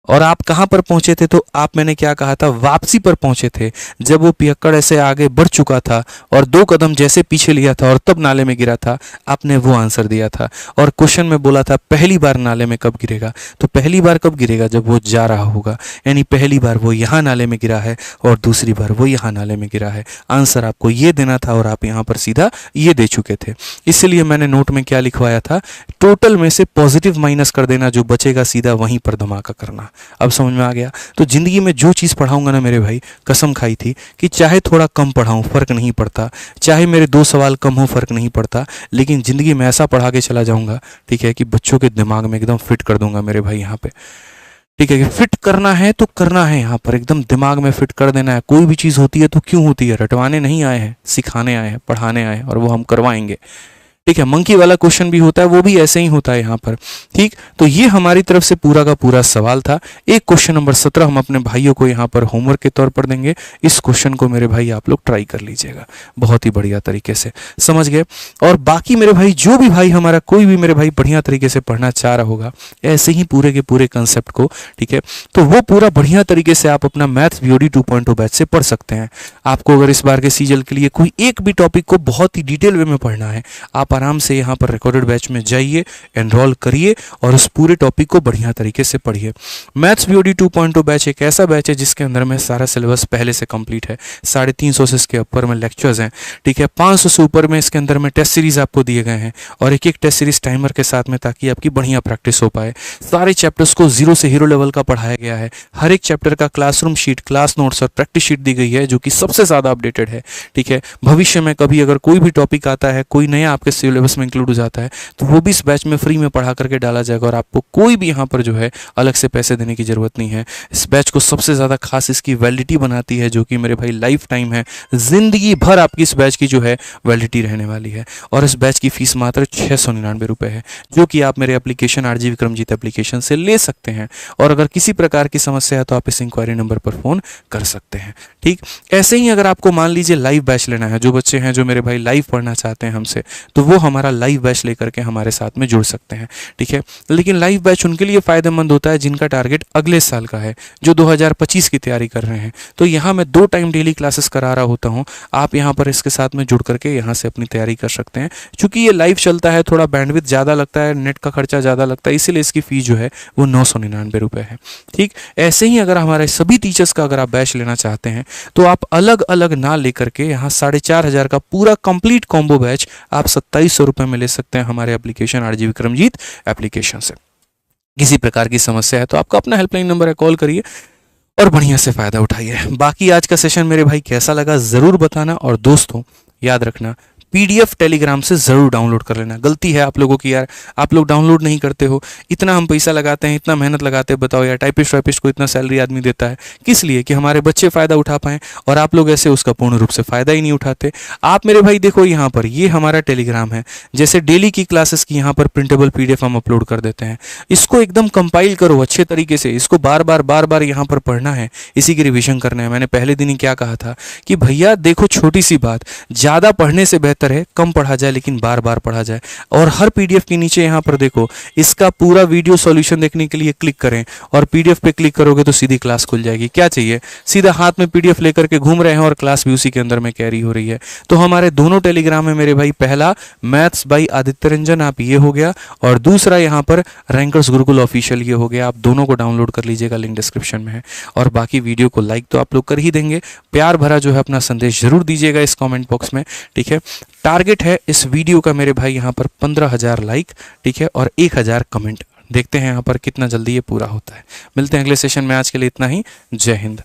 और आप कहाँ पर पहुंचे थे? तो आप, मैंने क्या कहा था, वापसी पर पहुंचे थे। जब वो पियक्कड़ ऐसे आगे बढ़ चुका था और 2 कदम जैसे पीछे लिया था और तब नाले में गिरा था, आपने वो आंसर दिया था। और क्वेश्चन में बोला था पहली बार नाले में कब गिरेगा? तो पहली बार कब गिरेगा? जब वो जा रहा होगा। यानी पहली बार वो यहाँ नाले में गिरा है और दूसरी बार वो यहाँ नाले में गिरा है। आंसर आपको ये देना था और आप यहाँ पर सीधा ये दे चुके थे। इसलिए मैंने नोट में क्या लिखवाया था? टोटल में से पॉजिटिव माइनस कर देना, जो बचेगा सीधा वहीं पर धमाका करना। अब समझ में आ गया? तो जिंदगी में जो चीज़ पढ़ाऊंगा ना मेरे भाई, कसम खाई थी कि चाहे थोड़ा कम पढ़ाऊं फर्क नहीं पड़ता, चाहे मेरे 2 सवाल कम हो फर्क नहीं पड़ता, लेकिन जिंदगी में ऐसा पढ़ा के चला जाऊंगा, ठीक है, कि बच्चों के दिमाग में एकदम फिट कर दूंगा मेरे भाई यहाँ पे। ठीक है, कि फिट करना है तो करना है, यहाँ पर एकदम दिमाग में फिट कर देना है। कोई भी चीज़ होती है तो क्यों होती है? रटवाने नहीं आए हैं, सिखाने आए हैं, पढ़ाने आए हैं, और वो हम करवाएंगे। ठीक है, मंकी वाला क्वेश्चन भी होता है, वो भी ऐसे ही होता है यहाँ पर। ठीक, तो ये हमारी तरफ से पूरा का पूरा सवाल था। एक क्वेश्चन नंबर 17 हम अपने भाइयों को यहाँ पर होमवर्क के तौर पर देंगे। इस क्वेश्चन को मेरे भाई आप लोग ट्राई कर लीजिएगा, बहुत ही बढ़िया तरीके से, समझ गए। और बाकी मेरे भाई, जो भी भाई हमारा, कोई भी मेरे भाई बढ़िया तरीके से पढ़ना चाह रहा होगा ऐसे ही पूरे के पूरे कंसेप्ट को, ठीक है, तो वो पूरा बढ़िया तरीके से आप अपना मैथ्स वीओडी 2.0 बैच से पढ़ सकते हैं। आपको अगर इस बार के सीजल के लिए कोई एक भी टॉपिक को बहुत ही डिटेल वे में पढ़ना है, आप आराम से यहाँ पर रिकॉर्डेड बैच में जाइए, एनरोल करिए और उस पूरे टॉपिक को बढ़िया तरीके से पढ़िए। मैथ्स वीओडी 2.0 बैच एक ऐसा बैच है जिसके अंदर में सारा सिलेबस पहले से कंप्लीट है। 350 से इसके ऊपर में लेक्चर्स हैं, ठीक है, 500 से ऊपर में इसके अंदर में टेस्ट सीरीज आपको दिए गए हैं, और एक एक टेस्ट सीरीज टाइमर के साथ में, ताकि आपकी बढ़िया प्रैक्टिस हो पाए। सारे चैप्टर्स को 0 से हीरो लेवल का पढ़ाया गया है। हर एक चैप्टर का क्लासरूम शीट, क्लास नोट्स और प्रैक्टिस शीट दी गई है, जो कि सबसे ज़्यादा अपडेटेड है। ठीक है, भविष्य में कभी अगर कोई भी टॉपिक आता है, कोई नया आपके सिलेबस में इंक्लूड हो जाता है, तो वो भी इस बैच में फ्री में पढ़ा करके डाला जाएगा, और आपको कोई भी यहाँ पर जो है अलग से पैसे देने की जरूरत नहीं है। इस बैच को सबसे ज़्यादा खास इसकी वैलिडिटी बनाती है, जो कि मेरे भाई लाइफ टाइम है, जिंदगी भर आपकी इस बैच की जो है वैलिडिटी रहने वाली है। और इस बैच की फीस मात्र 699 रुपये है, जो कि आप मेरे एप्लीकेशन आरजी विक्रमजीत एप्लीकेशन से ले सकते हैं। और अगर किसी प्रकार की समस्या है तो आप इस इंक्वायरी नंबर पर फ़ोन कर सकते हैं। ठीक, ऐसे ही अगर आपको मान लीजिए लाइव बैच लेना है, जो बच्चे हैं जो मेरे भाई लाइव पढ़ना चाहते हैं हमसे, तो वो वो हमारा लाइव बैच लेकर के हमारे साथ में जुड़ सकते हैं। ठीक है, लेकिन लाइव बैच उनके लिए फ़ायदेमंद होता है जिनका टारगेट अगले साल का है, जो 2025 की तैयारी कर रहे हैं। तो यहाँ मैं 2 टाइम डेली क्लासेस करा रहा होता हूँ, आप यहाँ पर इसके साथ में जुड़ करके यहाँ से अपनी तैयारी कर सकते हैं। चूँकि ये लाइव चलता है, थोड़ा बैंडविड्थ ज़्यादा लगता है, नेट का खर्चा ज़्यादा लगता है, इसीलिए इसकी फ़ीस जो है वो 999 रुपये है। ठीक, ऐसे ही अगर हमारे सभी टीचर्स का अगर आप बैच लेना चाहते हैं तो आप अलग अलग ना लेकर के यहाँ 4500 का पूरा कंप्लीट कॉम्बो बैच आप 2700 रुपये में ले सकते हैं हमारे एप्लीकेशन आरजी विक्रमजीत एप्लीकेशन से। किसी प्रकार की समस्या है तो आपका अपना हेल्पलाइन नंबर है, कॉल करिए और बढ़िया से फ़ायदा उठाइए। बाकी आज का सेशन मेरे भाई कैसा लगा ज़रूर बताना, और दोस्तों याद रखना PDF टेलीग्राम से ज़रूर डाउनलोड कर लेना। गलती है आप लोगों की यार, आप लोग डाउनलोड नहीं करते हो। इतना हम पैसा लगाते हैं, इतना मेहनत लगाते हैं, बताओ यार, टाइपिस्ट वाइपिस्ट को इतना सैलरी आदमी देता है किस लिए? कि हमारे बच्चे फ़ायदा उठा पाएँ, और आप लोग ऐसे उसका पूर्ण रूप से फ़ायदा ही नहीं उठाते। आप मेरे भाई देखो यहाँ पर, ये हमारा टेलीग्राम है, जैसे डेली की क्लासेस की यहाँ पर प्रिंटेबल PDF हम अपलोड कर देते हैं। इसको एकदम कंपाइल करो अच्छे तरीके से, इसको बार बार यहाँ पर पढ़ना है, इसी की रिविजन करना है। मैंने पहले दिन ही क्या कहा था कि भैया देखो, छोटी सी बात, ज़्यादा पढ़ने से बेहतर है कम पढ़ा जाए लेकिन बार बार पढ़ा जाए। और हर PDF के नीचे यहाँ पर देखो, इसका पूरा वीडियो सॉल्यूशन देखने के लिए क्लिक करें, और PDF पे क्लिक करोगे तो सीधी क्लास खुल जाएगी। क्या चाहिए, सीधा हाथ में PDF लेकर के घूम रहे हैं और क्लास भी उसी के अंदर में कैरी हो रही है। तो हमारे दोनों टेलीग्राम है मेरे भाई, पहला मैथ्स बाई आदित्य रंजन, आप ये हो गया, और दूसरा यहाँ पर रैंकर्स गुरुकुल ऑफिशियल, ये हो गया। आप दोनों को डाउनलोड कर लीजिएगा, लिंक डिस्क्रिप्शन में है। और बाकी वीडियो को लाइक तो आप लोग कर ही देंगे, प्यार भरा जो है अपना संदेश जरूर दीजिएगा इस कमेंट बॉक्स में। ठीक है, टारगेट है इस वीडियो का मेरे भाई यहाँ पर 15,000 लाइक, ठीक है, और 1000 कमेंट। देखते हैं यहाँ पर कितना जल्दी ये पूरा होता है। मिलते हैं अगले सेशन में, आज के लिए इतना ही। जय हिंद।